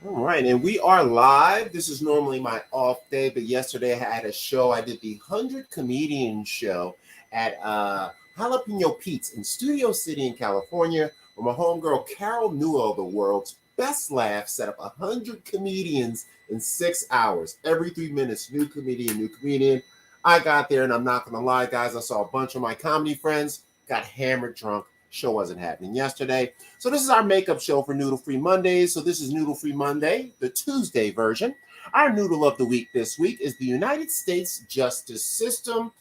All right, and we are live. This is normally my off day, but yesterday I had a show. I did the 100 Comedian Show at Jalapeno Pete's in Studio City in California, where my homegirl Carol Newell, the world's best laugh, set up 100 comedians in 6 hours. Every 3 minutes, new comedian, new comedian. I got there, and I'm not going to lie, guys, I saw a bunch of my comedy friends, got hammered drunk. Show wasn't happening yesterday. So this is our makeup show for Noodle Free Mondays. So this is Noodle Free Monday, the Tuesday version. Our noodle of the week this week is the United States justice system.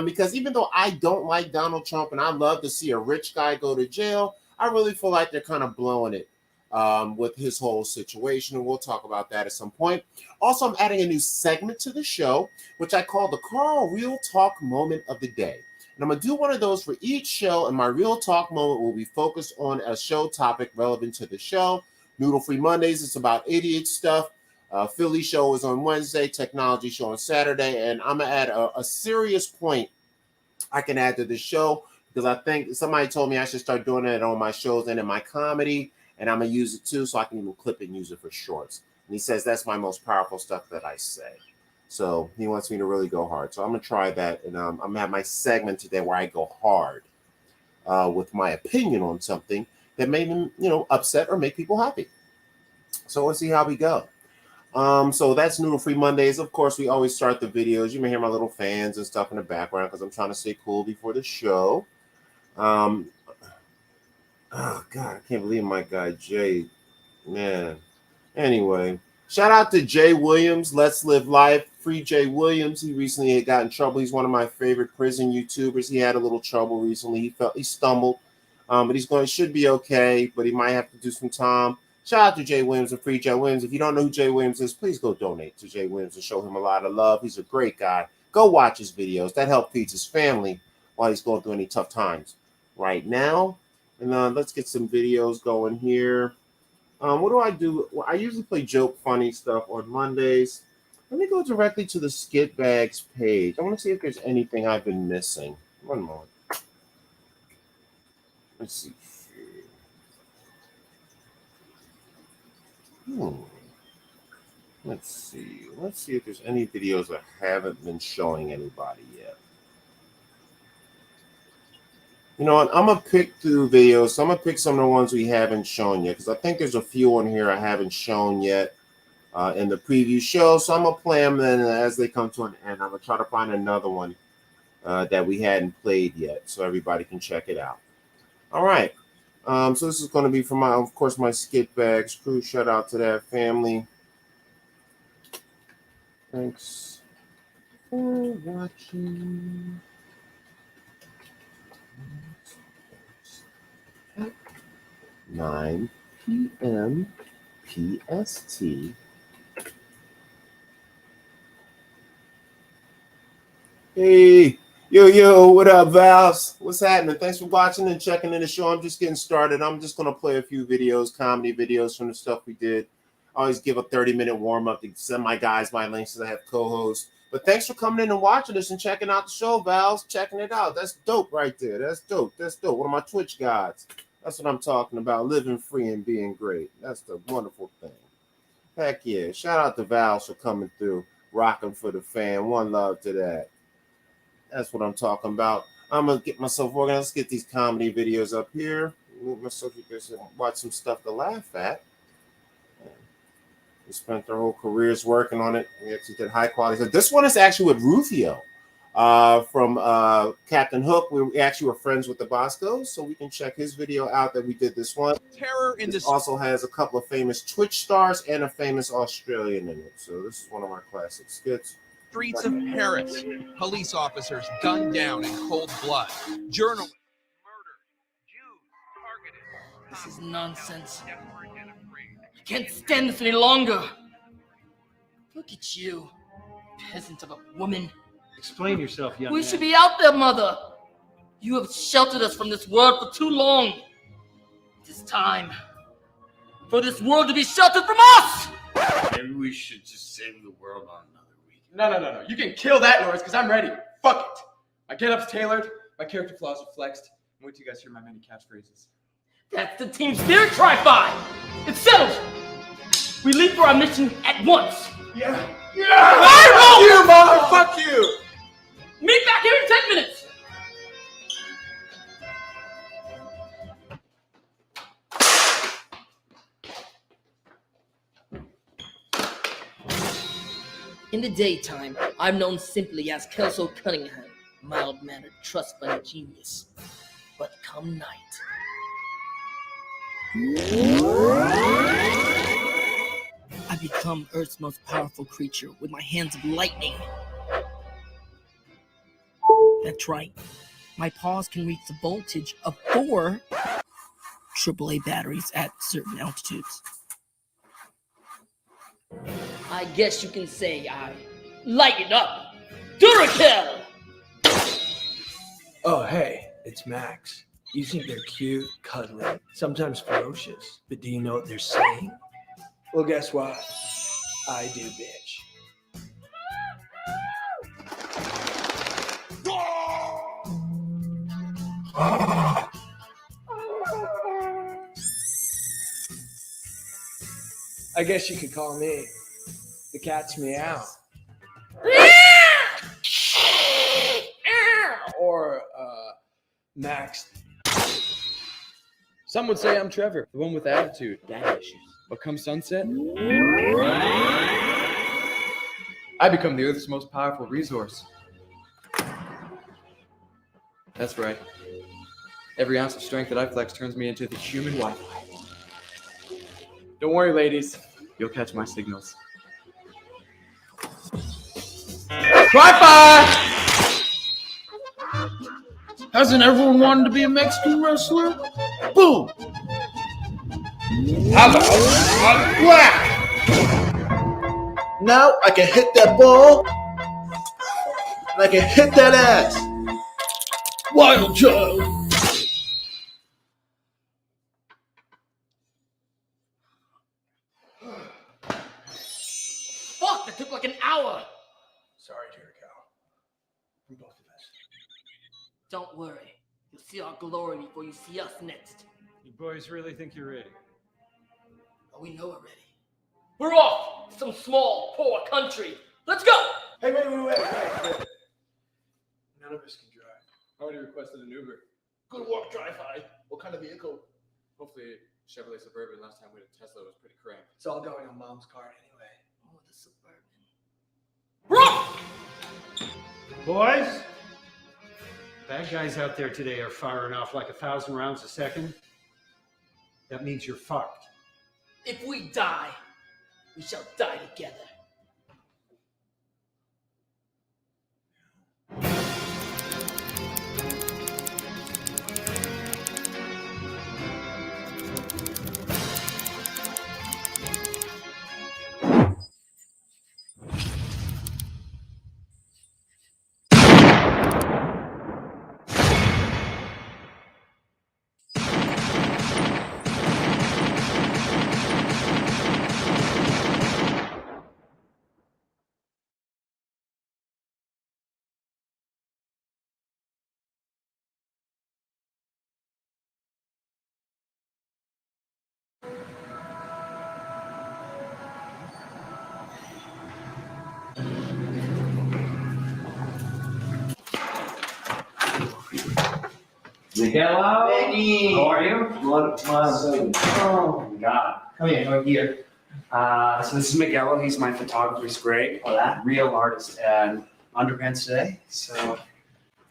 Because even though I don't like Donald Trump and I love to see a rich guy go to jail, I really feel like they're kind of blowing it with his whole situation. And we'll talk about that at some point. Also, I'm adding a new segment to the show, which I call the Carl Real Talk Moment of the Day. And I'm going to do one of those for each show, and my Real Talk moment will be focused on a show topic relevant to the show. Noodle Free Mondays, it's about idiot stuff. Philly show is on Wednesday, technology show on Saturday, and I'm going to add a serious point I can add to the show because I think somebody told me I should start doing it on my shows and in my comedy, and I'm going to use it too so I can even clip it and use it for shorts. And he says that's my most powerful stuff that I say. So he wants me to really go hard. So I'm going to try that. And I'm going to have my segment today where I go hard with my opinion on something that may, upset or make people happy. So let's see how we go. So that's Noodle Free Mondays. Of course, we always start the videos. You may hear my little fans and stuff in the background because I'm trying to stay cool before the show. Oh, God, I can't believe my guy, Jay. Man. Anyway. Shout out to Jay Williams, Let's Live Life. Free Jay Williams. He recently got in trouble. He's one of my favorite prison YouTubers. He had a little trouble recently. He stumbled, but should be okay. But he might have to do some time. Shout out to Jay Williams and Free Jay Williams. If you don't know who Jay Williams is, please go donate to Jay Williams and show him a lot of love. He's a great guy. Go watch his videos. That help feeds his family while he's going through any tough times right now. And let's get some videos going here. What do I do? Well, I usually play joke funny stuff on Mondays. Let me go directly to the Skit Bags page. I want to see if there's anything I've been missing. One moment. Let's see. Let's see. Let's see if there's any videos I haven't been showing anybody yet. You know what? I'm going to pick through videos. So I'm going to pick some of the ones we haven't shown yet because I think there's a few on here I haven't shown yet in the preview show. So I'm going to play them then as they come to an end. I'm going to try to find another one that we hadn't played yet so everybody can check it out. All right. So this is going to be for of course, my Skit Bags crew. Shout out to that family. Thanks for watching. 9 p.m. PST. Hey, yo, what up, Valves? What's happening? Thanks for watching and checking in the show. I'm just getting started. I'm just going to play a few videos, comedy videos from the stuff we did. I always give a 30-minute warm-up to send my guys my links as I have co-hosts. But thanks for coming in and watching this and checking out the show, Valves. Checking it out. That's dope right there. That's dope. That's dope. One of my Twitch gods. That's what I'm talking about, living free and being great. That's the wonderful thing. Heck yeah. Shout out to Valves for coming through, rocking for the fan. One love to that. That's what I'm talking about. I'm going to get myself organized. Let's get these comedy videos up here. Move myself, you guys watch some stuff to laugh at. We spent our whole careers working on it. We actually did high quality. So this one is actually with Rufio from Captain Hook. We actually were friends with the Boscos, so we can check his video out that we did this one. Terror in this also has a couple of famous Twitch stars and a famous Australian in it. So this is one of our classic skits. Streets of Paris. Police officers gunned down in cold blood. Journalists murdered. Jews targeted. This is nonsense. I can't stand this any longer. Look at you, peasant of a woman. Explain yourself, young man. We should be out there, mother. You have sheltered us from this world for too long. It is time for this world to be sheltered from us. Maybe we should just save the world on another week. No. You can kill that noise because I'm ready. Fuck it. My get-up's tailored, my character flaws are flexed, and wait till you guys hear my many catchphrases. That's the team spirit, Tri-Fi. It's settled. We leave for our mission at once. Yeah. Fuck you, Mom! Fuck you! Meet back here in 10 minutes. In the daytime, I'm known simply as Kelso Cunningham, mild-mannered, trust-fund genius. But come night, I become Earth's most powerful creature with my hands of lightning. That's right. My paws can reach the voltage of 4 AAA batteries at certain altitudes. I guess you can say I light it up. Duracell! Oh, hey, it's Max. You think they're cute, cuddly, sometimes ferocious, but do you know what they're saying? Well, guess what? I do, bitch. I guess you could call me the cat's meow. Or, Max. Some would say I'm Trevor, the one with attitude, daddy issues. But come sunset, I become the Earth's most powerful resource. That's right. Every ounce of strength that I flex turns me into the human Wi-Fi. Don't worry, ladies. You'll catch my signals. Wi-Fi! Hasn't everyone wanted to be a Mexican wrestler? Boom! How about I'm black? Now I can hit that ball and I can hit that ass. Wild child! Fuck, that took like an hour. Sorry, dear cow. From both of us. Don't worry. You'll see our glory before you see us next. You boys really think you're ready? Oh, we know we're ready. We're off to some small, poor country. Let's go! Hey, wait. None of us can drive. I already requested an Uber. Good work, Drive-High. What kind of vehicle? Hopefully, Chevrolet Suburban. Last time we had a Tesla, it was pretty cramped. It's all going on Mom's card anyway. Oh, the Suburban. We're off! Boys, bad guys out there today are firing off like 1,000 rounds a second. That means you're fucked. If we die, we shall die together. Hello? Benny. How are you? Oh, God. Come here, over here. So this is Miguel. He's my photographer's grade. Hola. Real artist and underpants today, so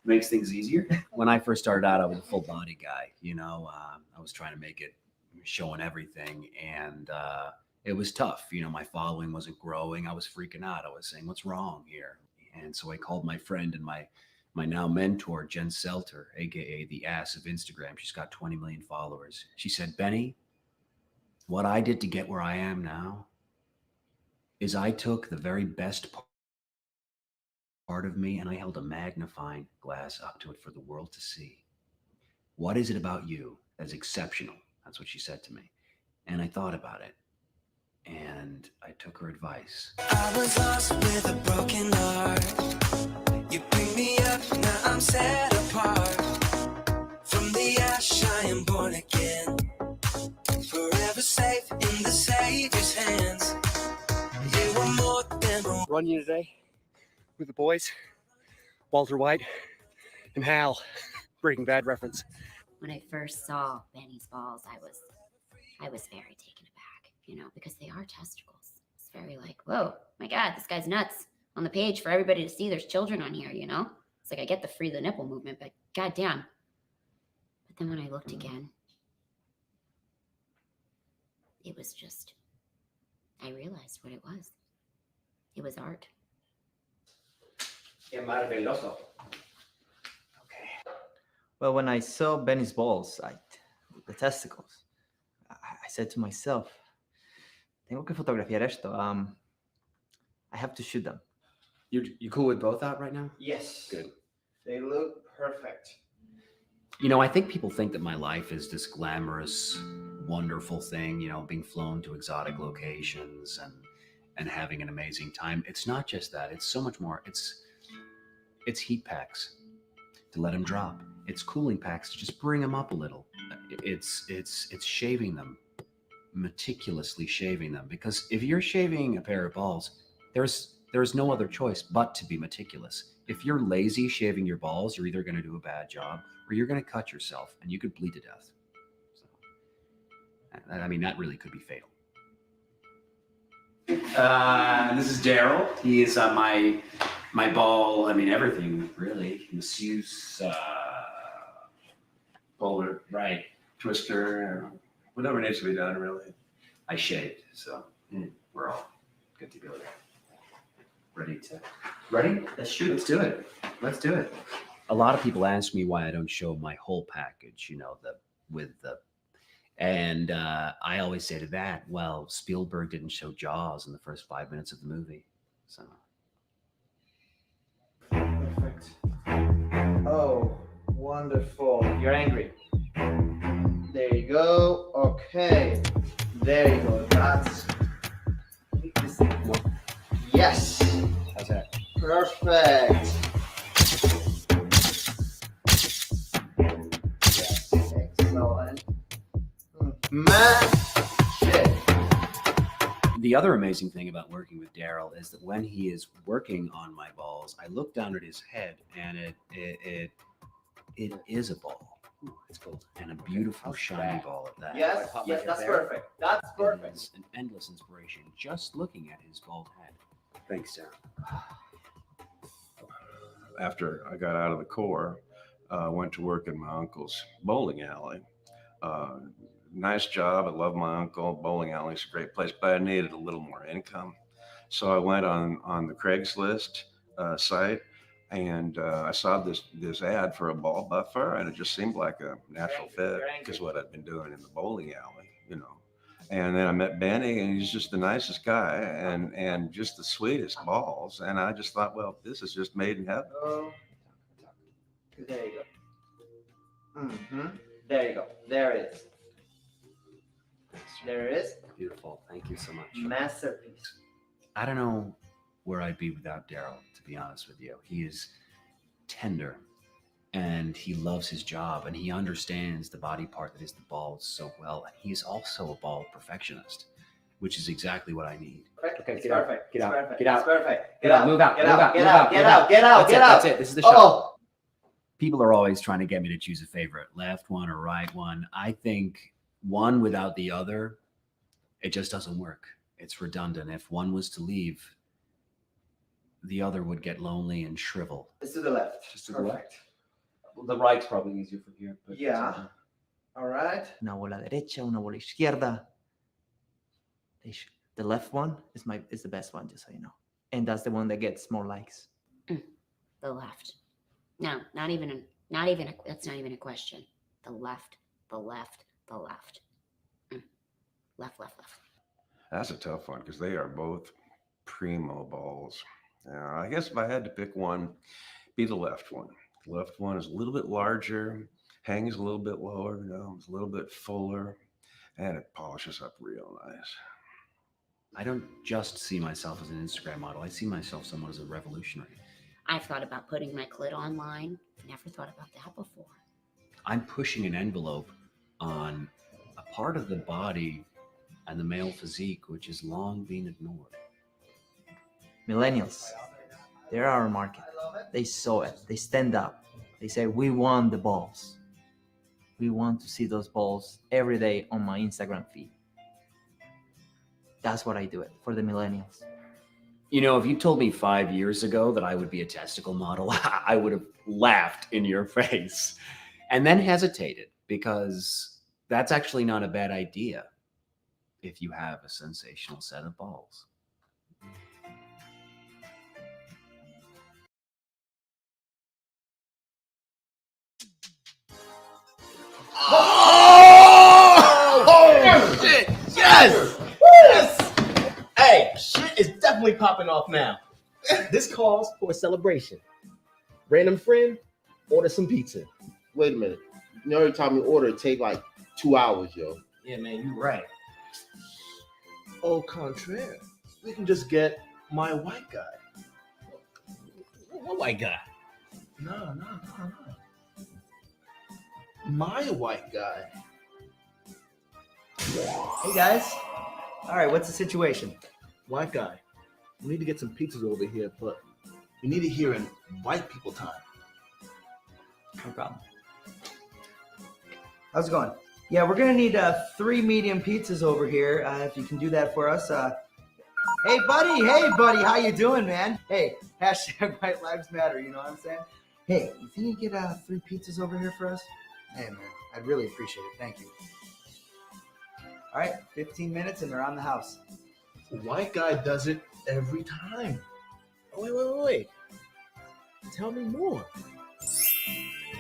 makes things easier. When I first started out, I was a full body guy. You know, I was trying to make it showing everything, and it was tough. You know, my following wasn't growing. I was freaking out. I was saying, "What's wrong here?" And so I called my friend and my now mentor, Jen Selter, aka the ass of Instagram. She's got 20 million followers. She said, "Benny, what I did to get where I am now is I took the very best part of me and I held a magnifying glass up to it for the world to see. What is it about you that's exceptional?" That's what she said to me. And I thought about it. And I took her advice. I was lost with a broken heart. You pick me up, now I'm set apart. From the ash I am born again. Forever never safe in the Savior's hands. You were more than a Run you today with the boys, Walter White and Hal. Breaking Bad reference. When I first saw Benny's balls, I was very taken aback, you know, because they are testicles. It's very like, whoa, my God, this guy's nuts. On the page for everybody to see, there's children on here, you know? It's like I get the free the nipple movement, but goddamn. But then when I looked again, it was just, I realized what it was. It was art. Well, when I saw Benny's balls, the testicles, I said to myself, tengo que fotografiar esto. I have to shoot them. You cool with both out right now? Yes. Good. They look perfect. You know, I think people think that my life is this glamorous, wonderful thing, you know, being flown to exotic locations and having an amazing time. It's not just that. It's so much more. It's heat packs to let them drop. It's cooling packs to just bring them up a little. It's shaving them, meticulously shaving them. Because if you're shaving a pair of balls, there's no other choice but to be meticulous. If you're lazy shaving your balls, you're either going to do a bad job or you're going to cut yourself and you could bleed to death. So, I mean, that really could be fatal. This is Daryl. He is my ball. I mean, everything really. Masseuse, bowler, right? Twister, whatever needs to be done. Really. I shaved, so we're all good to go there. Ready? Let's shoot. Let's do it. Let's do it. A lot of people ask me why I don't show my whole package, you know, and I always say to that, well, Spielberg didn't show Jaws in the first 5 minutes of the movie, so. Perfect. Oh, wonderful. You're angry. There you go. Okay. There you go. That's yes. How's that? Perfect. Yes, excellent. Magic. The other amazing thing about working with Daryl is that when he is working on my balls, I look down at his head and it is a ball. Ooh, it's gold. And a beautiful shiny ball at that. Yes, that's perfect. That's perfect. It's an endless inspiration just looking at his bald head. Thanks, Daryl. After I got out of the Corps, went to work in my uncle's bowling alley. Nice job. I love my uncle. Bowling alley is a great place, but I needed a little more income. So I went on the Craigslist site, and I saw this ad for a ball buffer, and it just seemed like a natural fit because what I'd been doing in the bowling alley, you know. And then I met Benny, and he's just the nicest guy and just the sweetest balls. And I just thought, well, this is just made in heaven. Oh, there you go. Mm-hmm. There you go. There it is. There it is. Beautiful. Thank you so much. Masterpiece. I don't know where I'd be without Daryl, to be honest with you. He is tender and he loves his job and he understands the body part that is the balls so well. And he's also a ball perfectionist, which is exactly what I need. Okay, get out. perfect. Get out. Perfect. Get out. It's perfect. Get out. Move out. Get Move out. out. Get Move out. out. Get out. Get out. Get out. That's it. This is the shot. People are always trying to get me to choose a favorite, left one or right one. I think one without the other, it just doesn't work. It's redundant. If one was to leave, the other would get lonely and shrivel. It's to the left. Just to the left. The right's probably easier from here. But Yeah. All right. Una bola derecha, una bola izquierda. The left one is the best one, just so you know. And that's the one that gets more likes. The left. No, that's not even a question. The left. Left. That's a tough one because they are both primo balls. I guess if I had to pick one, be the left one. The left one is a little bit larger, hangs a little bit lower, you know, it's a little bit fuller, and it polishes up real nice. I don't just see myself as an Instagram model. I see myself somewhat as a revolutionary. I've thought about putting my clit online. I've never thought about that before. I'm pushing an envelope on a part of the body and the male physique, which has long been ignored. Millennials, they're our market. They saw it. They stand up. They say, we want the balls. We want to see those balls every day on my Instagram feed. That's what I do it for the millennials. You know, if you told me 5 years ago that I would be a testicle model, I would have laughed in your face and then hesitated, because that's actually not a bad idea if you have a sensational set of balls. Oh, shit! Yes! Yes! Hey, shit is definitely popping off now. This calls for a celebration. Random friend, order some pizza. Wait a minute. You know, every time you order, it take like 2 hours, yo. Yeah, man, you're right. Au contraire, we can just get my white guy. What white guy? No. My white guy. Hey guys. All right, what's the situation? White guy. We need to get some pizzas over here, but we need it here in white people time. No problem. How's it going? Yeah, we're gonna need 3 medium pizzas over here. If you can do that for us. Hey buddy, how you doing, man? Hey, hashtag White Lives Matter. You know what I'm saying? Hey, you think you get 3 pizzas over here for us? Hey man, I'd really appreciate it. Thank you. All right, 15 minutes and they're on the house. White guy does it every time. Oh, wait. Tell me more.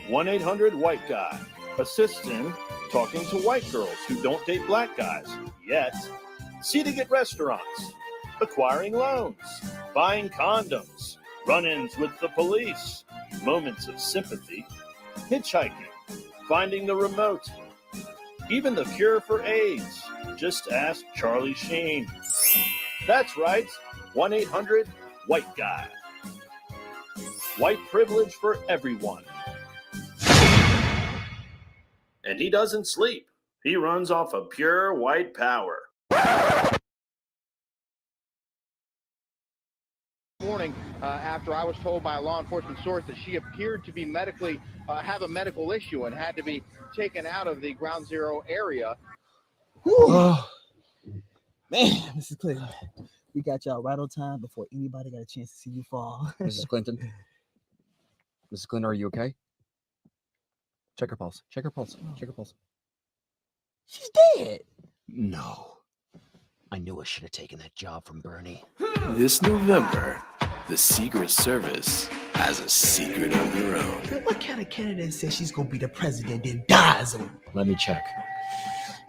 1-800-WHITE-GUY assists in talking to white girls who don't date black guys yet, seating at restaurants, acquiring loans, buying condoms, run-ins with the police, moments of sympathy, hitchhiking, finding the remote, even the cure for AIDS. Just ask Charlie Sheen. That's right, 1-800-WHITE-GUY. White privilege for everyone. And he doesn't sleep. He runs off of pure white power. Morning, after I was told by a law enforcement source that she appeared to be medically have a medical issue and had to be taken out of the Ground Zero area. Oh, man, Mrs. Clinton, we got y'all right on time before anybody got a chance to see you fall. Mrs. Clinton. Mrs. Clinton, are you okay? Check her pulse. Check her pulse. Check her pulse. She's dead. No. I knew I should have taken that job from Bernie. This November, the Secret Service has a secret of their own. What kind of candidate says she's gonna be the president and dies on? Let me check.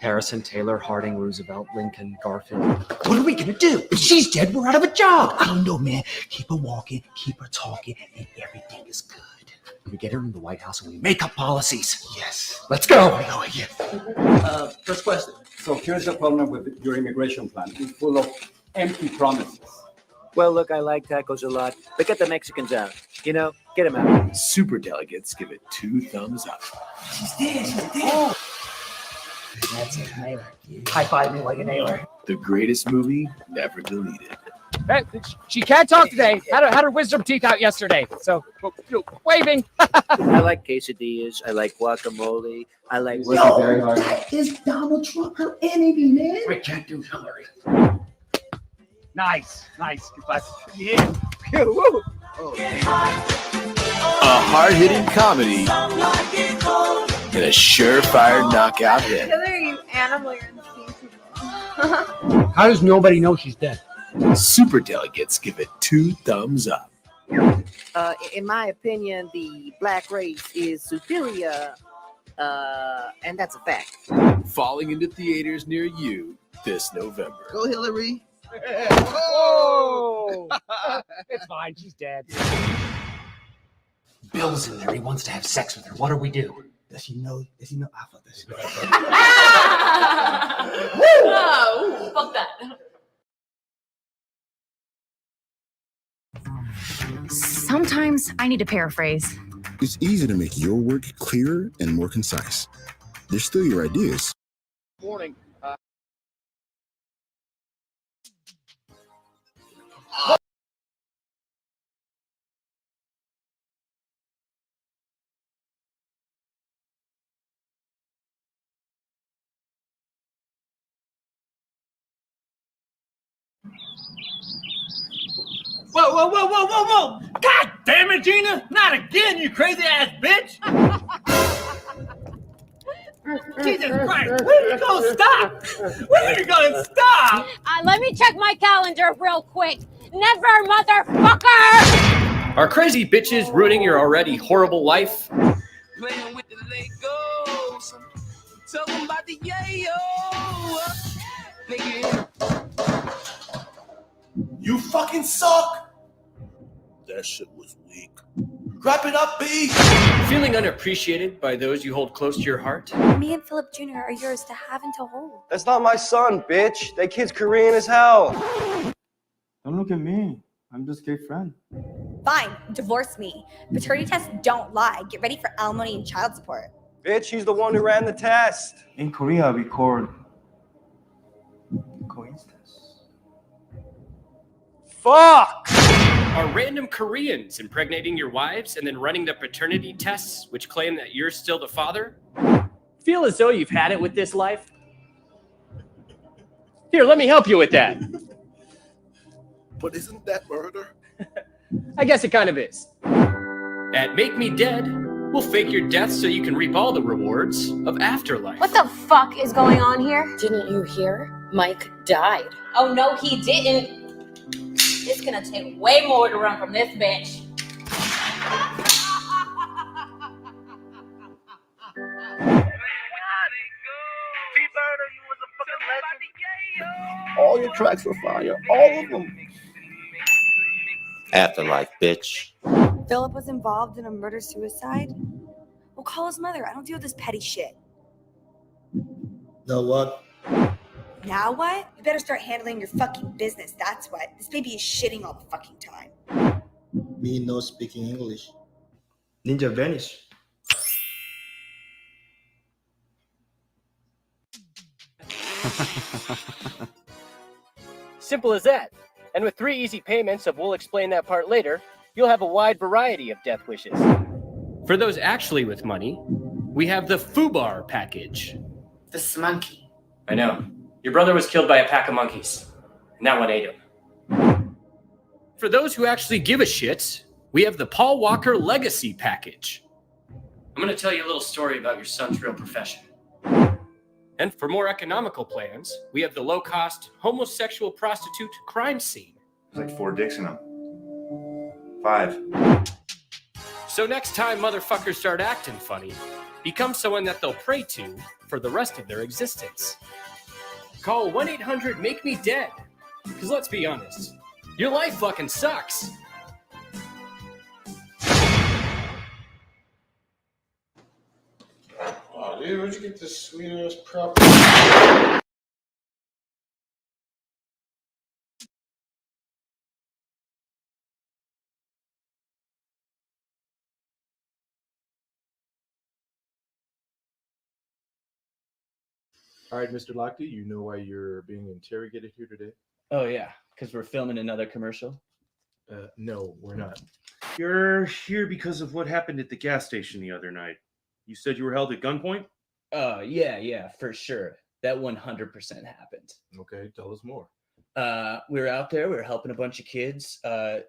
Harrison, Taylor, Harding, Roosevelt, Lincoln, Garfield. What are we gonna do? If she's dead, we're out of a job. I don't know, man. Keep her walking, keep her talking, and everything is good. We get her in the White House and we make up policies. Yes. Let's go. Go again. First question. So here's the problem with your immigration plan. It's full of empty promises. Well, look, I like tacos a lot, but get the Mexicans out. You know, get them out. Super delegates give it 2 thumbs up. She's dead. She's dead. Oh. That's it. Nail her. High five me like a nailer. The greatest movie never deleted. Hey, she can't talk today. Had her wisdom teeth out yesterday. So, waving. I like quesadillas. I like guacamole. I like Yo, very hard. is Donald Trump her enemy, man? We can't do Hillary. Nice. Yeah. Woo. A hard-hitting comedy and a surefire knockout hit. You animal, you're How does nobody know she's dead? Super delegates give it 2 thumbs up. In my opinion, the black race is superior, and that's a fact. Falling into theaters near you this November. Go Hillary. Oh! It's fine. She's dead. Bill's in there. He wants to have sex with her. What do we do? Does she know? I fuck that shit. Oh, fuck that. Sometimes I need to paraphrase. It's easy to make your work clearer and more concise. They're still your ideas. Morning, Whoa, whoa, whoa, whoa, whoa, whoa! God damn it, Gina! Not again, you crazy ass bitch! Jesus Christ! When are you gonna stop? When are you gonna stop? Let me check my calendar real quick. Never, motherfucker! Are crazy bitches ruining your already horrible life? Playing with the Legos. Tell them about the yayo. Nigga. You fucking suck. That shit was weak. Wrap it up, B. Feeling unappreciated by those you hold close to your heart? Me and Philip Jr. are yours to have and to hold. That's not my son, bitch. That kid's Korean as hell. Don't look at me. I'm just a gay friend. Fine, divorce me. Paternity tests don't lie. Get ready for alimony and child support. Bitch, he's the one who ran the test. In Korea, we call coincidence. Fuck! Are random Koreans impregnating your wives and then running the paternity tests which claim that you're still the father? Feel as though you've had it with this life? Here, let me help you with that. But isn't that murder? I guess it kind of is. At Make Me Dead, we'll fake your death so you can reap all the rewards of afterlife. What the fuck is going on here? Didn't you hear? Mike died. Oh, no, he didn't. It's gonna take way more to run from this bitch. All your tracks were fire. All of them. Afterlife, bitch. Philip was involved in a murder-suicide? Well, call his mother. I don't deal with this petty shit. Now what? Now what? You better start handling your fucking business. That's what. This baby is shitting all the fucking time. Me no speaking English. Ninja vanish. Simple as that. And with 3 easy payments of we'll explain that part later, you'll have a wide variety of death wishes. For those actually with money, we have the FUBAR package. This monkey. I know. Your brother was killed by a pack of monkeys, and that one ate him. For those who actually give a shit, we have the Paul Walker Legacy package. I'm going to tell you a little story about your son's real profession. And for more economical plans, we have the low-cost homosexual prostitute crime scene. There's like 4 dicks in them. 5. So next time motherfuckers start acting funny, become someone that they'll pray to for the rest of their existence. Call 1-800-MAKE-ME-DEAD. Because let's be honest, your life fucking sucks. Oh, dude, where'd you get this sweet ass prop? All right, Mr. Lochte, you know why you're being interrogated here today? Oh, yeah, because we're filming another commercial? No, we're not. You're here because of what happened at the gas station the other night. You said you were held at gunpoint? Yeah, for sure. That 100% happened. Okay, tell us more. We were out there, we were helping a bunch of kids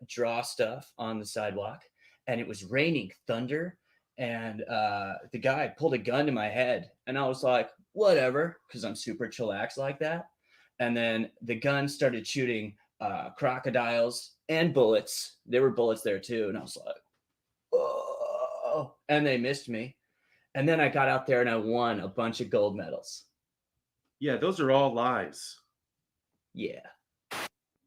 draw stuff on the sidewalk, and it was raining thunder, and the guy pulled a gun to my head, and I was like, whatever, because I'm super chillax like that. And then the gun started shooting crocodiles and bullets. There were bullets there too, and I was like, oh, and they missed me. And then I got out there and I won a bunch of gold medals. Yeah, those are all lies. Yeah.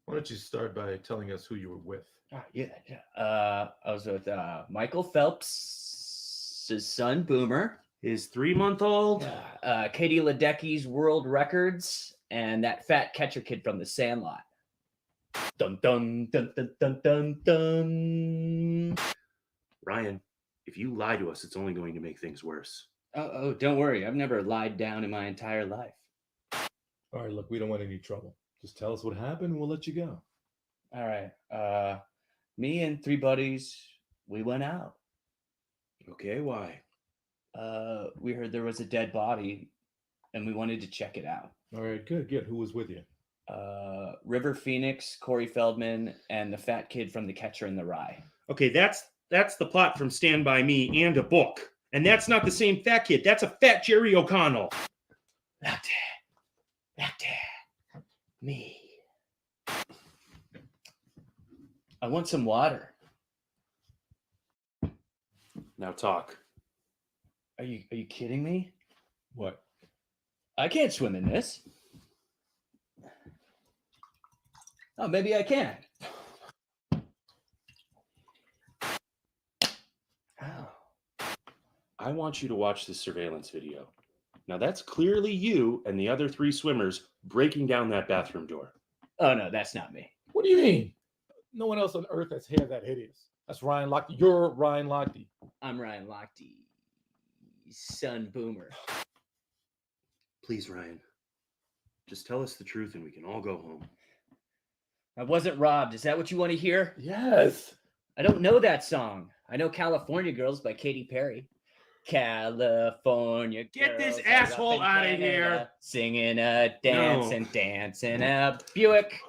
Why don't you start by telling us who you were with? Yeah. I was with Michael Phelps' son, Boomer. His 3-month-old? Katie Ledecky's world records, and that fat catcher kid from The Sandlot. Dun dun dun dun dun dun dun. Ryan, if you lie to us, it's only going to make things worse. Oh, don't worry. I've never lied down in my entire life. All right, look, we don't want any trouble. Just tell us what happened, and we'll let you go. All right. Me and 3 buddies, we went out. Okay, why? We heard there was a dead body, and we wanted to check it out. All right, good. Who was with you? River Phoenix, Corey Feldman, and the fat kid from The Catcher in the Rye. Okay, that's the plot from Stand By Me and a book. And that's not the same fat kid. That's a fat Jerry O'Connell. Me. I want some water. Now talk. Are you kidding me? What? I can't swim in this. Oh, maybe I can. I want you to watch this surveillance video. Now that's clearly you and the other 3 swimmers breaking down that bathroom door. Oh no, that's not me. What do you mean? No one else on earth has hair that hideous. That's Ryan Lochte. You're Ryan Lochte. I'm Ryan Lochte. Son Boomer. Please, Ryan. Just tell us the truth and we can all go home. I wasn't robbed. Is that what you want to hear? Yes. I don't know that song. I know California Girls by Katy Perry. California Get girls this are asshole up in out of Canada, here. Singing a dance and dancing a Buick.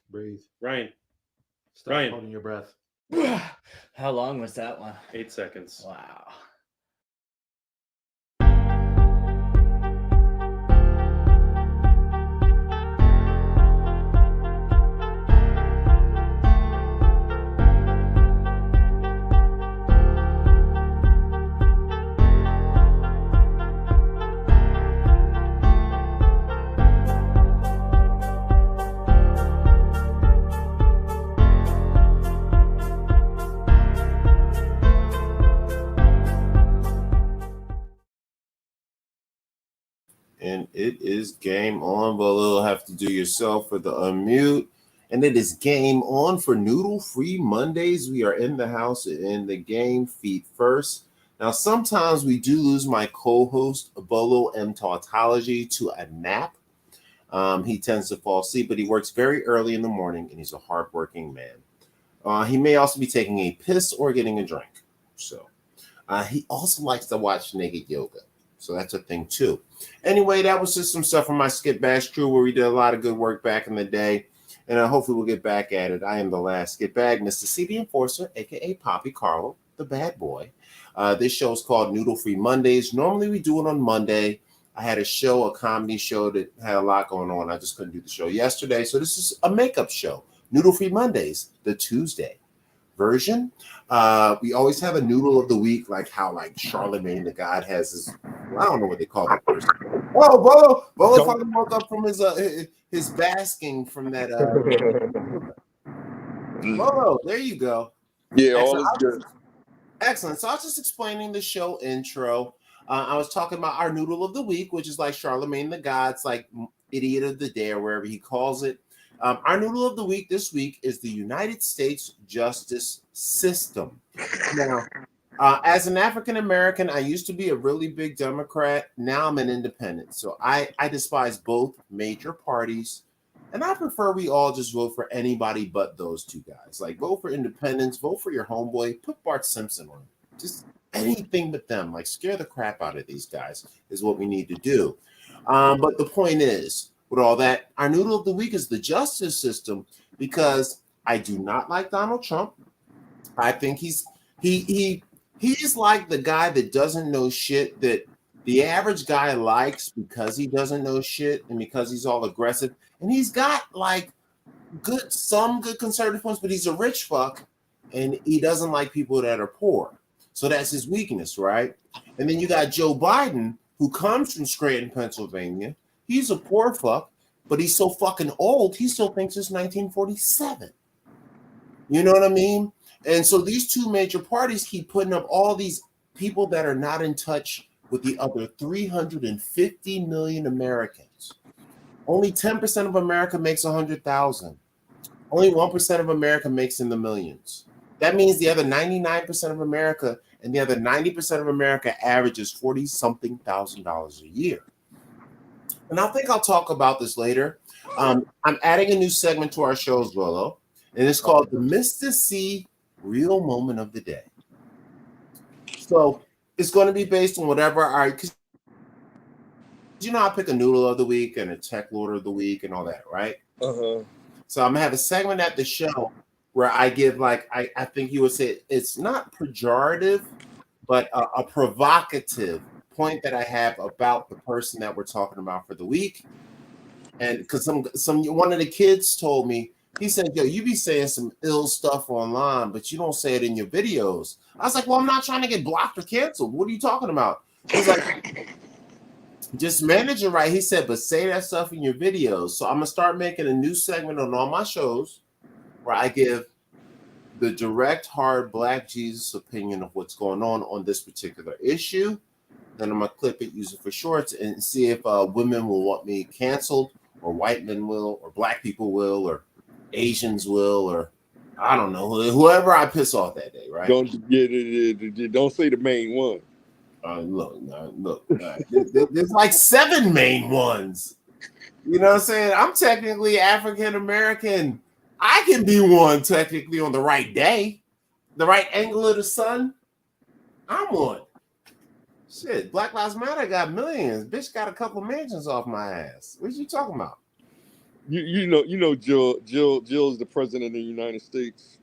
Breathe. Ryan. Stop Ryan. holding your breath. How long was that one? 8 seconds. Wow. And it is game on, but you'll have to do yourself for the unmute. And it is game on for Noodle Free Mondays. We are in the house in the game feet first. Now, sometimes we do lose my co-host, Bolo M. Tautology, to a nap. He tends to fall asleep, but he works very early in the morning, and he's a hardworking man. He may also be taking a piss or getting a drink. So he also likes to watch naked yoga. So that's a thing, too. Anyway, that was just some stuff from my Skip Bash crew where we did a lot of good work back in the day. And hopefully we'll get back at it. I am the last Skip Bag, Mr. C, the Enforcer, a.k.a. Poppy Carlo, the bad boy. This show is called Noodle Free Mondays. Normally we do it on Monday. I had a comedy show that had a lot going on. I just couldn't do the show yesterday. So this is a makeup show. Noodle Free Mondays, the Tuesday version. We always have a noodle of the week, like how Charlemagne the God has his, I don't know what they call that person. Oh, Bolo finally woke up from his basking from that. Bolo, there you go. Yeah, all is good. Excellent. So I was just explaining the show intro. I was talking about our noodle of the week, which is like Charlemagne the God's like idiot of the day or wherever he calls it. Our noodle of the week this week is the United States justice system. Now, as an African American, I used to be a really big Democrat. Now I'm an independent. So I despise both major parties. And I prefer we all just vote for anybody but those two guys. Like, vote for independents, vote for your homeboy, put Bart Simpson on. Just anything but them. Like, scare the crap out of these guys is what we need to do. But the point is, with all that, our noodle of the week is the justice system, because I do not like Donald Trump. I think he's like the guy that doesn't know shit that the average guy likes because he doesn't know shit and because he's all aggressive. And he's got like some good conservative points, but he's a rich fuck and he doesn't like people that are poor. So that's his weakness, right? And then you got Joe Biden, who comes from Scranton, Pennsylvania. He's a poor fuck, but he's so fucking old, he still thinks it's 1947. You know what I mean? And so these two major parties keep putting up all these people that are not in touch with the other 350 million Americans. Only 10% of America makes 100,000. Only 1% of America makes in the millions. That means the other 99% of America and the other 90% of America averages $40-something thousand a year. And I think I'll talk about this later. I'm adding a new segment to our shows, Rolo, and it's called the Mr. C Real Moment of the Day. So it's going to be based on whatever our, because you know I pick a noodle of the week and a tech lord of the week and all that, right? Uh-huh. So I'm gonna have a segment at the show where I give like I think you would say it's not pejorative, but a provocative point that I have about the person that we're talking about for the week. And because some one of the kids told me, he said, "Yo, you be saying some ill stuff online, but you don't say it in your videos." I was like, "Well, I'm not trying to get blocked or canceled. What are you talking about?" He's like, "Just manage it right." He said, "But say that stuff in your videos." So I'm gonna start making a new segment on all my shows where I give the direct, hard Black Jesus opinion of what's going on this particular issue. Then I'm gonna clip it, use it for shorts, and see if women will want me canceled, or white men will, or Black people will, or Asians will, or I don't know, whoever I piss off that day, right? Don't say the main one. Look. There's like 7 main ones. You know what I'm saying? I'm technically African American. I can be one technically on the right day, the right angle of the sun. I'm one. Shit, Black Lives Matter got millions. Bitch got a couple mansions off my ass. What you talking about? You know Jill's the president of the United States.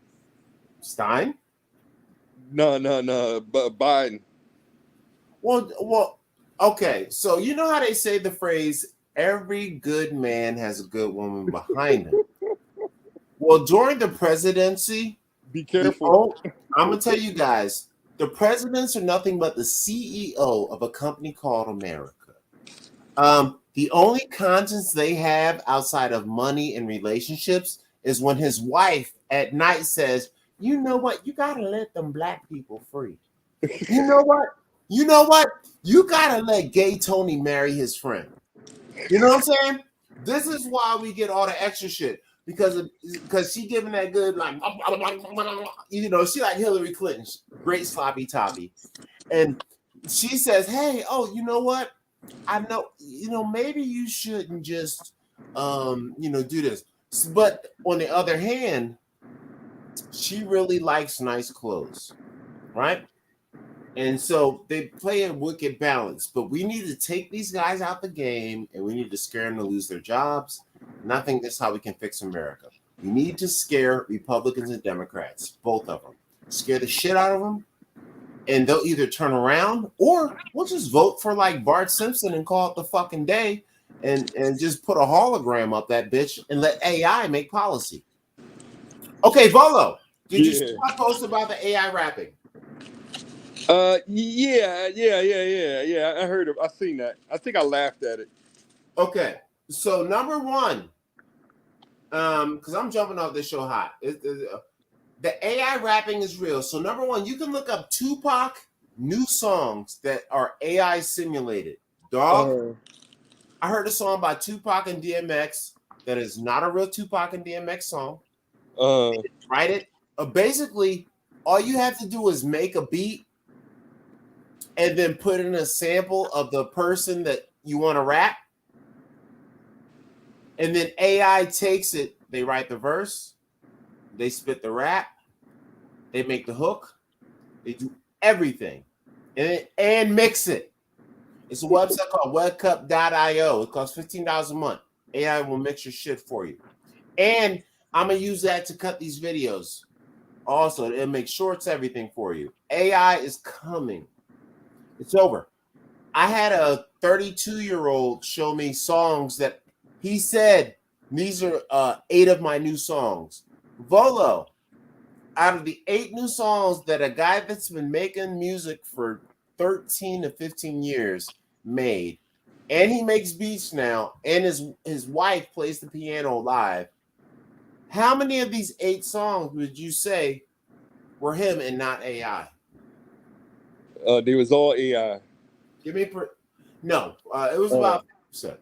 Stein? No, but Biden. Well, okay. So you know how they say the phrase, every good man has a good woman behind him. Well, during the presidency, be careful. I'm gonna tell you guys, the presidents are nothing but the CEO of a company called America. The only conscience they have outside of money and relationships is when his wife at night says, "You know what? You gotta let them Black people free. You know what? You gotta let gay Tony marry his friend." You know what I'm saying? This is why we get all the extra shit. Because she giving that good, like, you know, she like Hillary Clinton, great sloppy toppy. And she says, "Hey, oh, you know what? I know, maybe you shouldn't just, do this." But on the other hand, she really likes nice clothes, right? And so they play a wicked balance. But we need to take these guys out the game, and we need to scare them to lose their jobs. And I think that's how we can fix America. We need to scare Republicans and Democrats, both of them. Scare the shit out of them, and they'll either turn around, or we'll just vote for like Bart Simpson and call it the fucking day, and just put a hologram up that bitch and let AI make policy. Okay, Volo, did you see my post about the AI rapping? Yeah. I heard it. I seen that. I think I laughed at it. Okay, so number one, because I'm jumping off this show hot. The AI rapping is real. So number one, you can look up Tupac new songs that are AI simulated. Dog, I heard a song by Tupac and DMX that is not a real Tupac and DMX song. Write it. Basically, all you have to do is make a beat and then put in a sample of the person that you want to rap. And then AI takes it, they write the verse, they spit the rap, they make the hook, they do everything and mix it. It's a website called webcup.io. It costs $15 a month. AI will mix your shit for you. And I'm going to use that to cut these videos. Also, it'll make shorts, everything for you. AI is coming. It's over. I had a 32-year-old show me songs that he said, these are 8 of my new songs. Volo, out of the 8 new songs that a guy that's been making music for 13 to 15 years made, and he makes beats now, and his wife plays the piano live, how many of these 8 songs would you say were him and not AI? They was all AI. Give me no. It was about 50%.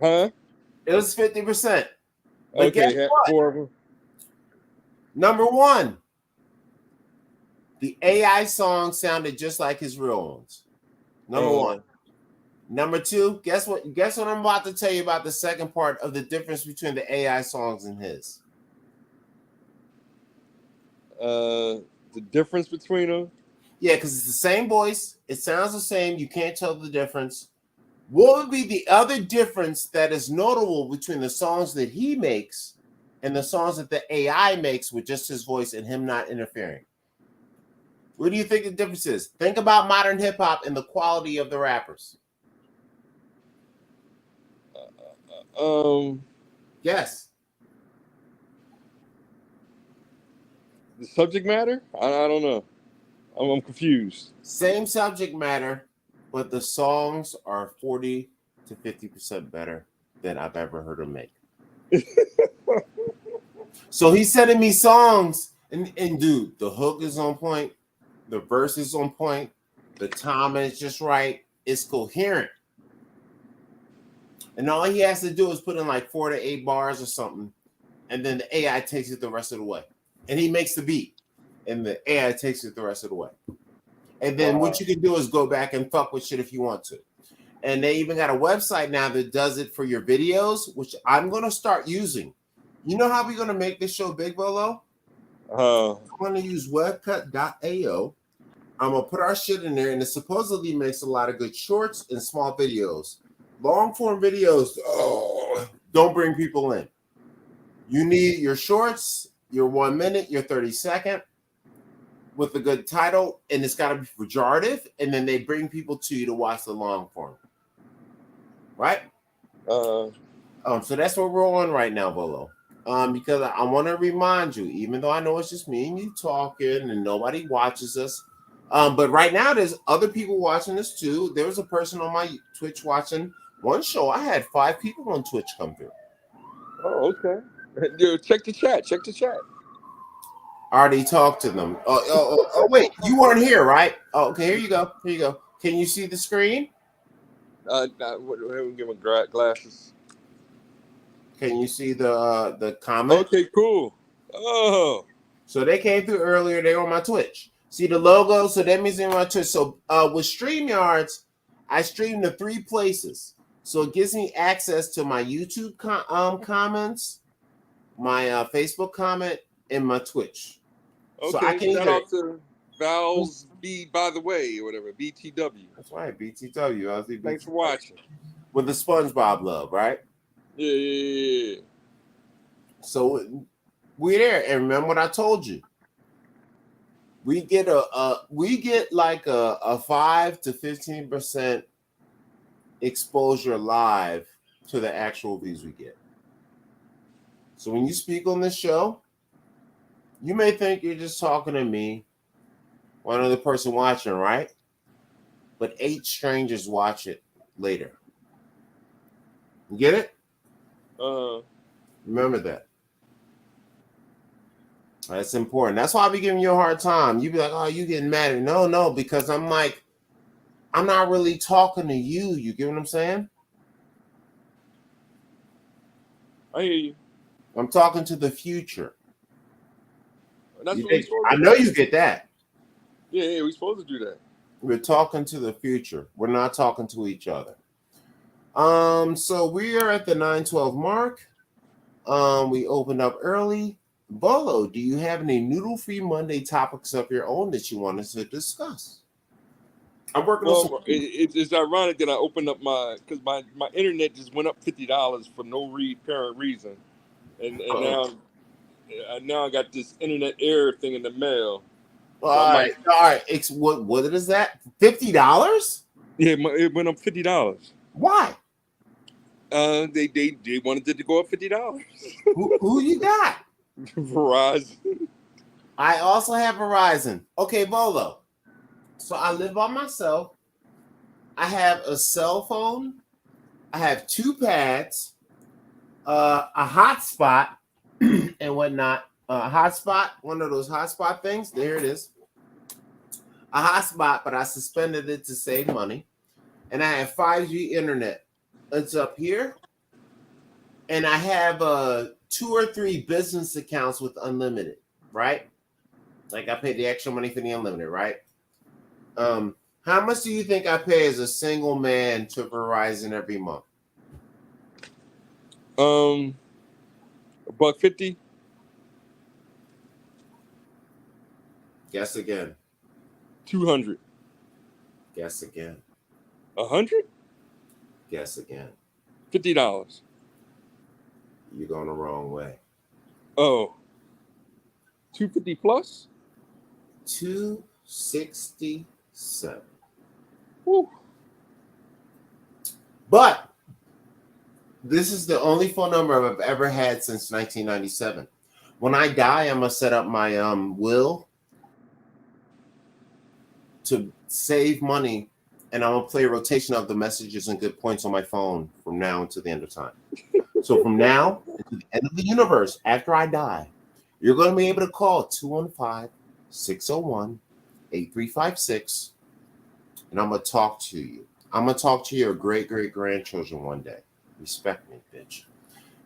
Huh? It was 50%. But Okay, guess what? 4 of them. Number one, the AI song sounded just like his real ones. Number one. Number two, guess what? Guess what I'm about to tell you about the second part of the difference between the AI songs and his. The difference between them? Yeah, because it's the same voice. It sounds the same. You can't tell the difference. What would be the other difference that is notable between the songs that he makes and the songs that the AI makes with just his voice and him not interfering? What do you think the difference is? Think about modern hip hop and the quality of the rappers. Yes. The subject matter? I don't know. I'm confused. Same subject matter, but the songs are 40 to 50% better than I've ever heard him make. So he's sending me songs, and dude, the hook is on point, the verse is on point, the time is just right, it's coherent. And all he has to do is put in like 4 to 8 bars or something, and then the AI takes it the rest of the way. And he makes the beat, and the AI takes it the rest of the way. And then what you can do is go back and fuck with shit if you want to. And they even got a website now that does it for your videos, which I'm going to start using. You know how we're going to make this show big, Bolo? I'm going to use webcut.ao. I'm going to put our shit in there, and it supposedly makes a lot of good shorts and small videos. Long form videos, don't bring people in. You need your shorts, your 1 minute, your 30-second with a good title, and it's got to be pejorative, and then they bring people to you to watch the long form. Right? So that's what we're on right now, Bolo. Because I want to remind you, even though I know it's just me and you talking and nobody watches us, but right now there's other people watching this too. There was a person on my Twitch watching one show. I had 5 people on Twitch come through. Oh, okay. Yo, check the chat. Check the chat. I already talked to them. Oh, wait, you weren't here, right? Oh, okay, here you go. Here you go. Can you see the screen? Give him glasses. Can you see the comment? Okay, cool. Oh, so they came through earlier. They were on my Twitch. See the logo? So that means they're on my Twitch. So with StreamYards, I stream to 3 places. So it gives me access to my YouTube comments, my Facebook comment, and my Twitch. okay. So I can Shout out to Val's B, by the way, or whatever, BTW. That's right, BTW. Thanks for watching. With the SpongeBob love, right? Yeah. So we're there, and remember what I told you. We get like a 5 to 15% exposure live to the actual views we get. So when you speak on this show, you may think you're just talking to me, one other person watching, right? But 8 strangers watch it later. You get it? Remember that. That's important. That's why I be giving you a hard time. You be like, oh, you getting mad at me. No, because I'm like, I'm not really talking to you. You get what I'm saying? I hear you. I'm talking to the future. That's what we're supposed I to know do. you get that. Yeah, we're supposed to do that. We're talking to the future. We're not talking to each other. So we are at the 9:12 mark. We opened up early. Bolo, do you have any noodle-free Monday topics of your own that you want us to discuss? I'm working on some. It's ironic that I opened up because my internet just went up $50 for no apparent reason, and now I got this internet error thing in the mail. So all right. What is that? $50? Yeah, it went up $50. Why? They wanted it to go up $50. Who you got? Verizon. I also have Verizon. Okay, Bolo. So I live by myself. I have a cell phone. I have 2 pads, a hotspot, and whatnot. A hotspot, one of those hotspot things. There it is. A hotspot, but I suspended it to save money. And I have 5G internet. It's up here. And I have 2 or 3 business accounts with unlimited, right? Like I pay the extra money for the unlimited, right? How much do you think I pay as a single man to Verizon every month? $1.50. Guess again. 200. Guess again. 100. Guess again. $50. You're going the wrong way. Oh. 250 plus? 267. Woo. But this is the only phone number I've ever had since 1997. When I die, I'm gonna set up my will to save money, and I'm gonna play a rotation of the messages and good points on my phone from now until the end of time. So from now until the end of the universe, after I die, you're gonna be able to call 215-601-8356, and I'm gonna talk to you. I'm gonna talk to your great-great-grandchildren one day. Respect me, bitch.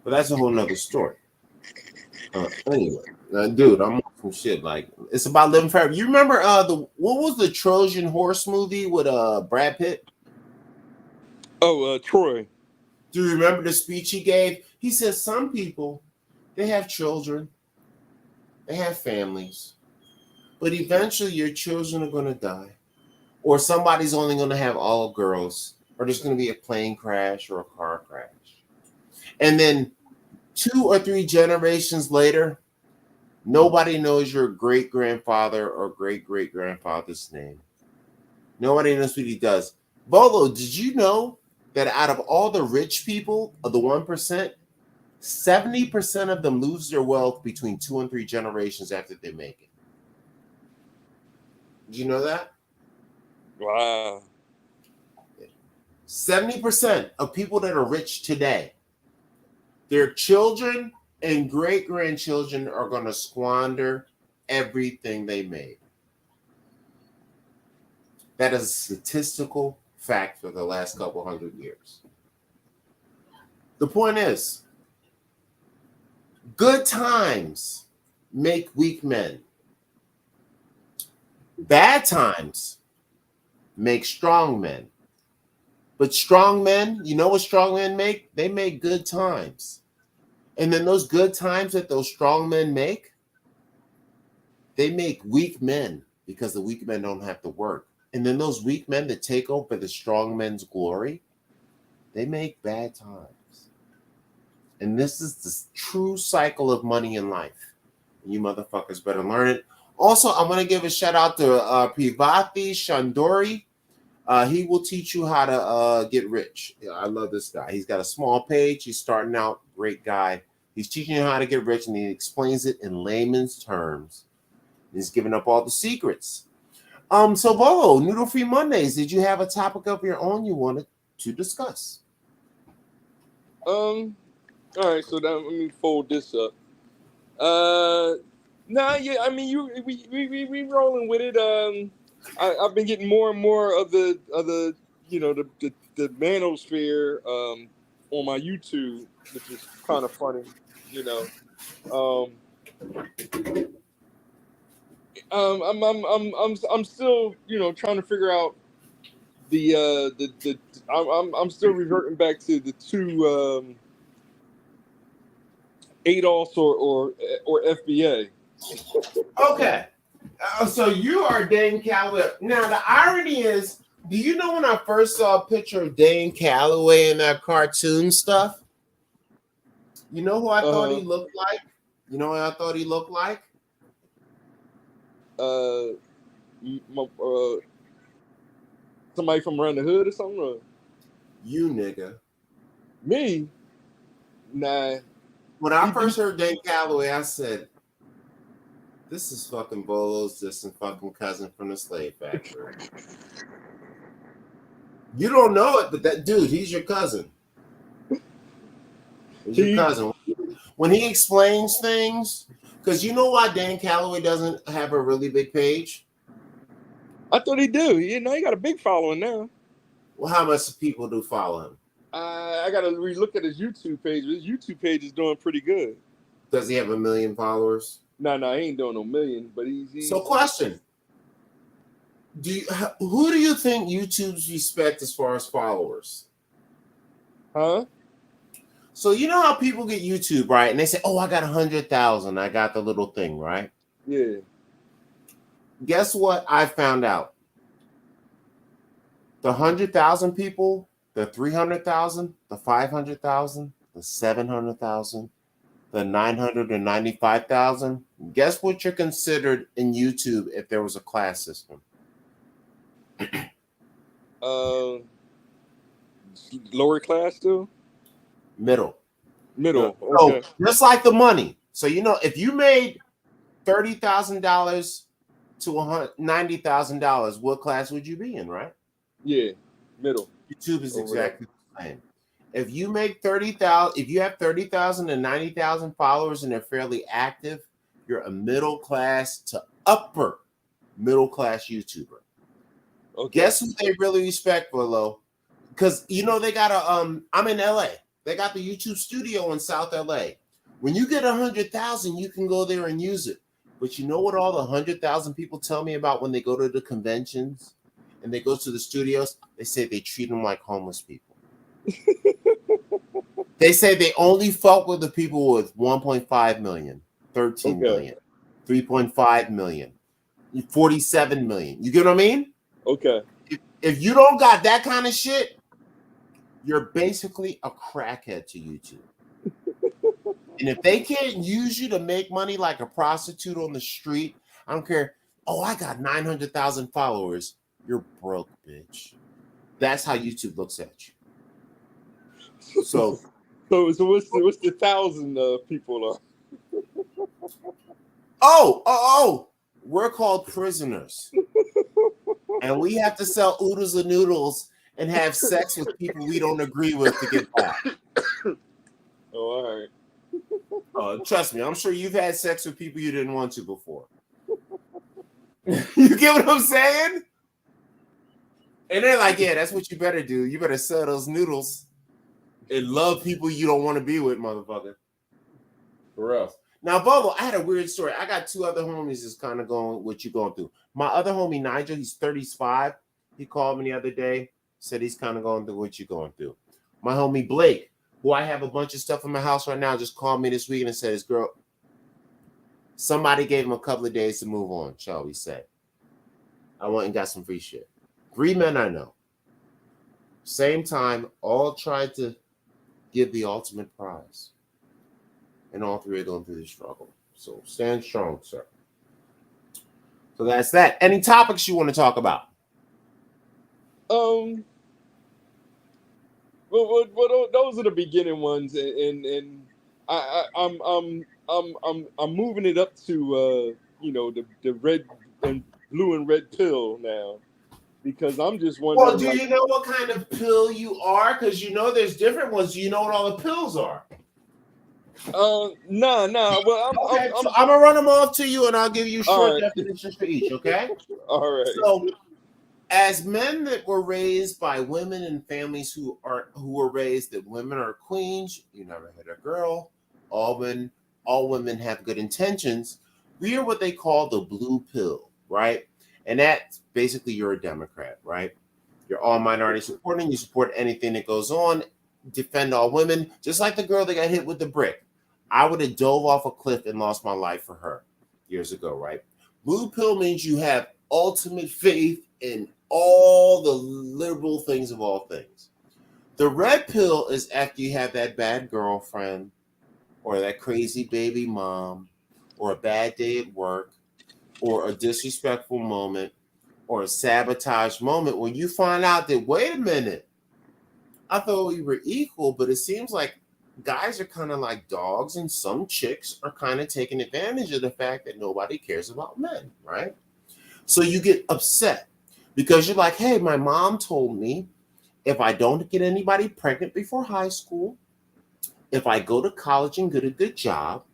But that's a whole nother story. Anyway, dude, I'm on some shit. Like, it's about living forever. You remember what was the Trojan Horse movie with Brad Pitt? Oh, Troy. Do you remember the speech he gave? He said some people, they have children, they have families, but eventually your children are gonna die, or somebody's only gonna have all girls, or there's gonna be a plane crash or a car crash, and then 2 or 3 generations later, nobody knows your great-grandfather or great-great-grandfather's name. Nobody knows what he does. Bolo, did you know that out of all the rich people, of the 1%, 70% of them lose their wealth between 2 and 3 generations after they make it? Did you know that? Wow. 70% of people that are rich today, their children and great-grandchildren are going to squander everything they made. That is a statistical fact for the last couple hundred years. The point is, good times make weak men. Bad times make strong men. But strong men, you know what strong men make? They make good times. And then those good times that those strong men make, they make weak men because the weak men don't have to work. And then those weak men that take over the strong men's glory, they make bad times. And this is the true cycle of money in life. You motherfuckers better learn it. Also, I'm going to give a shout out to Privati Shandori. He will teach you how to get rich. Yeah, I love this guy. He's got a small page. He's starting out. Great guy. He's teaching you how to get rich, and he explains it in layman's terms. He's giving up all the secrets. So Bolo, Noodle Free Mondays, did you have a topic of your own you wanted to discuss? All right, so then let me fold this up. Yeah, I mean, we rolling with it. I've been getting more and more of the the manosphere on my YouTube, which is kind of funny, you know. I'm still, trying to figure out I'm still reverting back to the two ADOS or FBA. Okay. So you are Dane Calloway. Now, the irony is, do you know when I first saw a picture of Dane Calloway in that cartoon stuff? You know who I thought he looked like? You know what I thought he looked like? Somebody from around the hood or something? Or? You, nigga. Me? Nah. When I first heard Dane Calloway, I said, this is fucking Bolo's distant fucking cousin from the slave factory. You don't know it, but that dude, he's your cousin. He's your cousin. When he explains things, because you know why Dan Calloway doesn't have a really big page? I thought he do. He got a big following now. Well, how much people do follow him? I got to relook at his YouTube page. His YouTube page is doing pretty good. Does he have 1 million followers? No, he ain't doing no million, but he's... So question. Who do you think YouTube's respect as far as followers? Huh? So you know how people get YouTube, right? And they say, oh, I got 100,000. I got the little thing, right? Yeah. Guess what I found out? The 100,000 people the 300,000, the 500,000, the 700,000, the 995,000. Guess what you're considered in YouTube if there was a class system? Lower class too? Middle. Middle. So Okay. just like the money. So if you made $30,000 to $90,000, what class would you be in, right? Yeah, middle. YouTube is exactly the same. If you make 30,000, if you have 30,000 to 90,000 followers and they're fairly active, you're a middle class to upper middle class YouTuber. Okay. Guess who they really respect, Willow? Because they got I'm in LA. They got the YouTube studio in South LA. When you get 100,000, you can go there and use it. But you know what all the 100,000 people tell me about when they go to the conventions and they go to the studios? They say they treat them like homeless people. They say they only fuck with the people with 1.5 million, 13 million, 3.5 million, 47 million. You get what I mean? Okay. If you don't got that kind of shit, you're basically a crackhead to YouTube. And if they can't use you to make money like a prostitute on the street, I don't care. Oh, I got 900,000 followers. You're broke, bitch. That's how YouTube looks at you. So what's the 1,000 people are? We're called prisoners, and we have to sell oodles and noodles and have sex with people we don't agree with to get by. Oh, all right. Trust me, I'm sure you've had sex with people you didn't want to before. You get what I'm saying? And they're like, yeah, that's what you better do. You better sell those noodles and love people you don't want to be with, motherfucker. For real. Now, Bubble, I had a weird story. I got two other homies that's kind of going what you going through. My other homie, Nigel, he's 35. He called me the other day, said he's kind of going through what you're going through. My homie, Blake, who I have a bunch of stuff in my house right now, just called me this week and said, girl, somebody gave him a couple of days to move on, shall we say. I went and got some free shit. 3 men I know. Same time, all tried to give the ultimate prize. And all three are going through the struggle. So stand strong, sir. So that's that. Any topics you want to talk about? Well, those are the beginning ones, and I'm moving it up to the red and blue and red pill now, because I'm just wondering. Well, do you know what kind of pill you are? Because there's different ones. Do you know what all the pills are? No. Well, I'm gonna run them off to you, and I'll give you short definitions for each. Okay. All right. So, as men that were raised by women and families who were raised that women are queens, you never hit a girl, all women have good intentions. We are what they call the blue pill, right? And that's basically you're a Democrat, right? You're all minority supporting. You support anything that goes on, defend all women, just like the girl that got hit with the brick. I would have dove off a cliff and lost my life for her years ago, right? Blue pill means you have ultimate faith in all the liberal things of all things. The red pill is after you have that bad girlfriend or that crazy baby mom or a bad day at work or a disrespectful moment or a sabotage moment when you find out that, wait a minute, I thought we were equal, but it seems like guys are kind of like dogs and some chicks are kind of taking advantage of the fact that nobody cares about men, right? So you get upset because you're like, hey, my mom told me if I don't get anybody pregnant before high school, if I go to college and get a good job,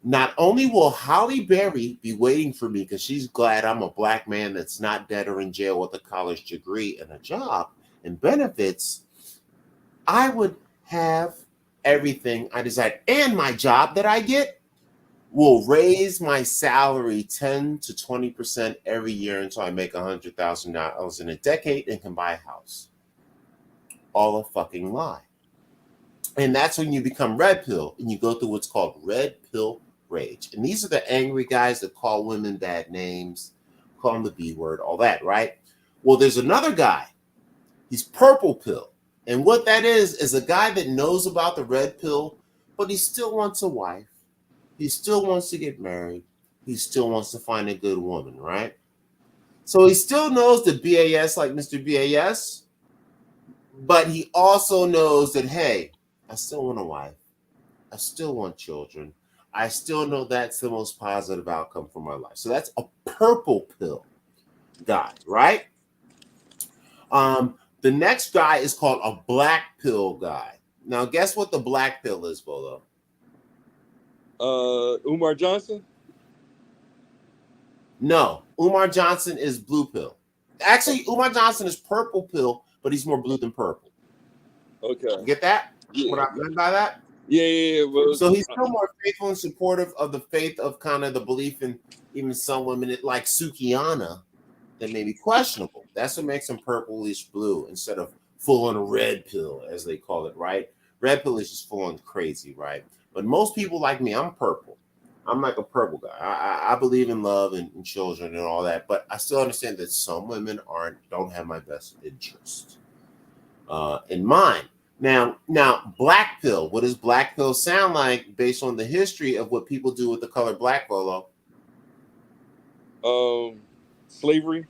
not only will Halle Berry be waiting for me because she's glad I'm a black man that's not dead or in jail with a college degree and a job and benefits, I would have everything I desire. And my job that I get will raise my salary 10 to 20% every year until I make $100,000 in a decade and can buy a house. All a fucking lie. And that's when you become red pill and you go through what's called red pill rage. And these are the angry guys that call women bad names, call them the B word, all that, right? Well, there's another guy. He's purple pill. And what that is a guy that knows about the red pill, but he still wants a wife. He still wants to get married. He still wants to find a good woman, right? So he still knows the BAS like Mr. BAS, but he also knows that, hey, I still want a wife. I still want children. I still know that's the most positive outcome for my life. So that's a purple pill guy, right? The next guy is called a black pill guy. Now, guess what the black pill is, Bolo? Umar Johnson? No, Umar Johnson is blue pill. Actually, Umar Johnson is purple pill, but he's more blue than purple. Okay. You get that? Yeah. What I meant by that? Yeah. Well, so he's still more faithful and supportive of the faith of kind of the belief in even some women like Sukiana that may be questionable. That's what makes him purplish blue instead of full on red pill, as they call it, right? Red pill is just full on crazy, right? But most people like me, I'm purple. I'm like a purple guy. I believe in love and children and all that, but I still understand that some women don't have my best interest in mind. Now, black pill. What does black pill sound like based on the history of what people do with the color black, Bolo? Slavery.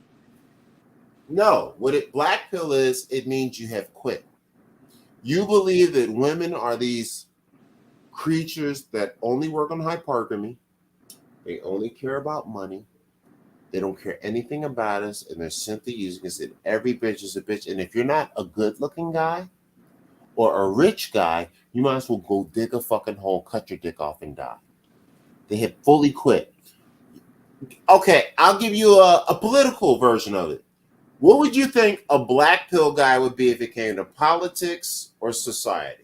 No, black pill is, it means you have quit. You believe that women are these creatures that only work on hypergamy. They only care about money. They don't care anything about us, and they're simply using us. And every bitch is a bitch. And if you're not a good-looking guy or a rich guy, you might as well go dig a fucking hole, cut your dick off, and die. They have fully quit. Okay, I'll give you a political version of it. What would you think a black pill guy would be if it came to politics or society?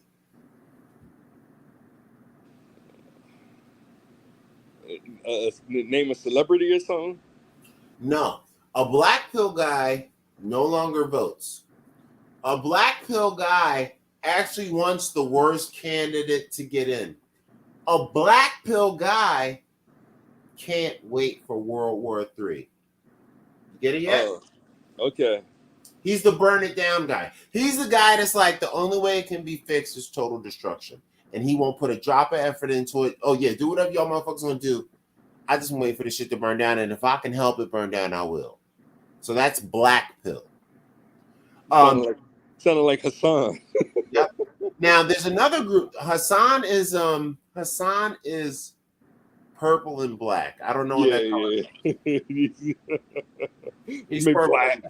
Name a celebrity or something? No. A black pill guy no longer votes. A black pill guy actually wants the worst candidate to get in. A black pill guy can't wait for World War III. Get it yet? Oh, okay. He's the burn it down guy. He's the guy that's like, the only way it can be fixed is total destruction. And he won't put a drop of effort into it. Oh, yeah, do whatever y'all motherfuckers gonna do. I just wait for this shit to burn down. And if I can help it burn down, I will. So that's black pill. Sounded like Hassan. Yep. Now there's another group. Hassan is purple and black. I don't know what that color is. He's purple. Black.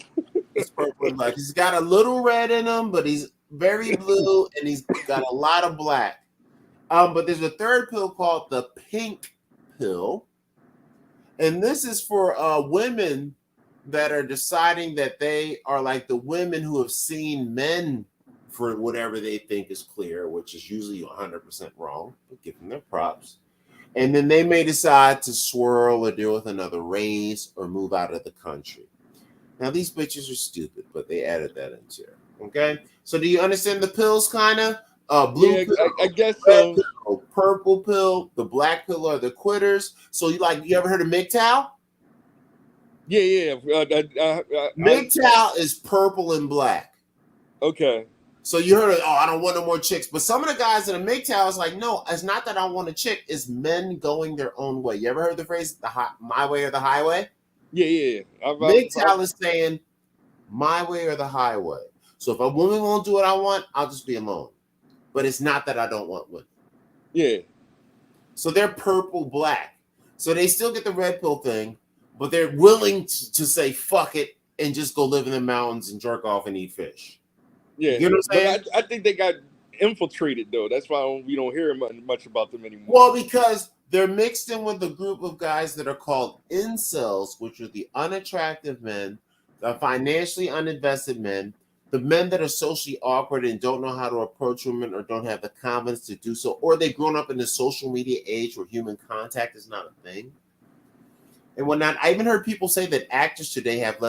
He's purple and black. He's got a little red in him, but he's very blue and he's got a lot of black. But there's a third pill called the pink pill. And this is for women that are deciding that they are like the women who have seen men for whatever they think is clear, which is usually 100% wrong, but give them their props. And then they may decide to swirl or deal with another race or move out of the country. Now, these bitches are stupid, but they added that into it. Okay? So do you understand the pills kind of? Blue pill, I guess so. Pill, purple pill, the black pill are the quitters. So you ever heard of MGTOW? Yeah. MGTOW is purple and black. Okay. So you heard of, I don't want no more chicks. But some of the guys in the MGTOW is like, no, it's not that I want a chick. It's men going their own way. You ever heard the phrase, my way or the highway? Yeah. MGTOW is saying, my way or the highway. So if a woman won't do what I want, I'll just be alone. But it's not that I don't want women. Yeah. So they're purple black. So they still get the red pill thing, but they're willing to say fuck it and just go live in the mountains and jerk off and eat fish. Yeah. You know what I'm saying? I think they got infiltrated though. That's why we don't hear much about them anymore. Well, because they're mixed in with a group of guys that are called incels, which are the unattractive men, the financially uninvested men, the men that are socially awkward and don't know how to approach women or don't have the confidence to do so, or they've grown up in the social media age where human contact is not a thing and whatnot. I even heard people say that actors today have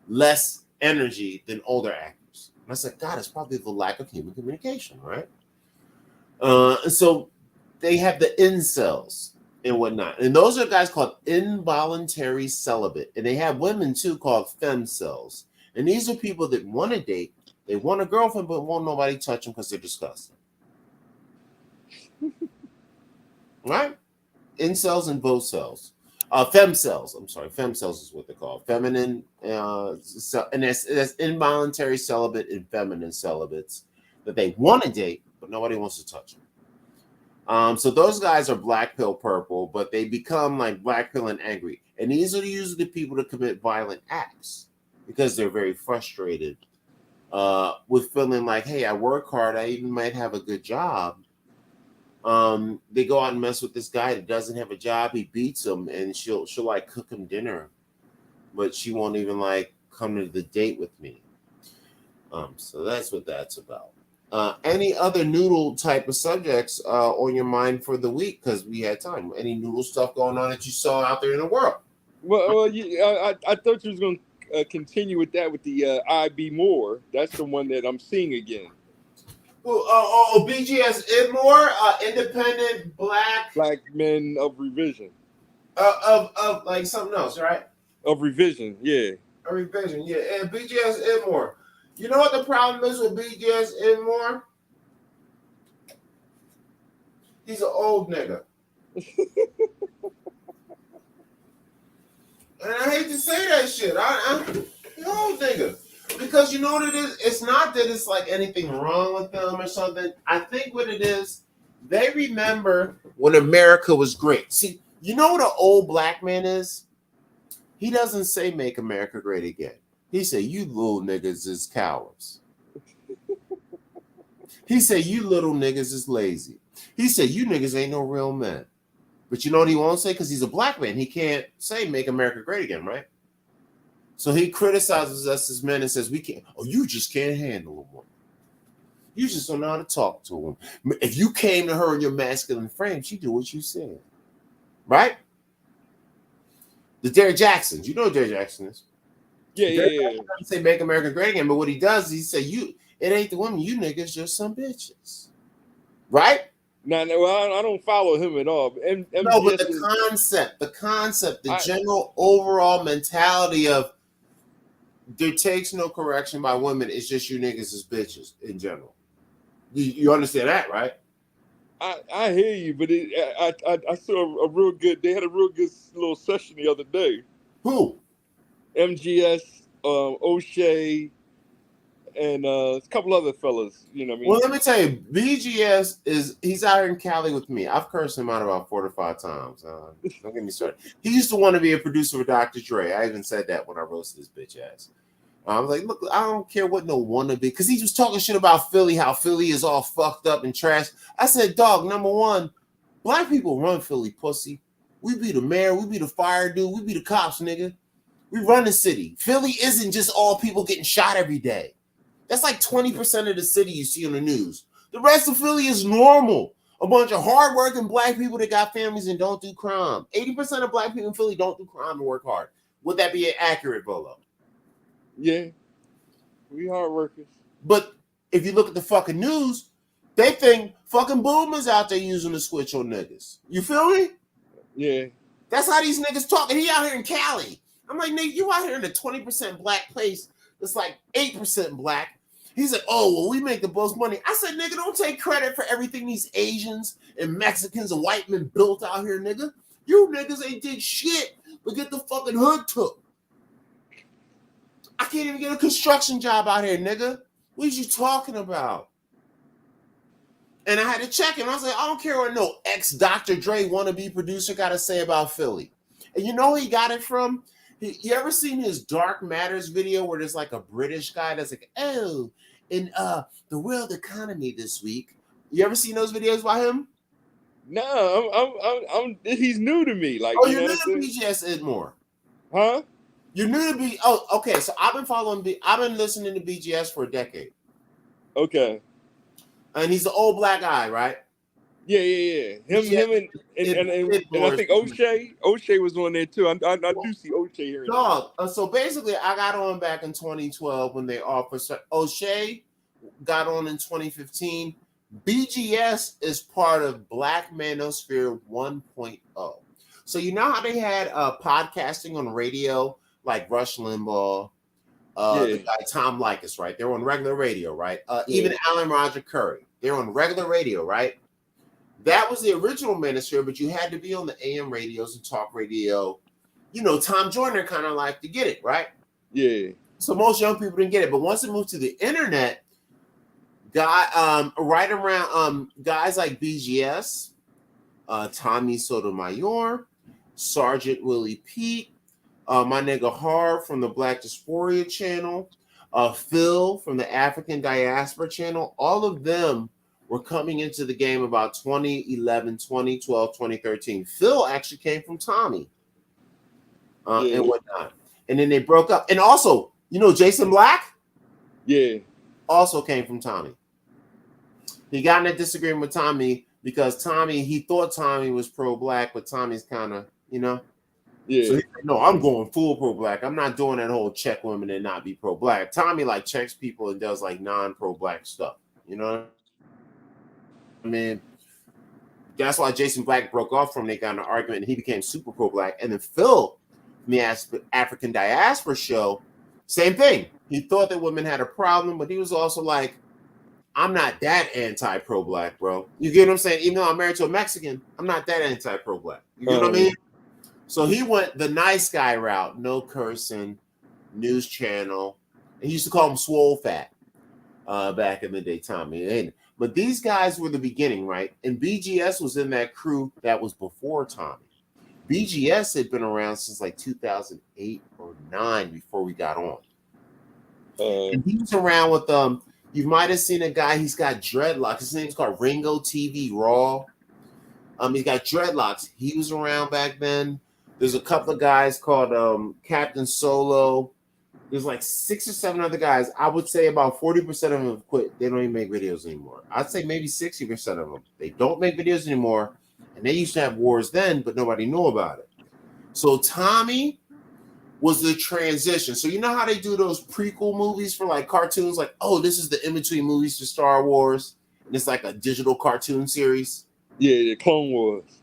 less energy than older actors. And I said, God, it's probably the lack of human communication, right? And so they have the incels and whatnot. And those are guys called involuntary celibate. And they have women too called femcels. And these are people that want to date, They want a girlfriend, but won't nobody touch them because they're disgusting. Right? Incels and vocels. Femcells. I'm sorry. Femcells is what they're called. Feminine, and that's involuntary celibate and feminine celibates that they want to date, but nobody wants to touch them. So those guys are black pill purple, but they become like black pill and angry. And these are usually the people that commit violent acts because they're very frustrated with feeling like, hey, I work hard. I even might have a good job. They go out and mess with this guy that doesn't have a job. He beats him, and she'll like cook him dinner, but she won't even like come to the date with me. So that's what that's about. Any other noodle type of subjects on your mind for the week? Because we had time. Any noodle stuff going on that you saw out there in the world? Well, I thought you was going to continue with that with the I Be More. That's the one that I'm seeing again. BGS Idmore, independent black men of revision. Of like something else, right? Of revision, yeah. A revision, yeah. And BGS Idmore. You know what the problem is with BGS Idmore? He's an old nigga. And I hate to say that shit. I'm an old nigga. Because you know what it is? It's not that it's like anything wrong with them or something. I think what it is, they remember when America was great. See, you know what an old black man is? He doesn't say make America great again. He say, you little niggas is cowards. He say, you little niggas is lazy. He said, you niggas ain't no real men. But you know what he won't say? Because he's a black man. He can't say make America great again, right? So he criticizes us as men and says, we can't. Oh, you just can't handle a woman. You just don't know how to talk to a woman. If you came to her in your masculine frame, she'd do what you said. Right? The Derrick Jacksons. You know what Derrick Jackson is. Yeah. Doesn't say make America great again, but what he does is he say, it ain't the woman, you niggas just some bitches. Right? No, I don't follow him at all. No, but the concept, the general overall mentality of there takes no correction by women. It's just you niggas as bitches in general. You understand that, right? I hear you, but I saw a real good. They had a real good little session the other day. Who? MGS, O'Shea, and a couple other fellas. You know what I mean? Well, let me tell you, BGS he's out here in Cali with me. I've cursed him out about 4 to 5 times. Don't get me started. He used to want to be a producer for Dr. Dre. I even said that when I roasted his bitch ass. I was like, look, I don't care what no wannabe, because he was talking shit about Philly, how Philly is all fucked up and trash. I said, dog, number one, black people run Philly, pussy. We be the mayor, we be the fire dude, we be the cops, nigga. We run the city. Philly isn't just all people getting shot every day. That's like 20% of the city you see on the news. The rest of Philly is normal. A bunch of hardworking black people that got families and don't do crime. 80% of black people in Philly don't do crime and work hard. Would that be accurate, Bolo? Yeah. We hard workers. But if you look at the fucking news, they think fucking boomers out there using the switch on niggas. You feel me? Yeah. That's how these niggas talk. And he out here in Cali. I'm like, nigga, you out here in a 20% black place that's like 8% black. He's like, oh, well, we make the most money. I said, nigga, don't take credit for everything these Asians and Mexicans and white men built out here, nigga. You niggas ain't did shit but get the fucking hood took. I can't even get a construction job out here, nigga. What are you talking about? And I had to check him. I was like, I don't care what no ex-Dr. Dre wannabe producer got to say about Philly. And you know who he got it from? You ever seen his Dark Matters video where there's like a British guy that's like, oh, in the world economy this week. You ever seen those videos by him? No, he's new to me. Like, oh, you're new to BGS Idmore. Huh? You're new to B. Oh, okay. So I've been listening to BGS for a decade. Okay. And he's the old black guy, right? Yeah. Him and I think O'Shea was on there too. I do see O'Shea here. Dog. So basically, I got on back in 2012 when they offered. O'Shea got on in 2015. BGS is part of Black Manosphere 1.0. So you know how they had podcasting on radio, like Rush Limbaugh, The guy Tom Likas, right? They're on regular radio, right? Even Alan Roger Curry, they're on regular radio, right? That was the original Manosphere, but you had to be on the AM radios and talk radio. You know, Tom Joyner kind of liked to get it, right? Yeah. So most young people didn't get it, but once it moved to the internet, right around guys like BGS, Tommy Sotomayor, Sergeant Willie Pete, my nigga Harv from the Black Dysphoria channel, Phil from the African Diaspora channel, all of them were coming into the game about 2011, 2012, 2013. Phil actually came from Tommy and whatnot. And then they broke up. And also, you know, Jason Black? Yeah. Also came from Tommy. He got in a disagreement with Tommy because he thought Tommy was pro-black, but Tommy's kind of, you know. Yeah. So he's like, no, I'm going full pro-black. I'm not doing that whole check women and not be pro-black. Tommy like checks people and does like non-pro-black stuff. You know what I mean? That's why Jason Black broke off from him. They got in an argument and he became super pro-black. And then Phil from the African Diaspora show, same thing. He thought that women had a problem, but he was also like, I'm not that anti-pro-black, bro. You get what I'm saying? Even though I'm married to a Mexican, I'm not that anti-pro-black. You get what I mean? So he went the nice guy route, no cursing, news channel. And he used to call him Swole Fat back in the day, Tommy. But these guys were the beginning, right? And BGS was in that crew that was before Tommy. BGS had been around since like 2008 or 9 before we got on. And he was around with you might have seen a guy, he's got dreadlocks. His name's called Ringo TV Raw. He's got dreadlocks. He was around back then. There's a couple of guys called Captain Solo. There's like 6 or 7 other guys. I would say about 40% of them have quit. They don't even make videos anymore. I'd say maybe 60% of them. They don't make videos anymore. And they used to have wars then, but nobody knew about it. So Tommy was the transition. So you know how they do those prequel movies for like cartoons? Like, oh, this is the in-between movies to Star Wars. And it's like a digital cartoon series. Yeah, the Clone Wars.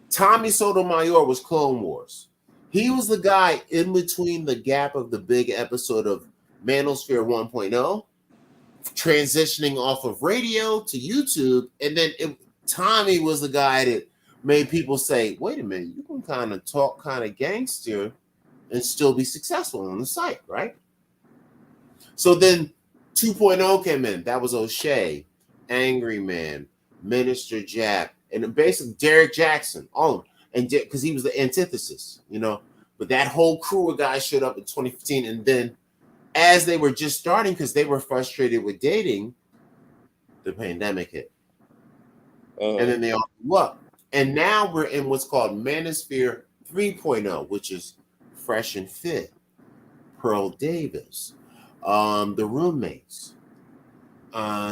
Tommy Sotomayor was Clone Wars. He was the guy in between the gap of the big episode of Manosphere 1.0, transitioning off of radio to YouTube. And then Tommy was the guy that made people say, wait a minute, you can kind of talk kind of gangster and still be successful on the site, right? So then 2.0 came in. That was O'Shea, Angry Man, Minister Jack, and basically Derek Jackson, all of them. And because he was the antithesis, you know. But that whole crew of guys showed up in 2015. And then as they were just starting, because they were frustrated with dating, the pandemic hit. And then they all blew up. And now we're in what's called Manosphere 3.0, which is Fresh and Fit, Pearl Davis, the Roommates.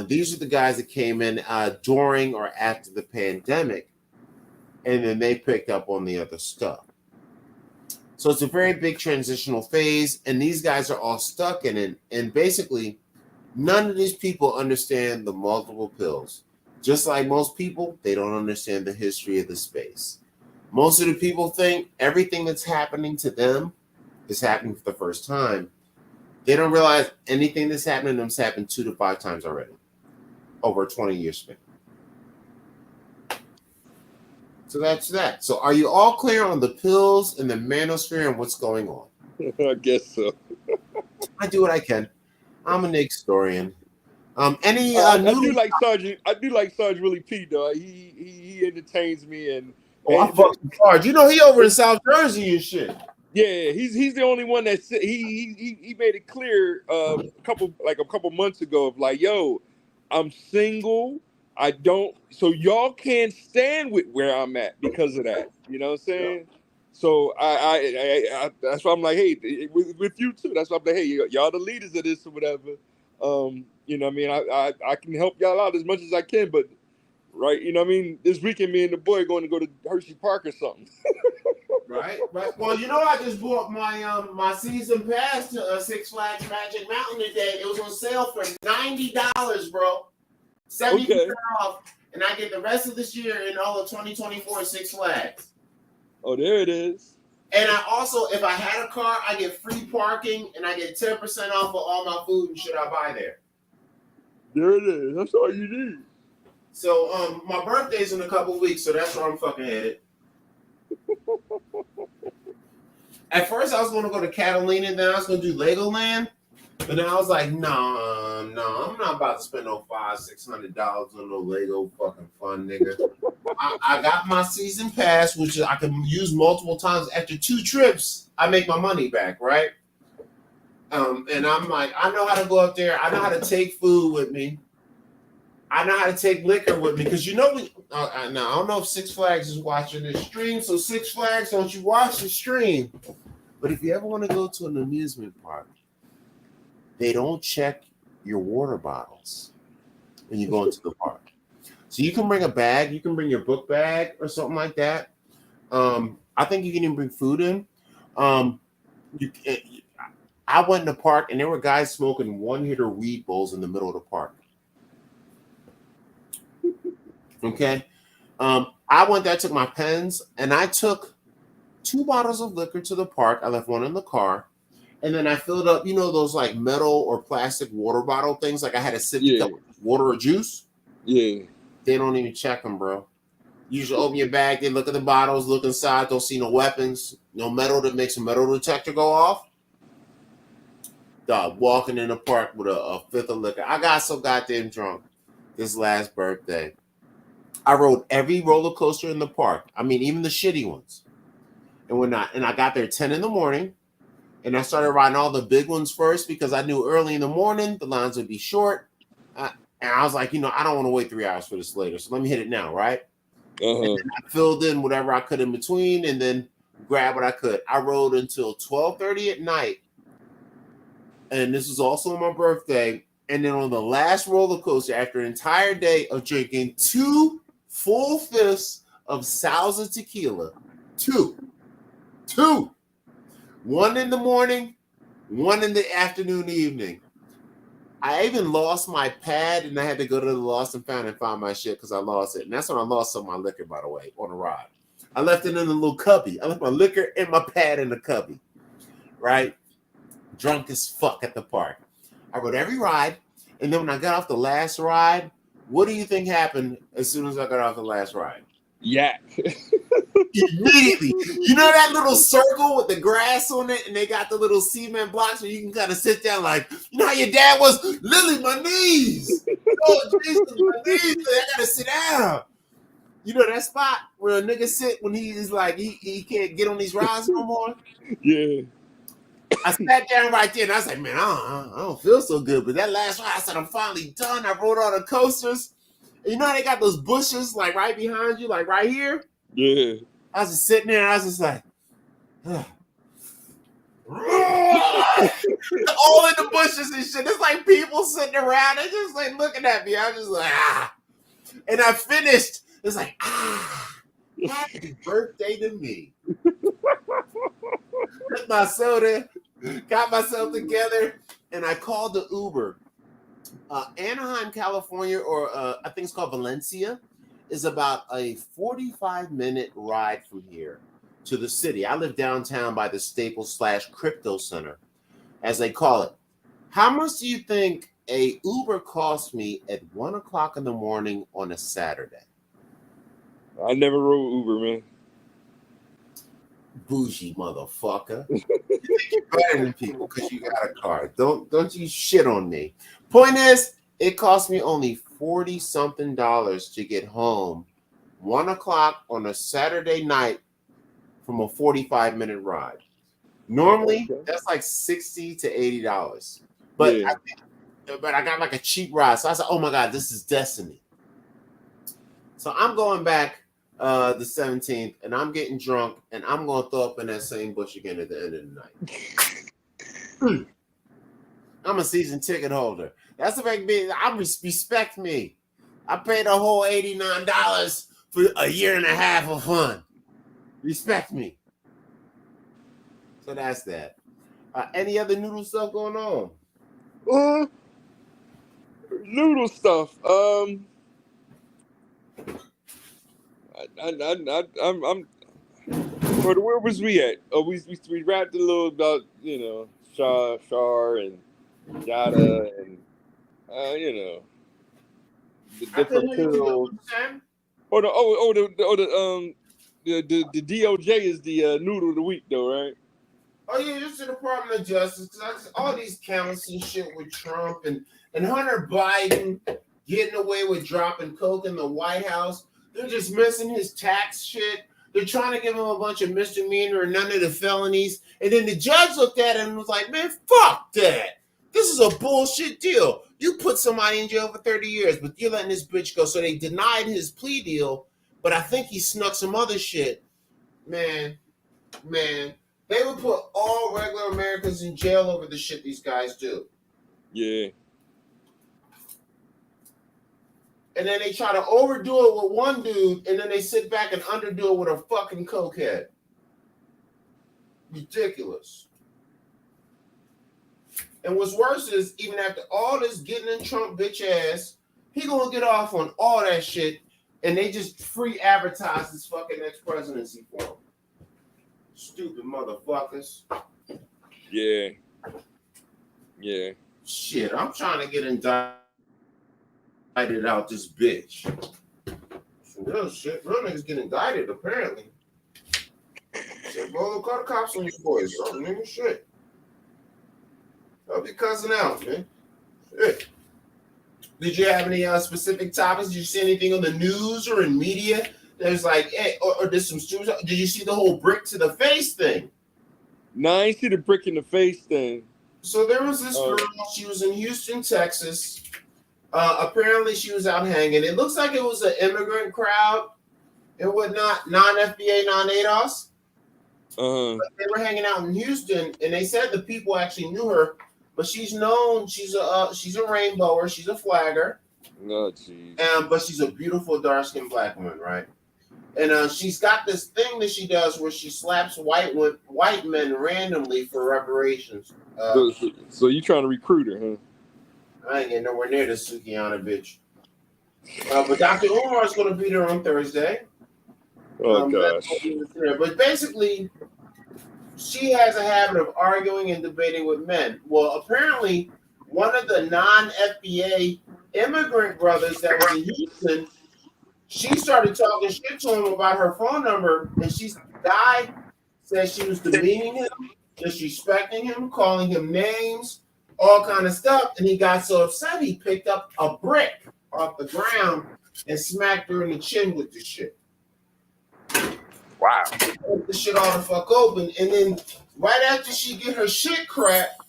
These are the guys that came in during or after the pandemic, and then they picked up on the other stuff. So it's a very big transitional phase, and these guys are all stuck in it. And basically, none of these people understand the multiple pills. Just like most people, they don't understand the history of the space. Most of the people think everything that's happening to them is happening for the first time. They don't realize anything that's happening to them has happened 2 to 5 times already over a 20-year span. So that's that. So are you all clear on the pills and the manosphere and what's going on? I guess so. I do what I can. I'm an historian. I do like Sergeant Willie P, though. He entertains me and I fucking Sarge. You know he over in South Jersey and shit. Yeah, he's the only one that he made it clear a couple months ago of like, yo, I'm single. I don't, so y'all can't stand with where I'm at because of that. You know what I'm saying? Yeah. So I that's why I'm like, hey, with you too. That's why I'm like, hey, y'all the leaders of this or whatever. You know what I mean? I can help y'all out as much as I can, but right, you know what I mean? This weekend, me and the boy going to go to Hershey Park or something. Right. Well, you know, I just bought my my season pass to Six Flags Magic Mountain today. It was on sale for $90, bro. 70% off, and I get the rest of this year and all of 2024 Six Flags. Oh, there it is. And I also, if I had a car, I get free parking and I get 10% off of all my food and shit I buy there. There it is. That's all you need. So my birthday's in a couple weeks, so that's where I'm fucking headed. At first, I was going to go to Catalina, and then I was going to do Legoland. But then I was like, no, I'm not about to spend no $500-600 on no Lego fucking fun, nigga. I got my season pass, which I can use multiple times. After 2 trips, I make my money back, right? And I'm like, I know how to go up there. I know how to take food with me. I know how to take liquor with me. Because now, I don't know if Six Flags is watching this stream. So Six Flags, don't you watch the stream. But if you ever want to go to an amusement park, they don't check your water bottles when you go into the park. So you can bring a bag. You can bring your book bag or something like that. I think you can even bring food in. I went in the park, and there were guys smoking one-hitter weed bowls in the middle of the park. Okay? I went there, took my pens, and I took 2 bottles of liquor to the park. I left one in the car. And then I filled up, those like metal or plastic water bottle things. Like I had a sippy cup of water or juice. Yeah. They don't even check them, bro. You just open your bag, they look at the bottles, look inside, don't see no weapons, no metal that makes a metal detector go off. Dog, walking in the park with a fifth of liquor. I got so goddamn drunk this last birthday. I rode every roller coaster in the park. I mean, even the shitty ones. And I got there 10 in the morning. And I started riding all the big ones first because I knew early in the morning the lines would be short. And I was like, I don't want to wait 3 hours for this later. So let me hit it now, right? And then I filled in whatever I could in between and then grabbed what I could. I rode until 12:30 at night. And this was also on my birthday. And then on the last roller coaster, after an entire day of drinking 2 full fifths of Salsa tequila, 2. 1 in the morning, 1 in the afternoon, evening. I even lost my pad, and I had to go to the lost and found and find my shit because I lost it. And that's when I lost some of my liquor, by the way, on a ride. I left it in a little cubby. I left my liquor and my pad in the cubby, right? Drunk as fuck at the park. I rode every ride, and then when I got off the last ride, what do you think happened as soon as I got off the last ride? Yak. Immediately. You know that little circle with the grass on it and they got the little cement blocks where you can kind of sit down like, how your dad was? Lily, my knees. Oh, Jesus, my knees. I got to sit down. You know that spot where a nigga sit when he's like, he can't get on these rides no more? Yeah. I sat down right there and I was like, man, I don't feel so good. But that last ride, I said, I'm finally done. I rode all the coasters. And how they got those bushes like right behind you, like right here? Yeah. I was just sitting there and I was just like, all in the bushes and shit. It's like people sitting around and just like looking at me. I was just like, And I finished. It's like, happy birthday to me. Took my soda, got myself together, and I called the Uber. Anaheim, California, or I think it's called Valencia, is about a 45-minute ride from here to the city. I live downtown by the Staples/Crypto Center, as they call it. How much do you think a Uber cost me at 1 o'clock in the morning on a Saturday? I never rode Uber, man. Bougie motherfucker. You think you're better than people because you got a car. Don't you shit on me. Point is, it cost me only $40-something to get home 1 o'clock on a Saturday night from a 45-minute ride. Normally, that's like $60 to $80. But Yeah. I got like a cheap ride. So I said, oh my God, this is destiny. So I'm going back the 17th, and I'm getting drunk, and I'm going to throw up in that same bush again at the end of the night. I'm a season ticket holder. That's the fact. Respect me. I paid a whole $89 for a year and a half of fun. Respect me. So that's that. Any other noodle stuff going on? Noodle stuff. I'm Where was we at? Oh, we rapped a little about, you know, Shar and Yada and the different pills. The DOJ is the noodle of the week though, right? Oh yeah, just the Department of Justice, because all these counts and shit with Trump and Hunter Biden getting away with dropping coke in the White House. They're just missing his tax shit. They're trying to give him a bunch of misdemeanor and none of the felonies. And then the judge looked at it and was like, man, fuck that. This is a bullshit deal. You put somebody in jail for 30 years, but you're letting this bitch go. So they denied his plea deal, but I think he snuck some other shit. Man. They would put all regular Americans in jail over the shit these guys do. Yeah. And then they try to overdo it with one dude, and then they sit back and underdo it with a fucking cokehead. Ridiculous. And what's worse is, even after all this getting in Trump bitch ass, he gonna get off on all that shit, and they just free advertise his fucking next presidency for him. Stupid motherfuckers. Yeah. Shit, I'm trying to get indicted out this bitch. Some real shit. Real niggas get indicted, apparently. Shit, bro, call the cops on you boys. Oh, nigga, shit. I'll be cussing out, man. Shit. Did you have any specific topics? Did you see anything on the news or in media? There's like, hey, or there's some students. Did you see the whole brick to the face thing? No, I ain't see the brick in the face thing. So there was this girl. She was in Houston, Texas. Apparently, she was out hanging. It looks like it was an immigrant crowd and whatnot, non-FBA, non-ADOS. But they were hanging out in Houston, and they said the people actually knew her. But she's known. She's a rainbower. She's a flagger. No, jeez. But she's a beautiful dark-skinned black woman, right? And she's got this thing that she does where she slaps white men randomly for reparations. So you trying to recruit her, huh? I ain't getting nowhere near this Sukiana bitch. But Dr. Umar is going to be there on Thursday. Oh, gosh. But basically, she has a habit of arguing and debating with men. Well, apparently, one of the non-FBA immigrant brothers that was in Houston, she started talking shit to him about her phone number, and the guy said she was demeaning him, disrespecting him, calling him names, all kind of stuff, and he got so upset he picked up a brick off the ground and smacked her in the chin with the shit. Wow. The shit all the fuck open, and then right after she get her shit cracked,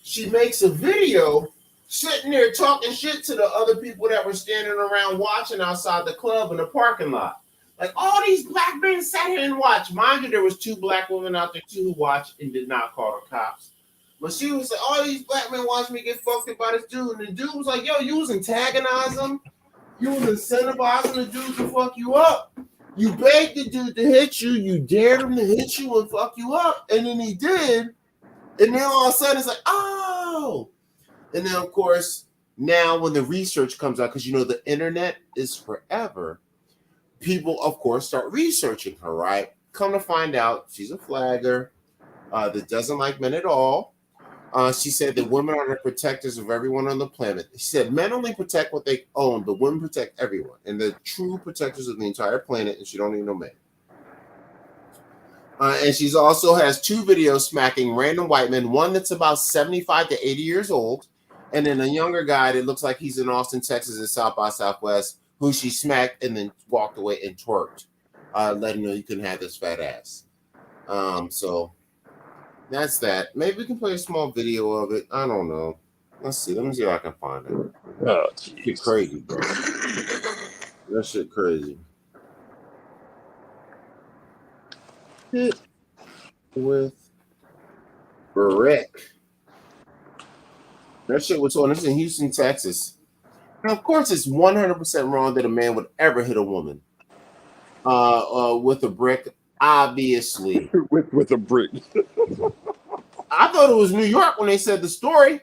she makes a video sitting there talking shit to the other people that were standing around watching outside the club in the parking lot. Like, all these black men sat here and watched. Mind you, there was 2 black women out there too who watched and did not call the cops. But she was like, all these black men watched me get fucked up by this dude. And the dude was like, yo, you was antagonizing them. You was incentivizing the dude to fuck you up. You begged the dude to hit you. You dared him to hit you and fuck you up. And then he did. And then all of a sudden it's like, oh. And then, of course, now when the research comes out, because, you know, the internet is forever, people, of course, start researching her, right? Come to find out, she's a flagger that doesn't like men at all. She said that women are the protectors of everyone on the planet. She said men only protect what they own, but women protect everyone. And they're true protectors of the entire planet, and she don't need no man. And she's also has 2 videos smacking random white men, one that's about 75 to 80 years old, and then a younger guy that looks like he's in Austin, Texas at South by Southwest, who she smacked and then walked away and twerked, letting him know you couldn't have this fat ass. So that's that. Maybe we can play a small video of it. I don't know. Let's see. Let me see if I can find it. Oh, shit crazy, bro. That shit crazy. Hit with brick. That shit was on. This is in Houston, Texas. And of course, it's 100% wrong that a man would ever hit a woman with a brick. Obviously, with a brick. I thought it was New York when they said the story,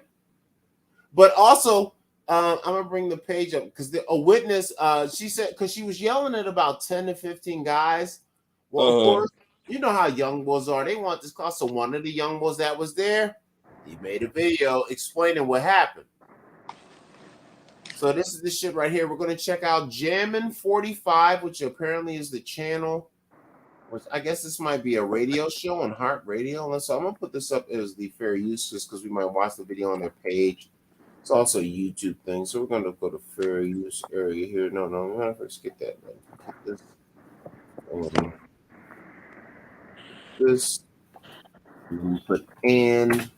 but also I'm gonna bring the page up because a witness. She said because she was yelling at about 10 to 15 guys. Well, of course, You know how young bulls are. They want this call. So one of the young bulls that was there, he made a video explaining what happened. So this is the shit right here. We're going to check out Jammin' 45, which apparently is the channel. Which I guess this might be a radio show on Heart Radio. So I'm going to put this up as the fair use just because we might watch the video on their page. It's also a YouTube thing. So we're going to go to fair use area here. No, we're going to first get that. This. This. Put in.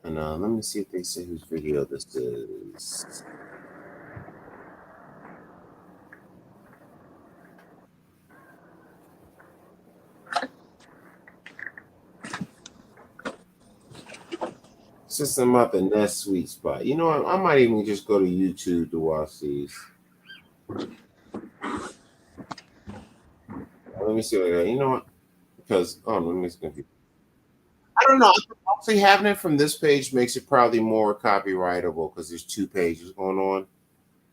And let me see if they say whose video this is. Since I'm at the Nest sweet spot, you know what? I might even just go to YouTube to watch these. Let me see what I got. You know what? Because let me see. I don't know. Actually, having it from this page makes it probably more copyrightable because there's 2 pages going on.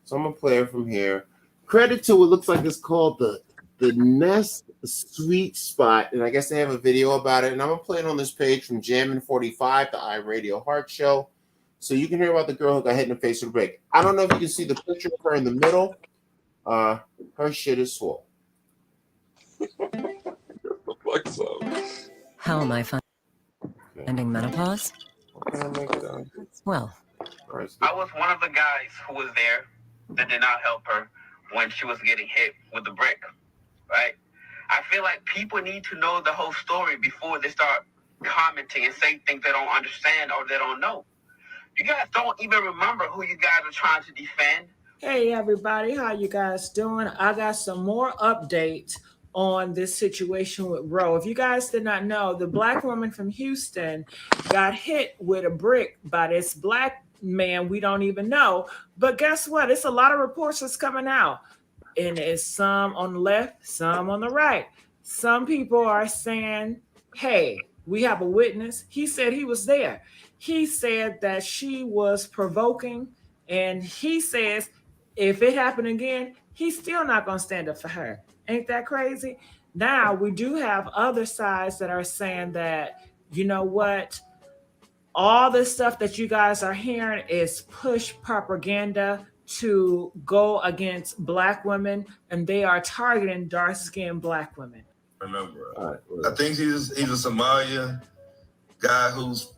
So I'm gonna play it from here. Credit to it looks like it's called the Nest Sweet Spot, and I guess they have a video about it. And I'm gonna play it on this page from Jammin' 45, the iRadio Heart Show, so you can hear about the girl who got hit in the face with a brick. I don't know if you can see the picture of her in the middle. Her shit is swole. How am I finding menopause? Well, I was one of the guys who was there that did not help her when she was getting hit with the brick, right? I feel like people need to know the whole story before they start commenting and say things they don't understand or they don't know. You guys don't even remember who you guys are trying to defend. Hey everybody, how you guys doing? I got some more updates on this situation with Roe. If you guys did not know, the black woman from Houston got hit with a brick by this black man we don't even know. But guess what? It's a lot of reports that's coming out. And it's some on the left, some on the right. Some people are saying, hey, we have a witness. He said he was there. He said that she was provoking. And he says, if it happened again, he's still not going to stand up for her. Ain't that crazy? Now, we do have other sides that are saying that, you know what? All this stuff that you guys are hearing is push propaganda to go against black women, and they are targeting dark-skinned black women. Remember, I think he's a Somalia guy who's.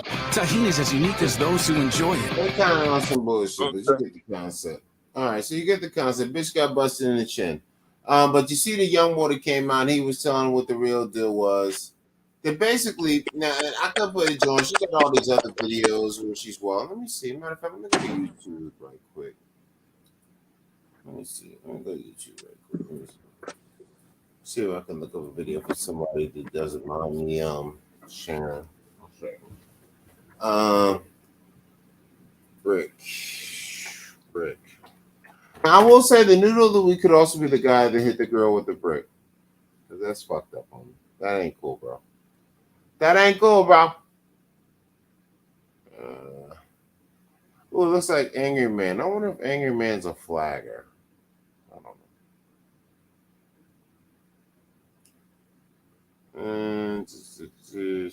Tajin is as unique as those who enjoy it. They're kind of on some bullshit, but you get the concept. All right, so you get the concept. Bitch got busted in the chin. But you see the young boy that came out, he was telling what the real deal was. That basically, now I could put it, John. She got all these other videos where she's well. Let me see. Matter of fact, let me go to YouTube right quick. Let me see. Let me go to YouTube right quick. Let me see if I can look up a video for somebody that doesn't mind me sharing. Brick. Now, I will say the noodle that we could also be the guy that hit the girl with the brick. Because that's fucked up on me. That ain't cool, bro. That ain't cool, bro. It looks like Angry Man. I wonder if Angry Man's a flagger. I don't know.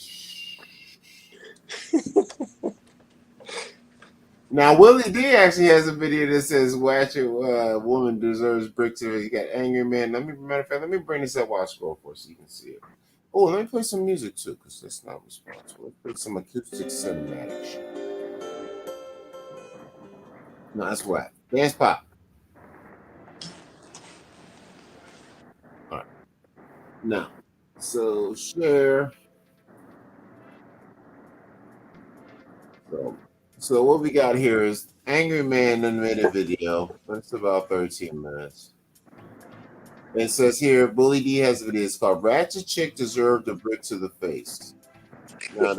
Now, Willie D actually has a video that says, "Watch it, woman deserves bricks." If you got Angry Man. Matter of fact, let me bring this up while I scroll for so you can see it. Oh, let me play some music too, because that's not responsible. Let's play some acoustic cinematic shit. No, that's whack. Dance pop. All right. Now, so share. So what we got here is Angry Man made a video. It's about 13 minutes. It says here, Bully D has a video. It's called Ratchet Chick Deserved a Brick to the Face. Now,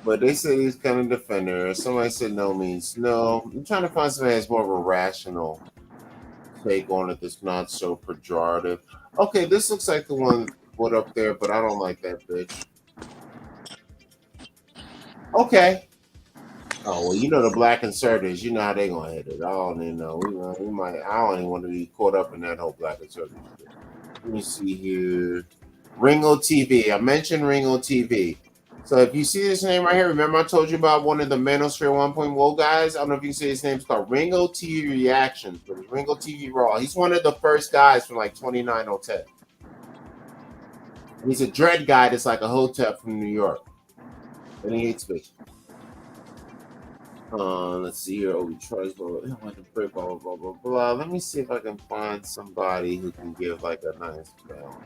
but they said he's kind of defender. Somebody said no means no. I'm trying to find somebody that has more of a rational take on it that's not so pejorative. Okay, this looks like the one put up there, but I don't like that bitch. Okay. Oh well, you know the black conservatives. You know how they gonna hit it. I don't even know. We might. I don't even want to be caught up in that whole black conservative shit. Let me see here. Ringo TV. I mentioned Ringo TV. So if you see this name right here, remember I told you about one of the Manosphere 1.0 guys? I don't know if you see his name. It's called Ringo TV Reactions, but it's Ringo TV Raw. He's one of the first guys from like 29010. And he's a dread guy that's like a hotep from New York. And he hates bitches. Let's see here. Oh, we tries blah, blah, blah, blah, blah, blah. Let me see if I can find somebody who can give like a nice balance.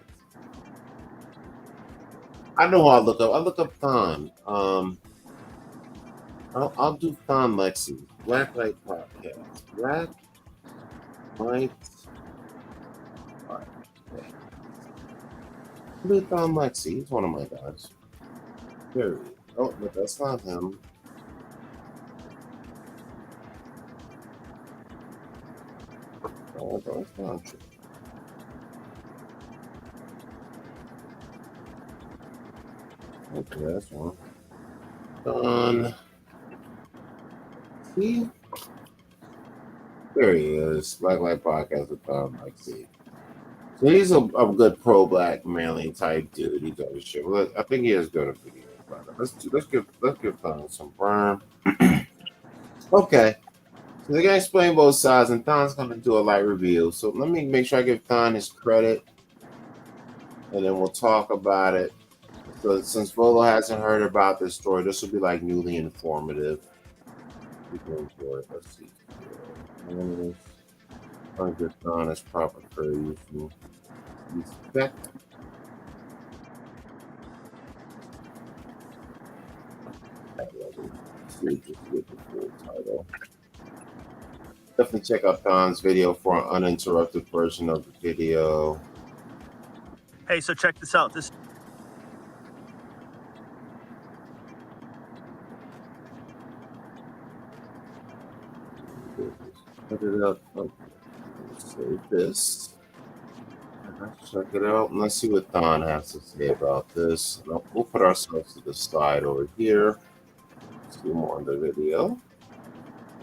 I know who I'll look up. I'll look up Thon. I'll do Thon Lexi. Black Light Podcast. Black Light Podcast. I'll do Thon Lexi. He's one of my guys. Period. Oh, but that's not him. Oh, that's not true. Okay, that's one. See? There he is. Black Light Podcast with Tom Lexi. So he's a good pro-black manly type dude. He does shit. Well, I think he has done a video about it. Let's give Thon some burn. Okay. So they're gonna explain both sides, and Thon's gonna do a light review. So let me make sure I give Thon his credit, and then we'll talk about it. So since Volo hasn't heard about this story, this will be like newly informative. We can enjoy it. Let's see. I'll give Thon his proper praise and respect. Just get the full title. Definitely check out Thon's video for an uninterrupted version of the video. Hey, so check this out. Put it up. Oh, let's save this. Check it out and let's see what Thon has to say about this. We'll put ourselves to the side over here. Let's do more on the video.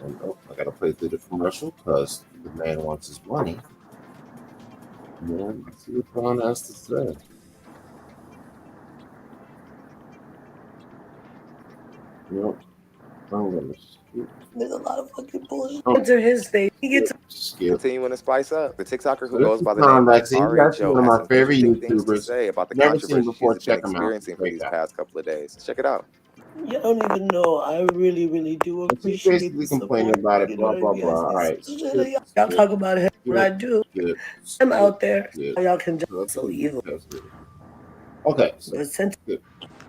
And I gotta play through the commercial because the man wants his money. And then let's see what Thon has to say. Yep. I'm gonna skip. There's a lot of fucking bullshit. Oh. To his face. He gets Continuing to spice up, the TikToker who So goes this by is the Thon name of Lexi. He's R.A. actually Joe one of has my some favorite interesting things to YouTubers. say about the Never seen him controversy before. she's been Check him out. experiencing for Great these guy. past couple of days. Check it out. You don't even know. I really, really do She's appreciate basically the complaining support. about it. You Blah know blah what I mean? blah. All right. Y'all talk about it. What I do. I'm out there. Y'all can just so evil. Okay. So, But sent good.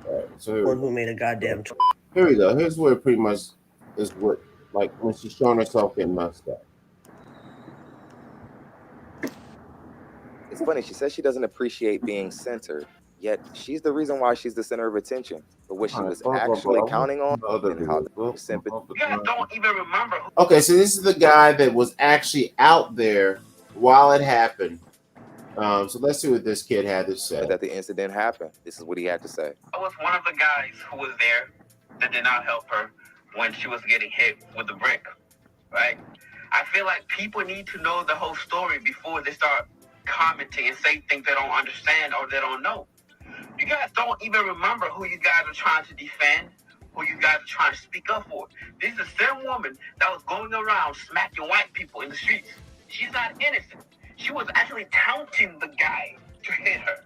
All right. So here we one go. who made a goddamn Here we go. Here's where it pretty much is what, like when she's showing herself getting messed up. It's funny, she says she doesn't appreciate being censored, yet she's the reason why she's the center of attention for what she was actually counting on and how sympathy. You guys don't even remember who. Okay, so this is the guy that was actually out there while it happened. So let's see what this kid had to say. That the incident happened. This is what he had to say. I was one of the guys who was there that did not help her when she was getting hit with the brick, right? I feel like people need to know the whole story before they start commenting and say things they don't understand or they don't know. You guys don't even remember who you guys are trying to defend, who you guys are trying to speak up for. This is the same woman that was going around smacking white people in the streets. She's not innocent. She was actually taunting the guy to hit her.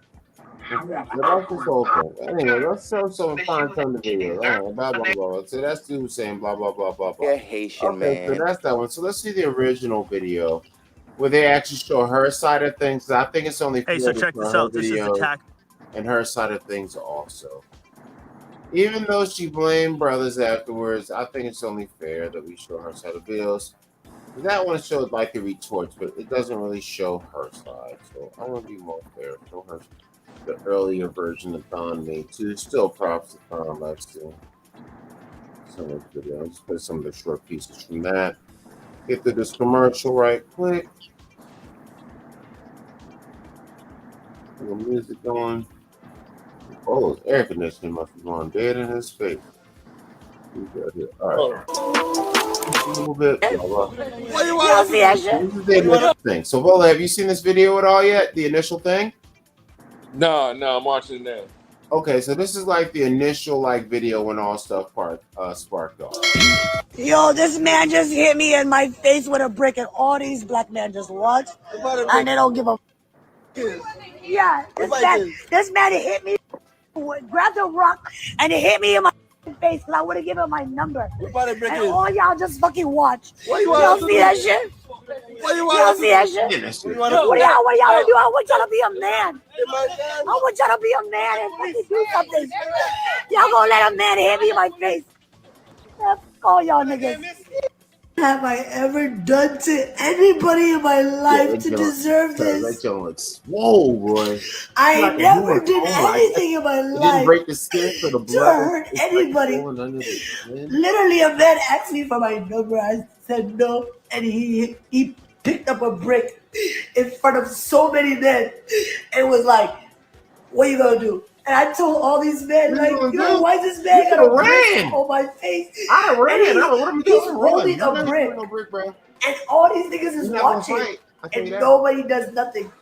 That's this whole thing. Anyway, let's show some fine from the video. All right, blah blah blah. So that's the dude saying blah blah blah blah blah. Yeah, Haitian man. So that's that one. So let's see the original video where they actually show her side of things. I think it's only Hey, so check this out. This is the tack. And her side of things also. Even though she blamed brothers afterwards, I think it's only fair that we show her side of videos. That one showed like the retorts, but it doesn't really show her side. So I want to be more fair. Show her the earlier version that Thon made too. Still props to Thon Lexi. Some of the video. I'll just put some of the short pieces from that. Get to this commercial right quick. Get the music going. Oh, his air conditioning must be going dead in his face. All right. A little bit. What you want to see that shit? This is the initial thing. So, Vola, have you seen this video at all yet? The initial thing? No, I'm watching that. Okay, so this is like the initial video when all stuff sparked off. Yo, this man just hit me in my face with a brick, and all these black men just watch, and they don't give a. Yeah, this man hit me, grabbed a rock, and he hit me in my face because I would have given him my number. And all y'all just fucking watch. Y'all see that shit? Y'all see that shit? What y'all do? I want y'all to be a man. I want y'all to be a man and fucking do something. Y'all gonna let a man hit me in my face? Fuck all y'all niggas. Have I ever done to anybody in my life to deserve this? That joint looks swole, boy. I never did anything in my It life. didn't break the skin for the blood. To hurt anybody. Literally, a man asked me for my number. I said no, and he picked up a brick in front of so many men and was like, "What are you gonna do?" And I told all these men, like, yo, why is this man got a brick on my face? I ran. He's holding a brick. And all these niggas is watching. And nobody does nothing.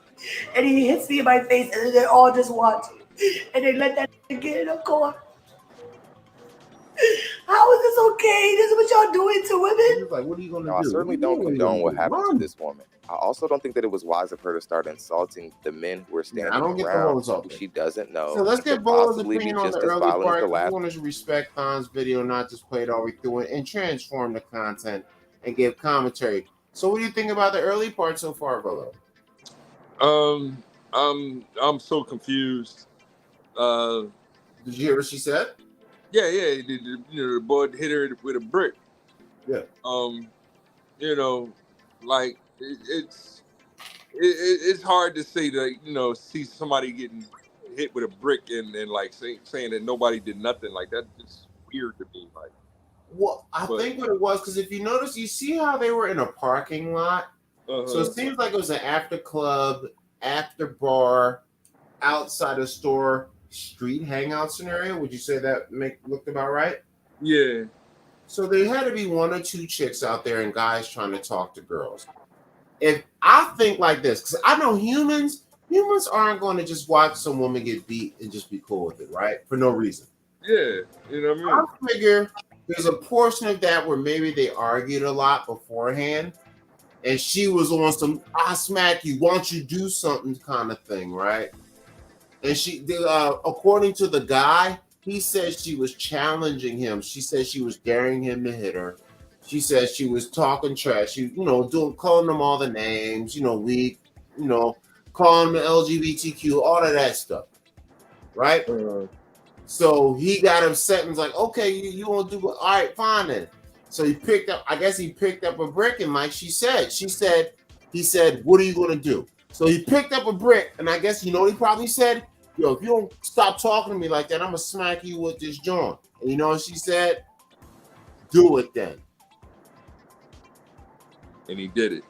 And he hits me in my face, and then they all just watch. And they let that get in a car. How is this okay? This is what y'all doing to women? Like, what are you gonna do? I certainly don't condone what happened to this woman. I also don't think that it was wise of her to start insulting the men who are standing around who she doesn't know. So let's get Bola's opinion on the early part. I want to respect Khan's video, not just play it all the way through it, and transform the content and give commentary. So what do you think about the early part so far, Bola? I'm so confused. Did you hear what she said? Yeah. The boy hit her with a brick. Yeah. Like it's hard to say that see somebody getting hit with a brick and like saying that nobody did nothing like that. It's weird to me. Like, well, I think what it was, because if you notice, you see how they were in a parking lot. So it seems like it was an after club, after bar, outside a store, street hangout scenario. Would you say that looked about right? Yeah. So there had to be one or two chicks out there and guys trying to talk to girls. If I think like this, because I know humans aren't going to just watch some woman get beat and just be cool with it, right? For no reason. Yeah, you know what I mean? I figure there's a portion of that where maybe they argued a lot beforehand, and she was on some "I smack you, want you do something" kind of thing, right? And she, according to the guy, he said she was challenging him. She said she was daring him to hit her. She said she was talking trash. She, calling them all the names, weak, calling them LGBTQ, all of that stuff, right? So he got upset and was like, "Okay, you won't do it. All right, fine then." So he picked up a brick, and like he said, "What are you gonna do?" So he picked up a brick, and I guess he probably said, "Yo, if you don't stop talking to me like that, I'm gonna smack you with this joint." And you know what she said? "Do it then." And he did it.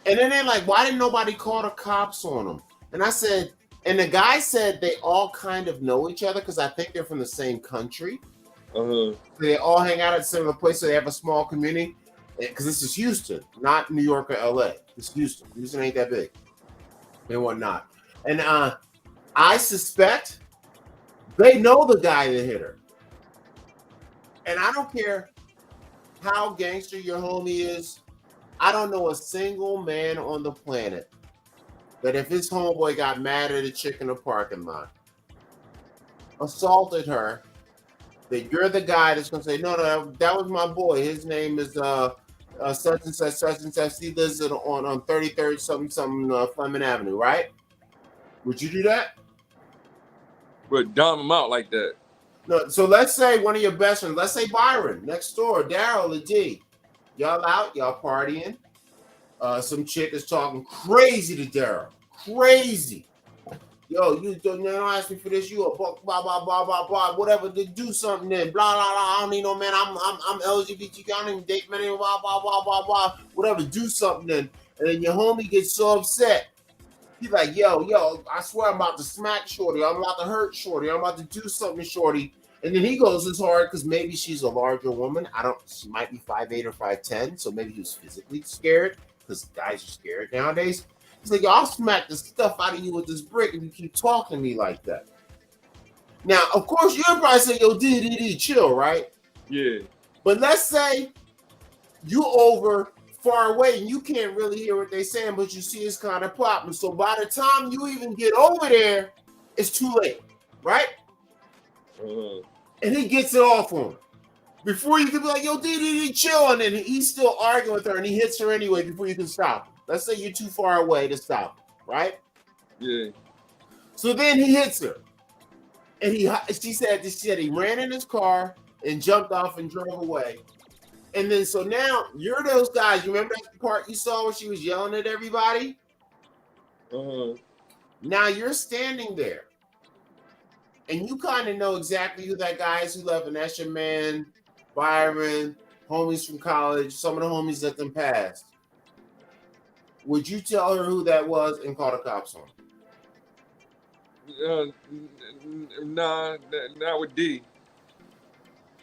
And then they're like, "Why didn't nobody call the cops on him?" And I said, and the guy said they all kind of know each other because I think they're from the same country. They all hang out at a similar place, so they have a small community. Because this is Houston, not New York or LA. It's Houston. Houston ain't that big and whatnot. And I suspect they know the guy that hit her. And I don't care how gangster your homie is. I don't know a single man on the planet that if his homeboy got mad at a chick in the parking lot, assaulted her, that you're the guy that's going to say, no, that was my boy. His name is such and such. He lives on 33rd something Fleming Avenue, right? Would you do that? Would dumb him out like that? No. So let's say one of your best friends, let's say Byron, next door, Daryl, the D. Y'all out, y'all partying. Some chick is talking crazy to Daryl. Crazy. Yo, you don't ask me for this. You a blah blah blah blah blah blah. Whatever. To do something then. Blah blah blah. I don't need no man. I'm LGBTQ. I don't even date men. Blah blah blah blah blah. Whatever. Do something then. And then your homie gets so upset. He's like, yo, I swear I'm about to smack Shorty. I'm about to hurt Shorty. I'm about to do something to Shorty. And then he goes as hard because maybe she's a larger woman. She might be 5'8" or 5'10", so maybe he was physically scared because guys are scared nowadays. He's like, yo, I'll smack the stuff out of you with this brick if you keep talking to me like that. Now, of course, you'll probably say, yo, chill, right? Yeah. But let's say you over far away and you can't really hear what they're saying, but you see it's kind of popping. So by the time you even get over there, it's too late, right? And he gets it off on her. Before you can be like, yo, chill, and then he's still arguing with her and he hits her anyway before you can stop him. Let's say you're too far away to stop him, right? Yeah. So then he hits her. And she said he ran in his car and jumped off and drove away. And then so now you're those guys. You remember that part you saw where she was yelling at everybody? Now you're standing there. And you kind of know exactly who that guy is who left, and that's your man, Byron, homies from college, some of the homies that them passed. Would you tell her who that was and call the cops on her? Nah, not with D.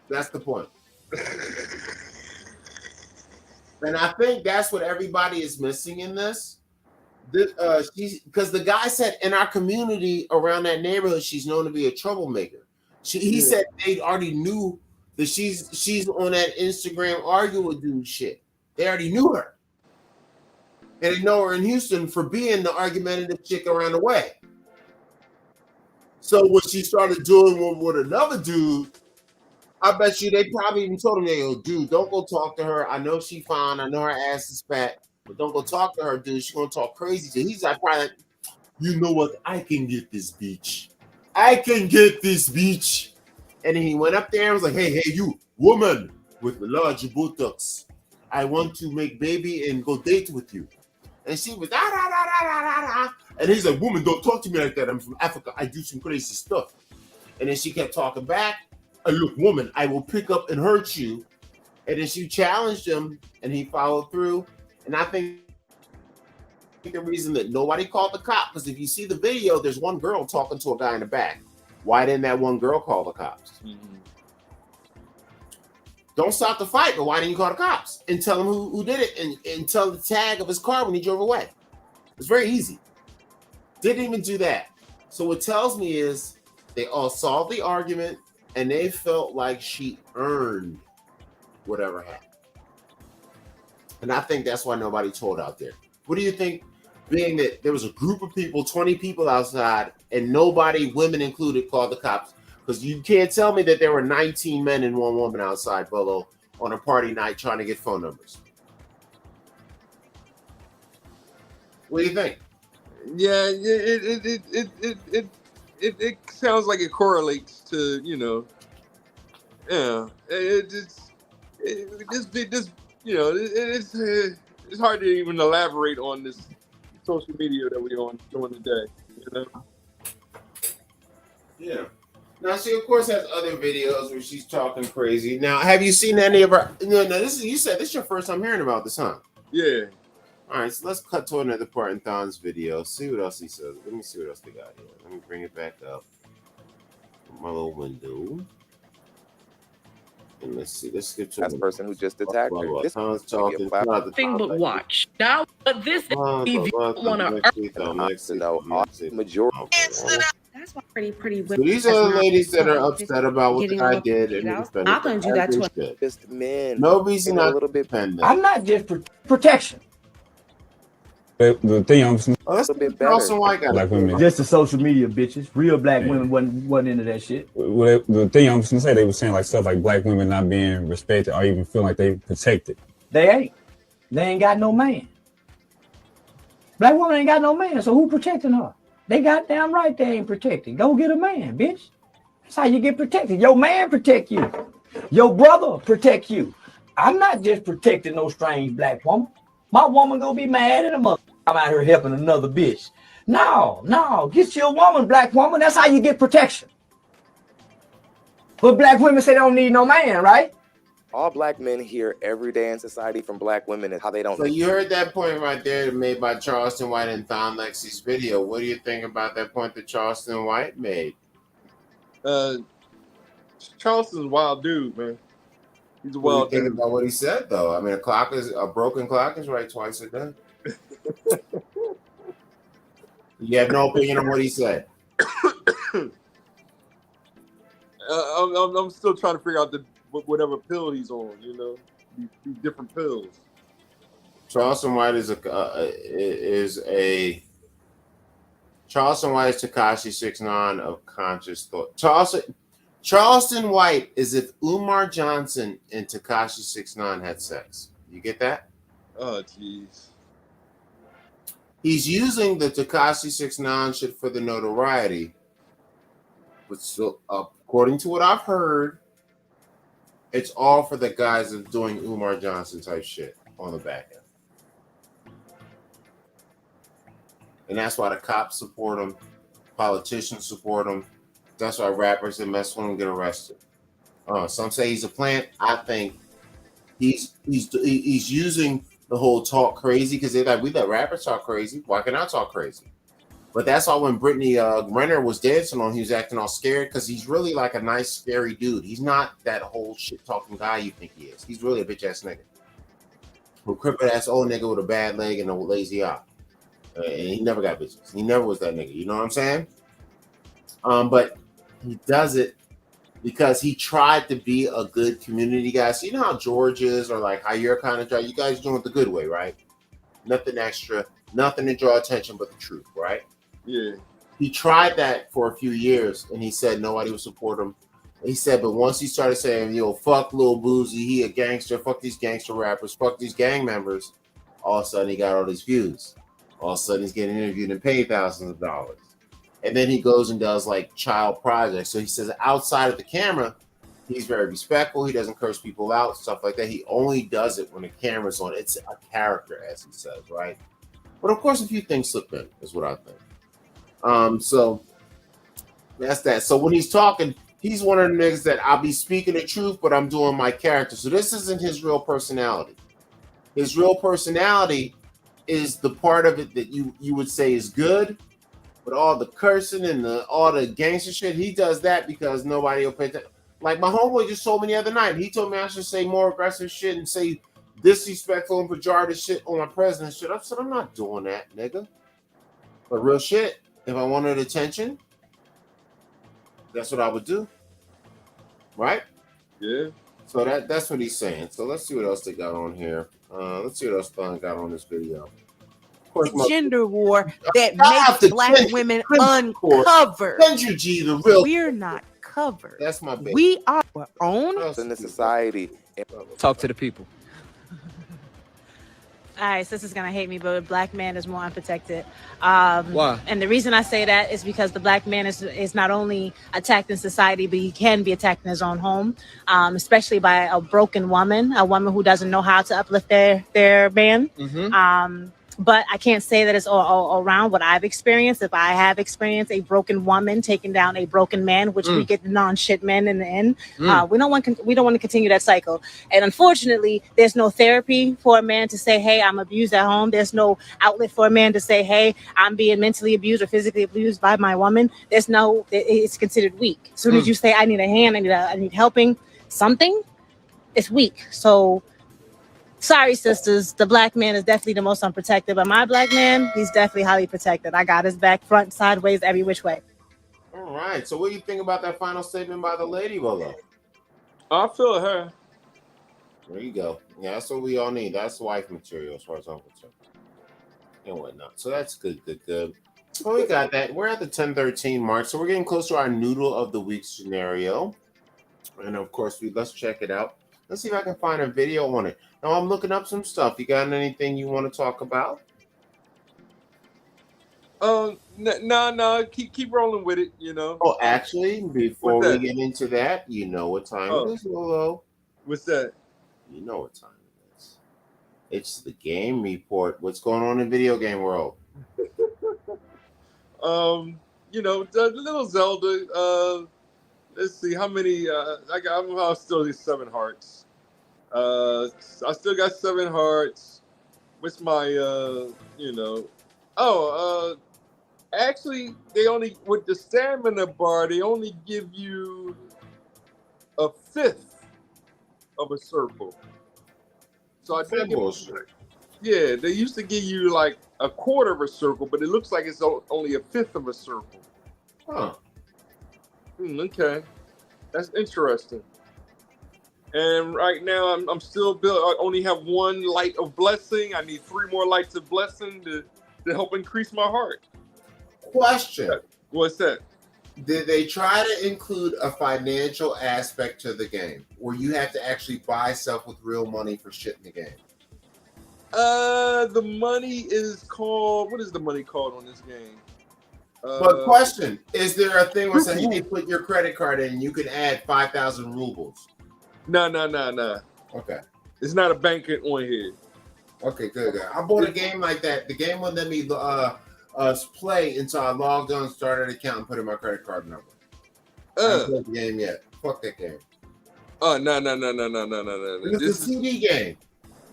That's the point. And I think that's what everybody is missing in this. Because the guy said in our community around that neighborhood, she's known to be a troublemaker. He said they already knew that she's on that Instagram arguing with dude shit. They already knew her. And they know her in Houston for being the argumentative chick around the way. So when she started doing with another dude, I bet you they probably even told him, yo, dude, don't go talk to her. I know she fine. I know her ass is fat. But don't go talk to her, dude. She's gonna talk crazy. So he's like, probably, you know what? I can get this bitch. I can get this bitch. And then he went up there and was like, hey, you woman with the large buttocks. I want to make baby and go date with you. And she was da. And he's like, woman, don't talk to me like that. I'm from Africa. I do some crazy stuff. And then she kept talking back. Look, woman, I will pick up and hurt you. And then she challenged him and he followed through. And I think the reason that nobody called the cop, because if you see the video, there's one girl talking to a guy in the back. Why didn't that one girl call the cops? Don't stop the fight, but why didn't you call the cops? And tell him who did it and tell the tag of his car when he drove away. It's very easy. Didn't even do that. So what tells me is they all solved the argument and they felt like she earned whatever happened. And I think that's why nobody told out there. What do you think, being that there was a group of people, 20 people outside, and nobody, women included, called the cops? Because you can't tell me that there were 19 men and one woman outside Bolo on a party night trying to get phone numbers. What do you think? Yeah, it sounds like it correlates to, you know, it's hard to even elaborate on this social media that we're on during the day, you know? Yeah. Now she of course has other videos where she's talking crazy. Now, have you seen any of her? No, you said this is your first time hearing about this, huh? Yeah. All right, so let's cut to another part in Thon's video. See what else he says. Let me see what else they got here. Let me bring it back up. My little window. And let's see. Let's skip to That's the person who just attacked her. This Thon's talking. Thing but watch. Now, but this is if you want to majority. That's why pretty So these are the ladies that are upset about what the guy did. And I'm not going to do that to just men. No reason not a little bit pending. I'm not just protection. The thing I'm that's a bit better. Black women. Just the social media bitches. Real black women wasn't into that shit. Well, the thing I'm gonna say, they were saying like stuff like black women not being respected or even feeling like they protected. They ain't. They ain't got no man. Black women ain't got no man, so who protecting her? They goddamn right they ain't protected. Go get a man, bitch. That's how you get protected. Your man protect you. Your brother protect you. I'm not just protecting no strange black woman. My woman gonna be mad at a mother. I'm out here helping another bitch. No, get you a woman, black woman. That's how you get protection. But black women say they don't need no man, right? All black men hear every day in society from black women is how they don't. So you heard that point right there made by Charleston White in Thon Lexi's video. What do you think about that point that Charleston White made? Charleston's a wild dude, man. He's a What do you wild think dude. about what he said, though? I mean, a broken clock is right twice a day. You have no opinion on what he said. I'm still trying to figure out whatever pill he's on. You know, these different pills. Charleston White is Charleston White is Tekashi 6ix9ine of conscious thought. Charleston White is if Umar Johnson and Tekashi 6ix9ine had sex. You get that? Oh, jeez. He's using the Tekashi 6ix9ine shit for the notoriety, but still, according to what I've heard, it's all for the guys of doing Umar Johnson type shit on the back end. And that's why the cops support him, politicians support him. That's why rappers that mess with him get arrested. Some say he's a plant. I think he's using the whole talk crazy because they're like, we let rappers talk crazy. Why can't I talk crazy? But that's why when Brittany Renner was dancing on, he was acting all scared because he's really like a nice, scary dude. He's not that whole shit talking guy you think he is. He's really a bitch ass nigga. A crippled ass old nigga with a bad leg and a lazy eye. And he never got bitches. He never was that nigga. You know what I'm saying? But he does it because he tried to be a good community guy. So you know how George is, or like how you're kind of you guys doing it the good way, right? Nothing extra, nothing to draw attention but the truth, right? Yeah. He tried that for a few years, and he said nobody would support him. He said, but once he started saying, yo, fuck Lil Boozy, he a gangster, fuck these gangster rappers, fuck these gang members, all of a sudden he got all these views. All of a sudden he's getting interviewed and paid thousands of dollars. And then he goes and does like child projects. So he says outside of the camera, he's very respectful. He doesn't curse people out, stuff like that. He only does it when the camera's on. It's a character, as he says, right? But of course, a few things slip in, is what I think. So that's that. So when he's talking, he's one of the niggas that I'll be speaking the truth, but I'm doing my character. So this isn't his real personality. His real personality is the part of it that you would say is good, but all the cursing and all the gangster shit, he does that because nobody will pay attention. Like my homeboy just told me the other night, he told me I should say more aggressive shit and say disrespectful and pejorative shit on my president shit. I said, I'm not doing that, nigga. But real shit, if I wanted attention, that's what I would do. Right? Yeah. So that's what he's saying. So let's see what else they got on here. Let's see what else Thun got on this video. The gender war that makes black women uncovered. G, the real. We're not covered. That's my baby. We are our own. In the society. Talk to the people. All right, sisters gonna hate me, but a black man is more unprotected. Why? And the reason I say that is because the black man is not only attacked in society, but he can be attacked in his own home, especially by a broken woman, a woman who doesn't know how to uplift their man. Mm-hmm. But I can't say that it's all around what I've experienced. If I have experienced a broken woman taking down a broken man, which we get non-shit men in the end, we don't want to continue that cycle. And unfortunately, there's no therapy for a man to say, hey, I'm abused at home. There's no outlet for a man to say, hey, I'm being mentally abused or physically abused by my woman. It's considered weak. As soon as you say, I need a hand, I need helping, something, it's weak. So sorry, sisters. The black man is definitely the most unprotected, but my black man, he's definitely highly protected. I got his back, front, sideways, every which way. All right. So what do you think about that final statement by the lady, Bolo? I feel her. There you go. Yeah, that's what we all need. That's wife material as far as I'm concerned. And whatnot. So that's good. Well, we got that. We're at the 10:13 mark, so we're getting close to our noodle of the week scenario. And of course, let's check it out. Let's see if I can find a video on it. Now I'm looking up some stuff. You got anything you want to talk about? No. Keep rolling with it. You know. Oh, actually, before we get into that, you know what time it is, Lolo? What's that? You know what time it is. It's the game report. What's going on in video game world? You know, the little Zelda. Let's see how many. I'm still 7 hearts. I still got 7 hearts. What's my? Actually, they only with the stamina bar. They only give you a fifth of a circle. So I think yeah, they used to give you like a quarter of a circle, but it looks like it's only a fifth of a circle. Huh. Okay, that's interesting. And right now, I'm still built. I only have one light of blessing. I need 3 more lights of blessing to help increase my heart. Question. What's that? Did they try to include a financial aspect to the game where you have to actually buy stuff with real money for shit in the game? The money is called. What is the money called on this game? But question: is there a thing where saying, "Hey, put your credit card in, and you can add 5,000 rubles"? No. Okay. It's not a bank on here. Okay, good. I bought a game like that. The game wouldn't let me play until I logged on, started an account, and put in my credit card number. I haven't played the game yet. Fuck that game. Oh no. It's a CD game.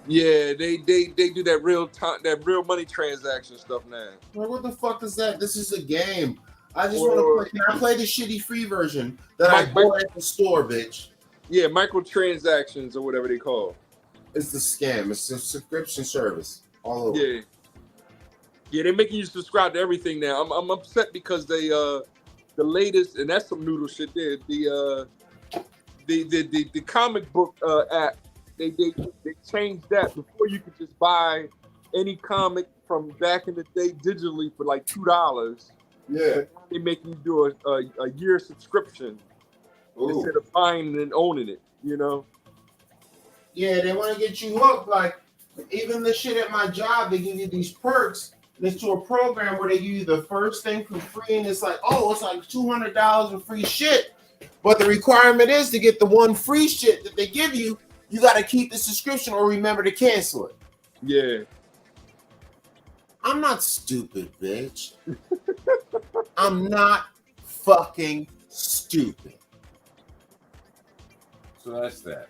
Yeah, they do that real money transaction stuff now. Well, what the fuck is that? This is a game. I just want to play. Can I play the shitty free version that I bought at the store, bitch? Yeah, microtransactions or whatever they call. It's the scam. It's a subscription service all over. Yeah, they're making you subscribe to everything now. I'm upset because they the latest, and that's some noodle shit there. The comic book app. They changed that. Before you could just buy any comic from back in the day digitally for like $2. Yeah. They make you do a year subscription instead of buying and owning it, you know? Yeah, they want to get you hooked. Like, even the shit at my job, they give you these perks. There's to a program where they give you the first thing for free, and it's like, it's like $200 of free shit. But the requirement is to get the one free shit that they give you, you got to keep the subscription or remember to cancel it. Yeah. I'm not stupid, bitch. I'm not fucking stupid. So that's that.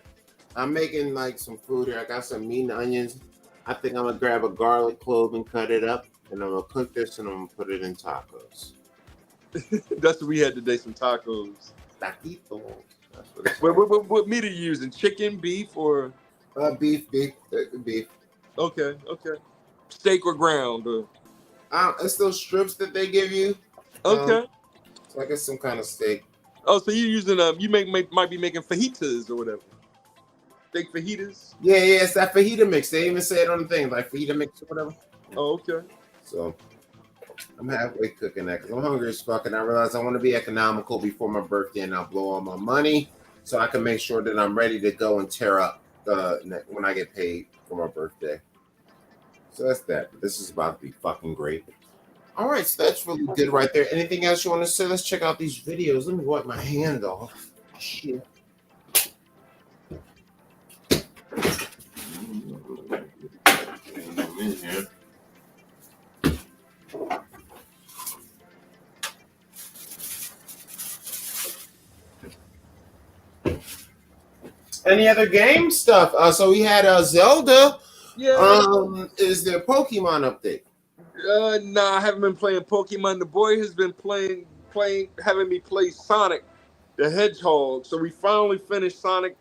I'm making like some food here. I got some meat and onions. I think I'm going to grab a garlic clove and cut it up. And I'm going to cook this and I'm going to put it in tacos. That's what we had today, some tacos. Taquitos. What meat are you using? Chicken, beef, or beef? Okay. Steak or ground? It's those strips that they give you. Okay. So I guess some kind of steak. Oh, so you're using you might be making fajitas or whatever. Steak fajitas. Yeah, it's that fajita mix. They even say it on the thing, like fajita mix or whatever. Oh, okay. So I'm halfway cooking that because I'm hungry as fuck, and I realize I want to be economical before my birthday, and I'll blow all my money so I can make sure that I'm ready to go and tear up when I get paid for my birthday. So that's that. This is about to be fucking great. All right, so that's really good right there. Anything else you want to say? Let's check out these videos. Let me wipe my hand off. Shit. In here. Any other game stuff? So we had Zelda. Yeah. Is there a Pokemon update? Nah, I haven't been playing Pokemon. The boy has been having me play Sonic the Hedgehog. So we finally finished Sonic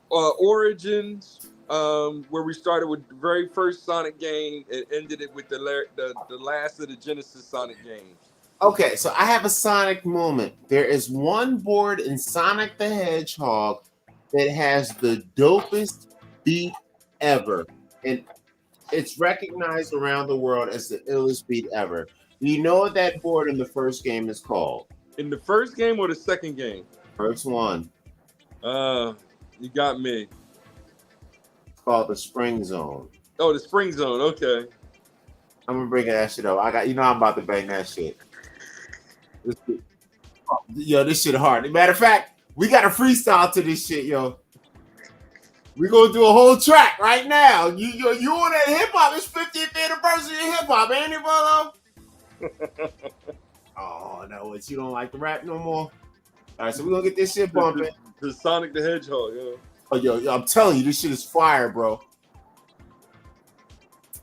Origins, where we started with the very first Sonic game and ended it with the last of the Genesis Sonic games. Okay, so I have a Sonic moment. There is one board in Sonic the Hedgehog that has the dopest beat ever. And it's recognized around the world as the illest beat ever. Do you know what that board in the first game is called? In the first game or the second game? First one. You got me. It's called the Spring Zone. Oh, the Spring Zone. Okay. I'm gonna bring that shit up. I'm about to bang that shit. This shit hard. Matter of fact, we got a freestyle to this shit, yo. We're gonna do a whole track right now. You on that hip hop? It's 50th anniversary of hip hop, ain't it, brother? Oh no, what, you don't like the rap no more? All right, so we're gonna get this shit bumping. The Sonic the Hedgehog, yo. Oh, yo, I'm telling you, this shit is fire, bro.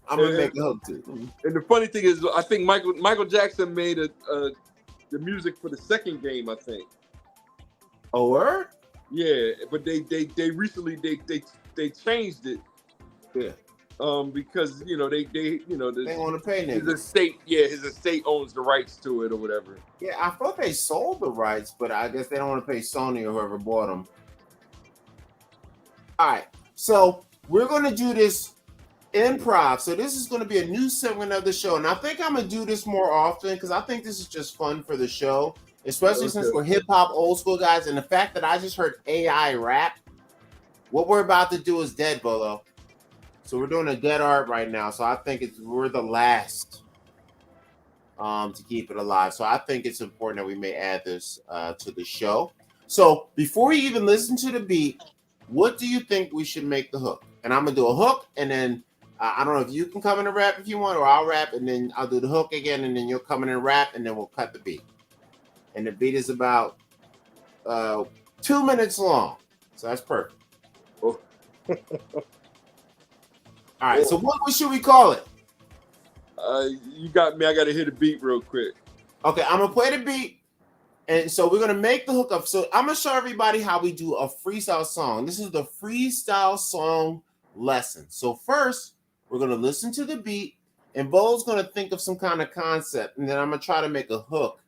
I'm gonna make a hook too. And the funny thing is, I think Michael Jackson made the music for the second game, I think. Oh, word? Yeah, but they recently they changed it. Yeah. Because you know they they want to pay his niggas. his estate owns the rights to it or whatever. Yeah, I thought they sold the rights, but I guess they don't want to pay Sony or whoever bought them. All right, so we're gonna do this improv. So this is going to be a new segment of the show, and I think I'm gonna do this more often because I think this is just fun for the show, especially since we're hip hop old school guys. And the fact that I just heard AI rap, what we're about to do is dead, Bolo. So we're doing a dead art right now. So I think we're the last to keep it alive. So I think it's important that we may add this to the show. So before we even listen to the beat, what do you think we should make the hook? And I'm gonna do a hook, and then I don't know if you can come in and rap if you want, or I'll rap, and then I'll do the hook again, and then you'll come in and rap, and then we'll cut the beat. And the beat is about 2 minutes long, so that's perfect. Oh. All right, so what should we call it? You got me. I got to hit a beat real quick. Okay, I'm gonna play the beat, and so we're gonna make the hook up. So I'm gonna show everybody how we do a freestyle song. This is the freestyle song lesson. So first, we're gonna listen to the beat, and Bo's gonna think of some kind of concept, and then I'm gonna try to make a hook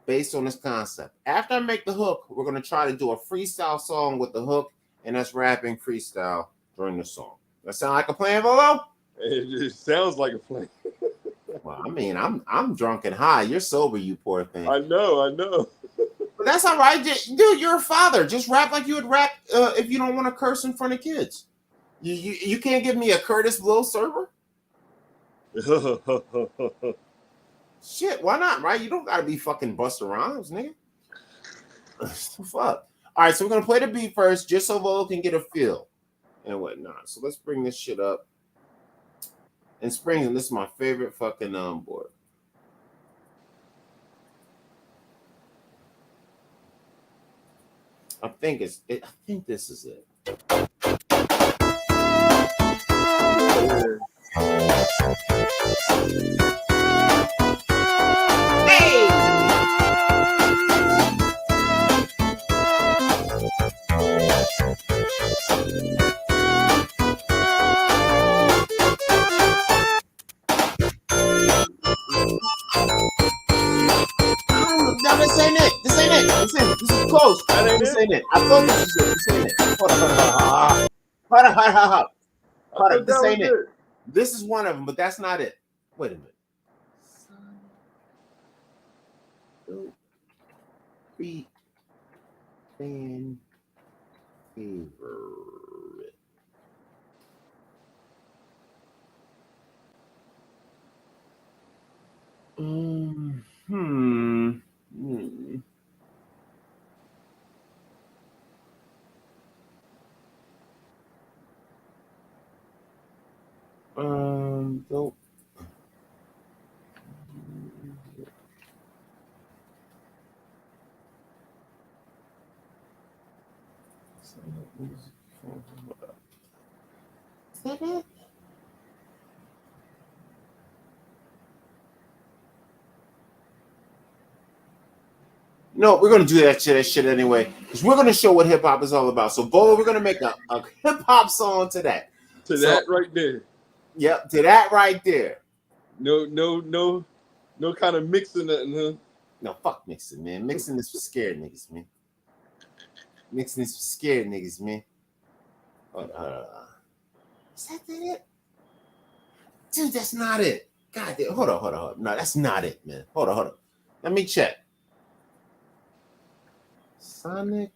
based on this concept. After I make the hook, we're gonna try to do a freestyle song with the hook, and that's rapping freestyle during the song. That sound like a plan, Bolo? It sounds like a plan. Well, I mean, I'm drunk and high. You're sober, you poor thing. I know. But that's all right, dude. You're a father. Just rap like you would rap if you don't want to curse in front of kids. You can't give me a Curtis Blow server. Shit, why not? Right? You don't gotta be fucking Busta Rhymes, nigga. Fuck. All right, so we're gonna play the beat first, just so Volo can get a feel and whatnot. So let's bring this shit up. And Springs, and this is my favorite fucking board. I think this is it. No, this ain't it. This ain't it. This is close. This ain't it. I thought this was it. This ain't it. Hold on. This ain't it. This is one of them, but that's not it. Wait a minute. Beat fan favorite. Dope. Is that it? No, we're gonna do that shit anyway, because we're gonna show what hip hop is all about. So, Bolo, we're gonna make a hip hop song to that. That right there. Yep, to that right there. No kind of mixing nothing, huh? No, fuck mixing, man. Mixing is for scared niggas, man. Mixing is for scared niggas, man. Is that it? Dude, that's not it. God damn. Hold on. No, that's not it, man. Hold on. Let me check. Sonic.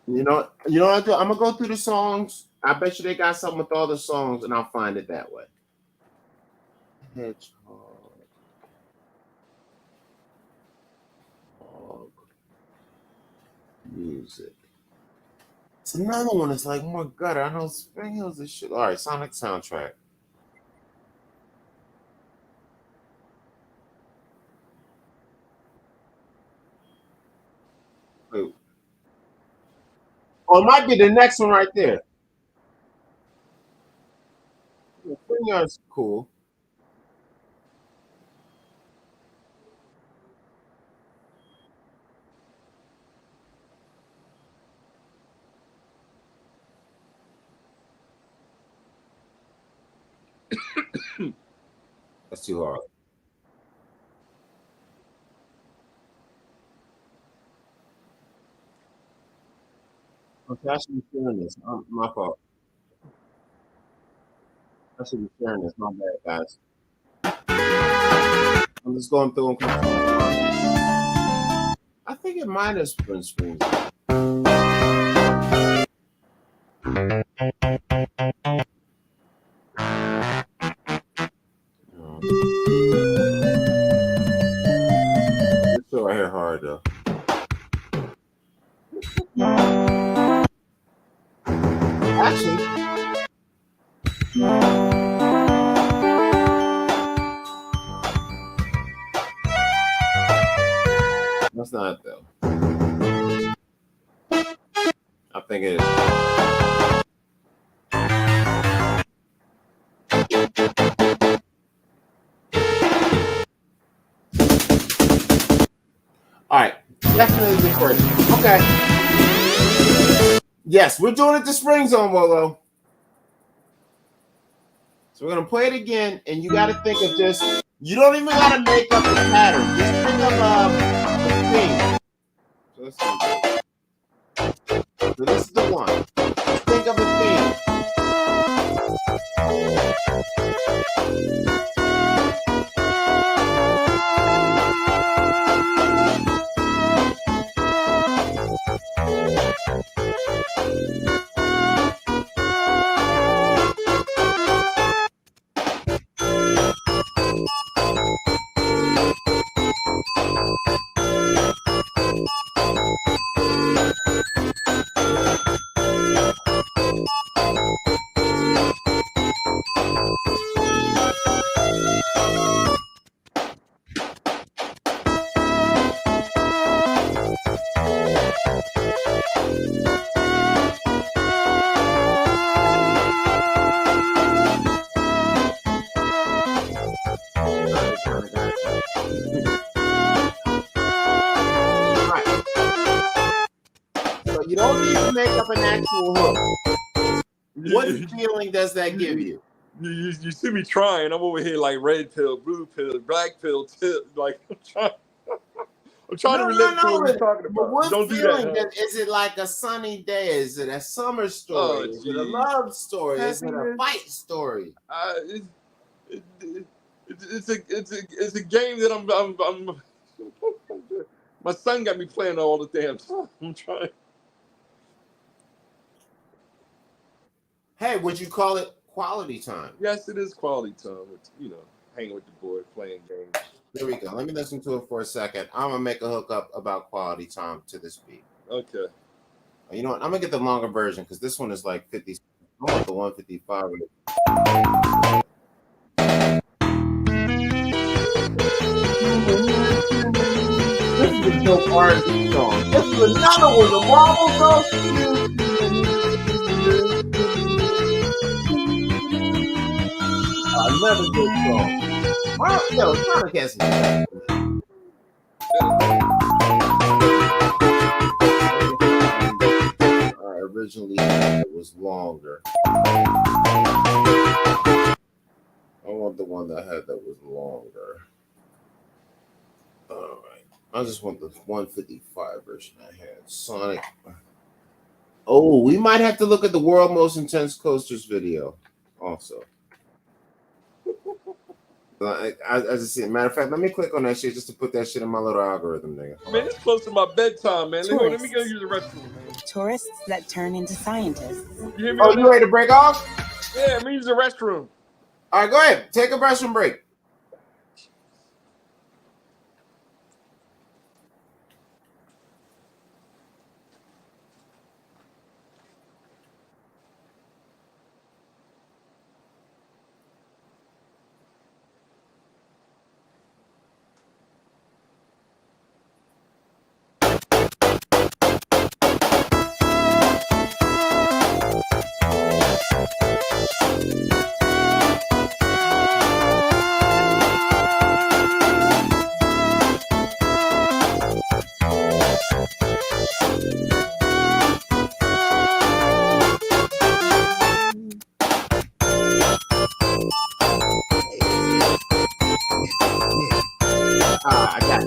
You know what I do? I'm gonna go through the songs. I bet you they got something with all the songs, and I'll find it that way. Hedgehog. Music. It's another one that's like more gutter. I know Spring Hills is shit. All right, Sonic soundtrack. Wait. Oh, it might be the next one right there. Spring Hills cool. That's too hard. Okay, I should be sharing this. My fault. I should be sharing this. My bad, guys. I'm just going through them. I think it might have been screens. This show right here hard though. Actually, that's not though. I think it is. All right, definitely the first. Okay. Yes, we're doing it to Spring Zone, Wolo. So we're gonna play it again, and you got to think of this. You don't even got to make up a pattern. Just think of a theme. So let's see. So this is the one. Just think of a theme. You don't need to make up an actual hook. What feeling does that give you? You see me trying. I'm over here like red pill, blue pill, black pill, like I'm trying to relate to what we're talking about. But what Don't feeling? do that, Is it like a sunny day? Is it a summer story? Is it a love story? Is it a fight story? It's a game that I'm my son got me playing all the damn time. I'm trying. Hey, would you call it quality time? Yes, it is quality time. It's, hanging with the boy, playing games. There we go. Let me listen to it for a second. I'm gonna make a hook up about quality time to this beat. Okay. You know what? I'm gonna get the longer version because this one is like 50. I want the 155. This is a dope R&B song. This is another one. The Marvel song. Another good song. Well, yo, Sonic has some. Originally, it was longer. I want the one that was longer. All right. I just want the 155 version I had. Sonic. Oh, we might have to look at the World Most Intense Coasters video also. As I said, matter of fact, let me click on that shit just to put that shit in my little algorithm, nigga. Man, it's close to my bedtime, man. Let me go use the restroom, man. Tourists that turn into scientists. You hear me? Oh, you ready to break off? Yeah, let me use the restroom. All right, go ahead. Take a restroom break.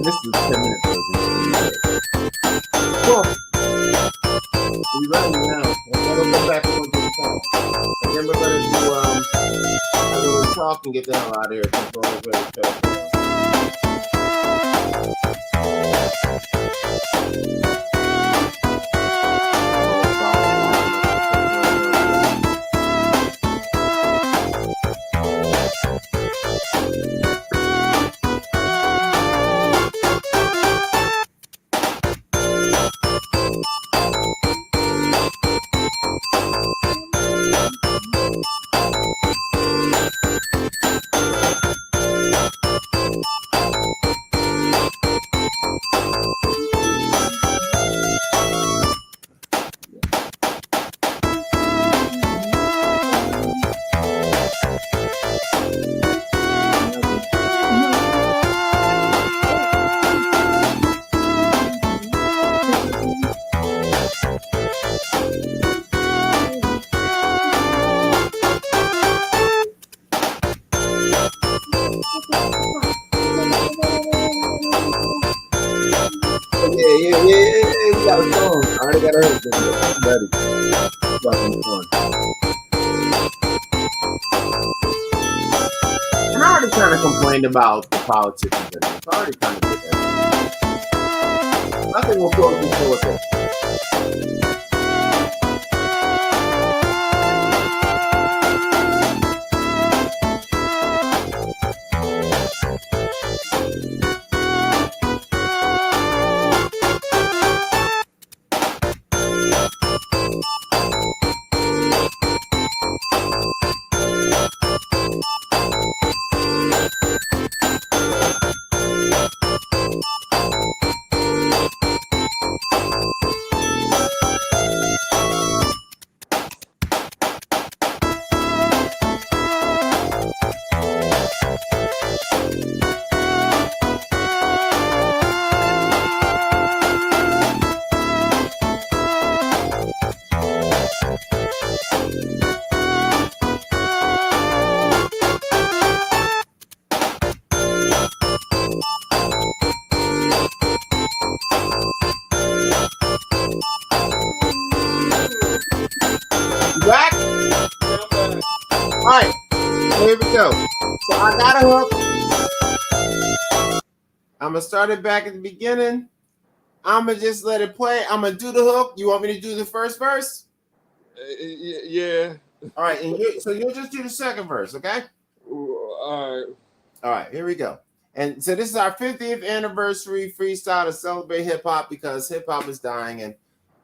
This is 10-minute version. Cool. We ready now. We'll come back and we'll do the talk. And then we're gonna do a little talk and get the hell out of here. Since we're almost ready to start. Yeah. We got a song. I already got a hook. I'm ready. It's about to be fun. And I already kind of complained about the politics of it. It's already kind of did that. I think we'll go with it. Back? All right, here we go. So I got a hook. I'm gonna start it back at the beginning. I'm gonna just let it play. I'm gonna do the hook. You want me to do the first verse? Yeah. All right, and so you'll just do the second verse, okay? All right. Here we go. And so this is our 50th anniversary freestyle to celebrate hip hop because hip hop is dying, and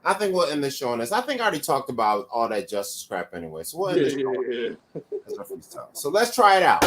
I think we'll end the show on this. I think I already talked about all that justice crap anyway, so we'll end the show. That's our freestyle. So let's try it out.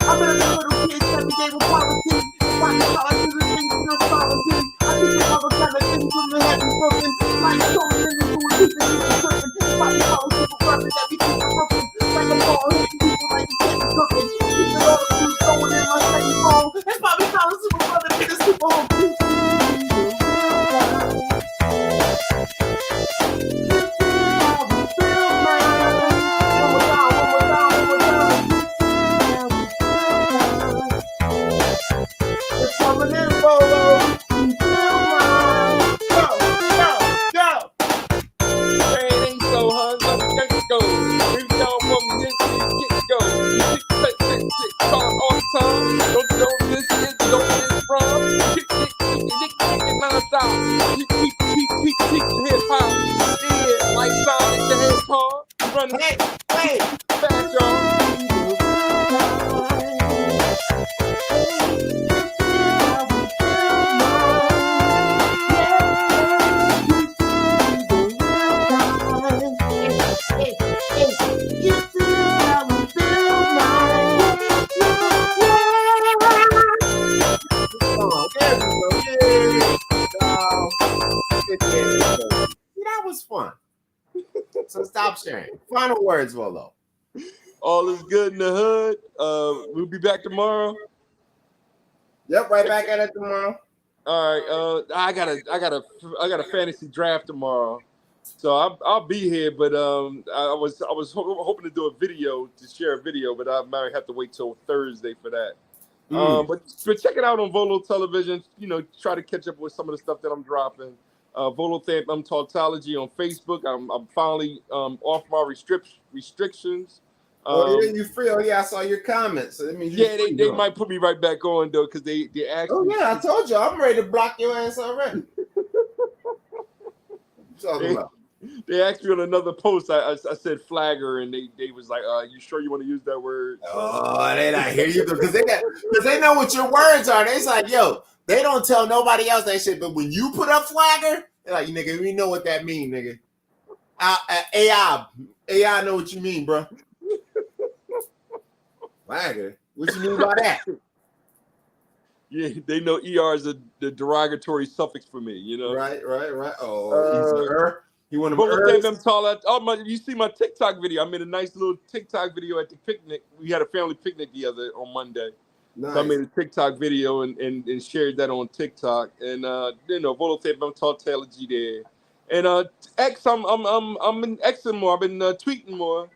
I'm in a little kids every day with politics. Find the colors of the things in astrology. I think the other kind of things from the heavy broken. Like stolen in the food, keeping people tripping. Find the colors people rubbing that we keep it broken. Like a ball hitting people like you can't be cooking. Keeping all the food going in my second phone. It's probably colors super brother because people home. Coming in, Bolo. Go. It ain't so hard, let me go. If y'all want me, get go. Shit, calling all the time. Don't know this is, don't this from. Kick, non-stop. Keep hip hop. Yeah, like Sonic the Hedgehog. Running. Hey. Fast, y'all. That was fun. So stop sharing. Final words, Rolo. All is good in the hood. We'll be back tomorrow. Yep, right back at it tomorrow. All right. I got a fantasy draft tomorrow, so I'll be here. But I was hoping to do a video to share a video, but I might have to wait till Thursday for that. But check it out on Volo Television. Try to catch up with some of the stuff that I'm dropping. Volo Tautology on Facebook. I'm finally off my restrictions. Oh yeah, you free? Oh yeah, I saw your comments. So that means they might put me right back on though, because they asked. Oh yeah, I told you I'm ready to block your ass already. What you talking about? They asked me on another post. I said flagger, and they was like, "You sure you want to use that word?" Oh, they not hear you because they know what your words are. They's like, yo, they don't tell nobody else that shit. But when you put up flagger, they're like, nigga, we know what that mean, nigga. AI know what you mean, bro. Flagger. What you mean by that? Yeah, they know ER is the derogatory suffix for me. Right. Oh, you want to you see my TikTok video? I made a nice little TikTok video at the picnic. We had a family picnic on Monday. Nice. So I made a TikTok video and shared that on TikTok. And Tautology there. And X, I'm in X more. I've been tweeting more.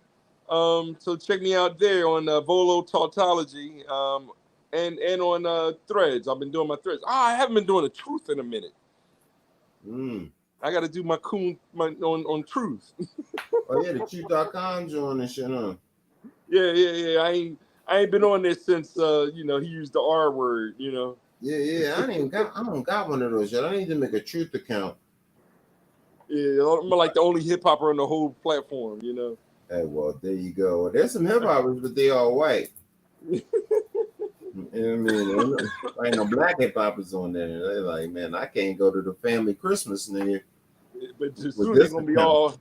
So check me out there on Volo Tautology. And on Threads. I've been doing my Threads. I haven't been doing the truth in a minute. I got to do my coon on truth. Oh yeah, the truth.com joint and shit, huh? Yeah. I ain't been on this since he used the R word. Yeah. I don't got one of those yet. I need to make a truth account. Yeah, I'm like the only hip hopper on the whole platform. Hey, well, there you go. There's some hip hoppers, but they all white. I mean, ain't no black hip hoppers on there. They're like, man, I can't go to the family Christmas, nigga. But soon they're gonna be all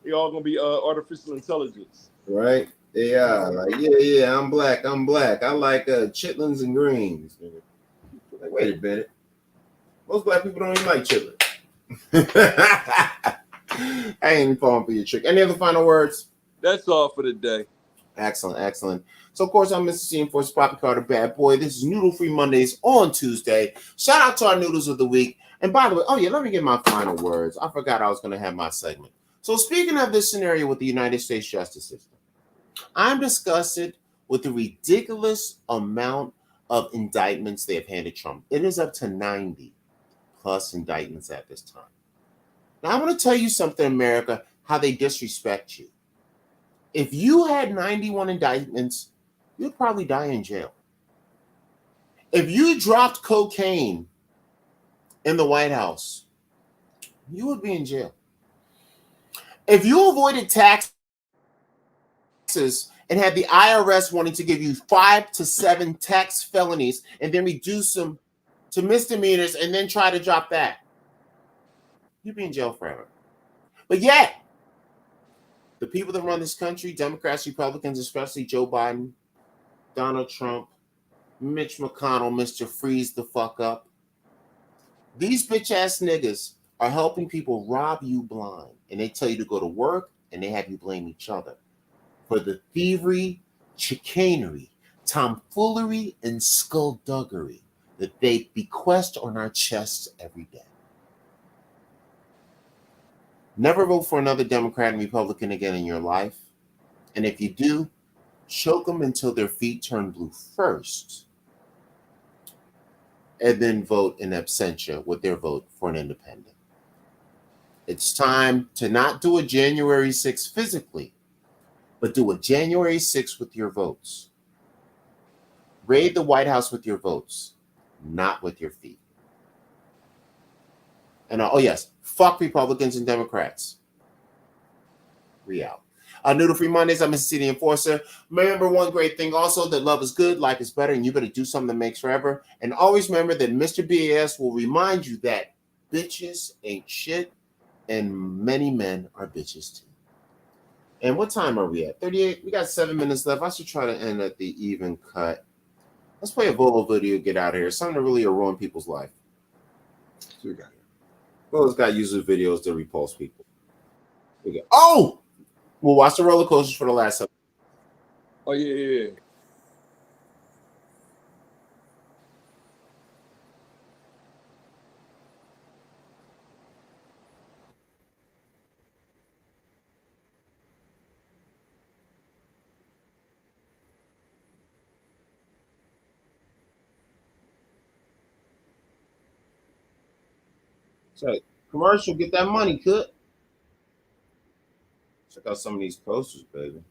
gonna be artificial intelligence, right? Yeah, like yeah, I'm black. I like chitlins and greens. Nigga. Like, wait a minute, most black people don't even like chitlins. I ain't even falling for your trick. Any other final words? That's all for the day. Excellent. So, of course, I'm Mr. C Enforcer Poppy Carter, Bad Boy. This is Noodle Free Mondays on Tuesday. Shout out to our noodles of the week. And by the way, let me get my final words. I forgot I was going to have my segment. So, speaking of this scenario with the United States justice system, I'm disgusted with the ridiculous amount of indictments they have handed Trump. It is up to 90 plus indictments at this time. Now, I want to tell you something, America, how they disrespect you. If you had 91 indictments, you'd probably die in jail. If you dropped cocaine in the White House, you would be in jail. If you avoided taxes and had the IRS wanting to give you 5 to 7 tax felonies and then reduce them to misdemeanors and then try to drop that, you'd be in jail forever. But yet, the people that run this country, Democrats, Republicans, especially Joe Biden, Donald Trump, Mitch McConnell, Mr. Freeze the fuck up. These bitch ass niggas are helping people rob you blind. And they tell you to go to work and they have you blame each other for the thievery, chicanery, tomfoolery, and skullduggery that they bequest on our chests every day. Never vote for another Democrat and Republican again in your life. And if you do, choke them until their feet turn blue first. And then vote in absentia with their vote for an independent. It's time to not do a January 6th physically, but do a January 6th with your votes. Raid the White House with your votes, not with your feet. And yes, fuck Republicans and Democrats. We out. Noodle Free Mondays, I'm Mr. C the Enforcer. Remember one great thing also, that love is good, life is better, and you better do something that makes forever. And always remember that Mr. BAS will remind you that bitches ain't shit, and many men are bitches too. And what time are we at? 38? We got 7 minutes left. I should try to end at the even cut. Let's play a Volo video, get out of here. Something to really ruin people's life. So we got here. Volo's got user videos to repulse people. We go. Oh! We'll watch the roller coasters for the last 7. Oh yeah. So commercial, get that money, cut. Check out some of these posters, baby.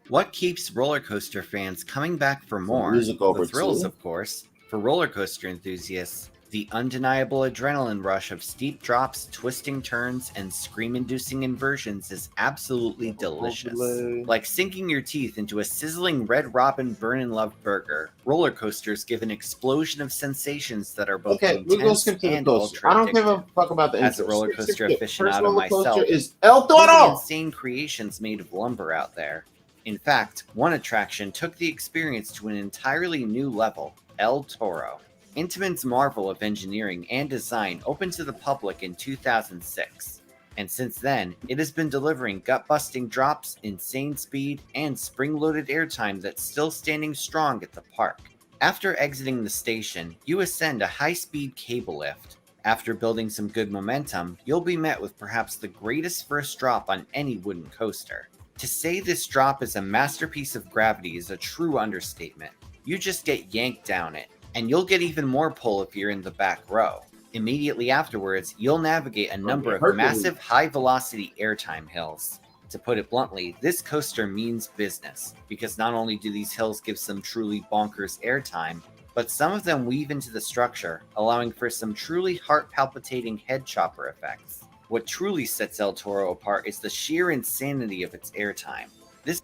What keeps roller coaster fans coming back for more? music over The thrills, too. of course. For roller coaster enthusiasts, the undeniable adrenaline rush of steep drops, twisting turns, and scream-inducing inversions is absolutely delicious. Like sinking your teeth into a sizzling Red Robin burn-and-love burger, roller coasters give an explosion of sensations that are both Okay, we're gonna intense skip to the and coaster. ultra I don't give a addictive. fuck about the As a intro. roller Skip, coaster skip. First aficionado roller coaster myself, is El there's Toro. insane creations made of lumber out there. In fact, one attraction took the experience to an entirely new level, El Toro. Intamin's marvel of engineering and design opened to the public in 2006, and since then, it has been delivering gut-busting drops, insane speed, and spring-loaded airtime that's still standing strong at the park. After exiting the station, you ascend a high-speed cable lift. After building some good momentum, you'll be met with perhaps the greatest first drop on any wooden coaster. To say this drop is a masterpiece of gravity is a true understatement. You just get yanked down it, and you'll get even more pull if you're in the back row. Immediately afterwards, you'll navigate a number of massive high-velocity airtime hills. To put it bluntly, this coaster means business, because not only do these hills give some truly bonkers airtime, but some of them weave into the structure, allowing for some truly heart-palpitating head chopper effects. What truly sets El Toro apart is the sheer insanity of its airtime. This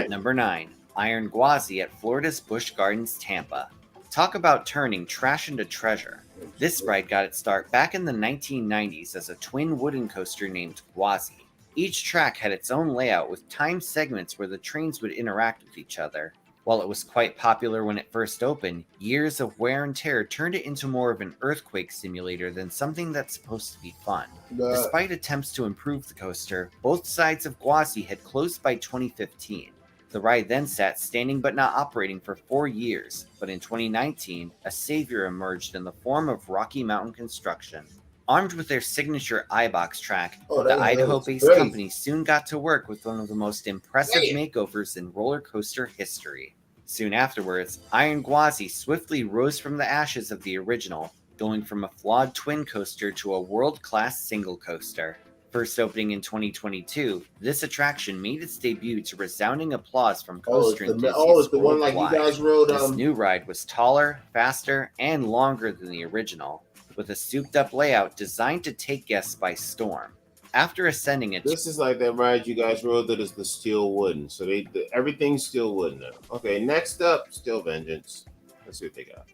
number 9, Iron Gwazi at Florida's Busch Gardens, Tampa. Talk about turning trash into treasure. This ride got its start back in the 1990s as a twin wooden coaster named Gwazi. Each track had its own layout with timed segments where the trains would interact with each other. While it was quite popular when it first opened, years of wear and tear turned it into more of an earthquake simulator than something that's supposed to be fun. Despite attempts to improve the coaster, both sides of Gwazi had closed by 2015. The ride then sat standing but not operating for 4 years, but in 2019, a savior emerged in the form of Rocky Mountain Construction. Armed with their signature iBox track, the Idaho-based company soon got to work with one of the most impressive makeovers in roller coaster history. Soon afterwards, Iron Gwazi swiftly rose from the ashes of the original, going from a flawed twin coaster to a world-class single coaster. First opening in 2022, this attraction made its debut to resounding applause from coaster enthusiasts it's the one like you worldwide. guys rode. This new ride was taller, faster, and longer than the original, with a souped-up layout designed to take guests by storm. After ascending it, This is like that ride you guys rode that is the steel wooden. So everything's steel wooden now. Okay, next up, Steel Vengeance. Let's see what they got.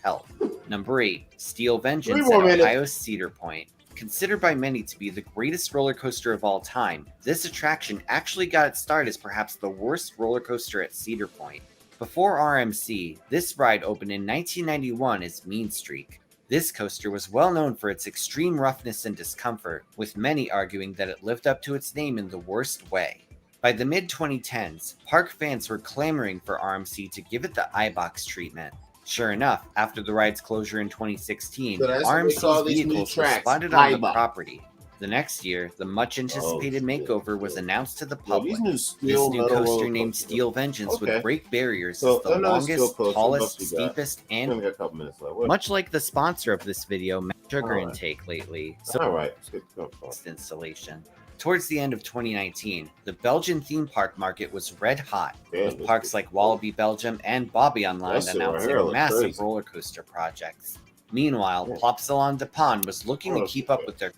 Help. Number 8, Steel 3 Vengeance more at minutes. Ohio's Cedar Point. Considered by many to be the greatest roller coaster of all time, this attraction actually got its start as perhaps the worst roller coaster at Cedar Point. Before RMC, this ride opened in 1991 as Mean Streak. This coaster was well known for its extreme roughness and discomfort, with many arguing that it lived up to its name in the worst way. By the mid-2010s, park fans were clamoring for RMC to give it the iBox treatment. Sure enough, after the ride's closure in 2016, So that's what they call RMC's these new vehicles were tracks, spotted on the iBox. property. The next year, the much-anticipated makeover was announced to the Yo, public. these new This steel new metal coaster roller named coasters. Steel Vengeance Okay. would break barriers So as the another steel longest, coaster. What tallest, else we got? steepest, We only and got a couple minutes left. What? much like the sponsor of this video, Sugar Alright. Intake lately. All right, let's get going. Installation. Towards the end of 2019, the Belgian theme park market was red hot, with parks like Wallaby Belgium and Bobby Online That shit right announcing here looks massive crazy. roller coaster projects. Meanwhile, Plopsaland de Pan was looking to keep up with the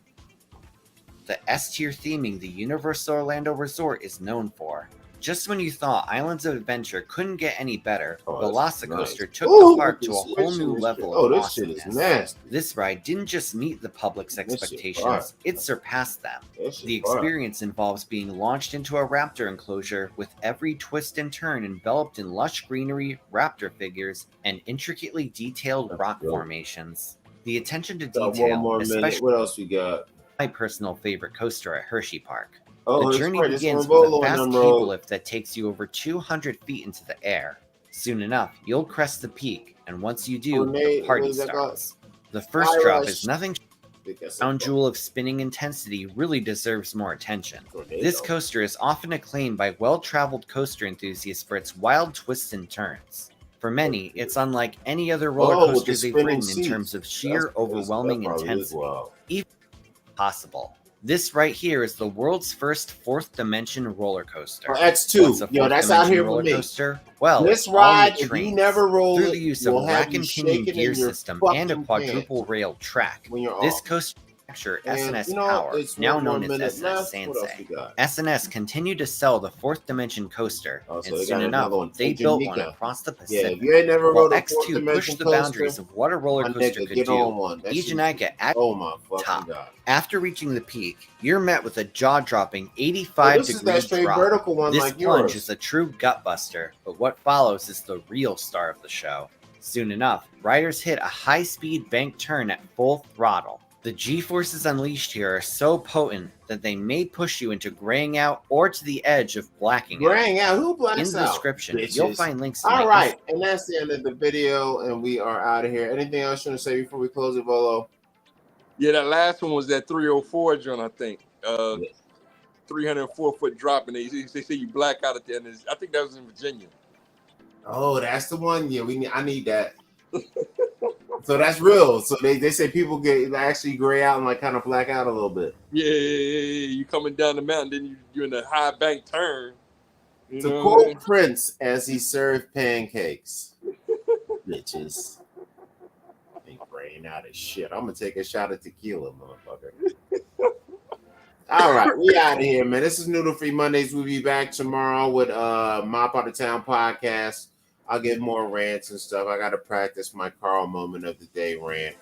S-tier theming the Universal Orlando Resort is known for. Just when you thought Islands of Adventure couldn't get any better, Velocicoaster took the park to a whole new level of this shit is awesomeness. nasty. This ride didn't just meet the public's This shit expectations, fire. it surpassed them. That shit The fire. experience involves being launched into a raptor enclosure with every twist and turn enveloped in lush greenery, raptor figures, and intricately detailed rock formations. The attention to Got one detail, more minute. especially What else we got? my personal favorite coaster at Hershey Park. Oh, The it's journey great. It's begins when with Bolo a and fast them cable rode. lift that takes you over 200 feet into the air. Soon enough, you'll crest the peak, and once you do, the party starts. The first drop is nothing. Crown jewel of spinning intensity really deserves more attention. This coaster is often acclaimed by well-traveled coaster enthusiasts for its wild twists and turns. For many, it's unlike any other roller coaster they've ridden in terms of sheer, overwhelming intensity. Even possible. This right here is the world's first fourth dimension roller coaster. X2. What's a Yo, fourth that's out dimension here for roller me. coaster? Well, This it's all in ride, the if you trains. never roll Through it, the use of will a have rack you and pinion shaking gear in your system and a fucking quadruple rail track, when you're this off. coaster manufacturer And, SNS you know, Power, it's now one more known as minute SNS left. What else we Sansei. got? SNS continued to sell the fourth dimension coaster, Oh, so and they soon got enough, another one. they Hey, built one Jamaica. across the Yeah, Pacific. if you ain't never While rode a fourth X2 dimension pushed the coaster, boundaries of what a roller my coaster nigga, could get do, on one. That shit is- Ejanaica at oh my fucking top. god. After reaching the peak, you're met with a jaw-dropping Oh, 85 this is degree that straight drop. vertical one This like plunge yours. is a true gutbuster, but what follows is the real star of the show. Soon enough, riders hit a high-speed bank turn at full throttle. The G-forces unleashed here are so potent that they may push you into graying out or to the edge of blacking Graying out. out? Who blacks In the out? description, Bitches. you'll find links to my All right, and that's the end of the video, and we are out of here. Anything else you want to say before we close it, Volo? Yeah, that last one was that 304 joint, I think. 304-foot drop, and they say you black out at the end. I think that was in Virginia. Oh, that's the one. Yeah, I need that. So that's real. So they say people get actually gray out and like kind of black out a little bit. Yeah. You coming down the mountain, then you're in a high bank turn. You To know quote what I mean? Prince as he served pancakes, bitches. Ain't graying out of shit. I'm gonna take a shot of tequila, motherfucker. All right, we out of here, man. This is Noodle Free Mondays. We'll be back tomorrow with Mop Out of Town podcast. I'll get more rants and stuff. I got to practice my Carl moment of the day rant.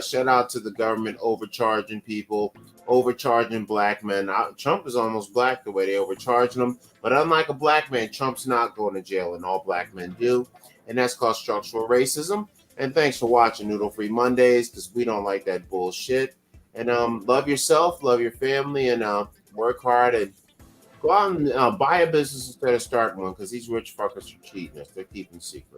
Shout out to the government overcharging people, overcharging black men. Trump is almost black the way they overcharging them. But unlike a black man, Trump's not going to jail, and all black men do. And that's called structural racism. And thanks for watching Noodle Free Mondays, because we don't like that bullshit. And love yourself, love your family, and work hard and go out and buy a business instead of starting one, because these rich fuckers are cheating us. They're keeping secret.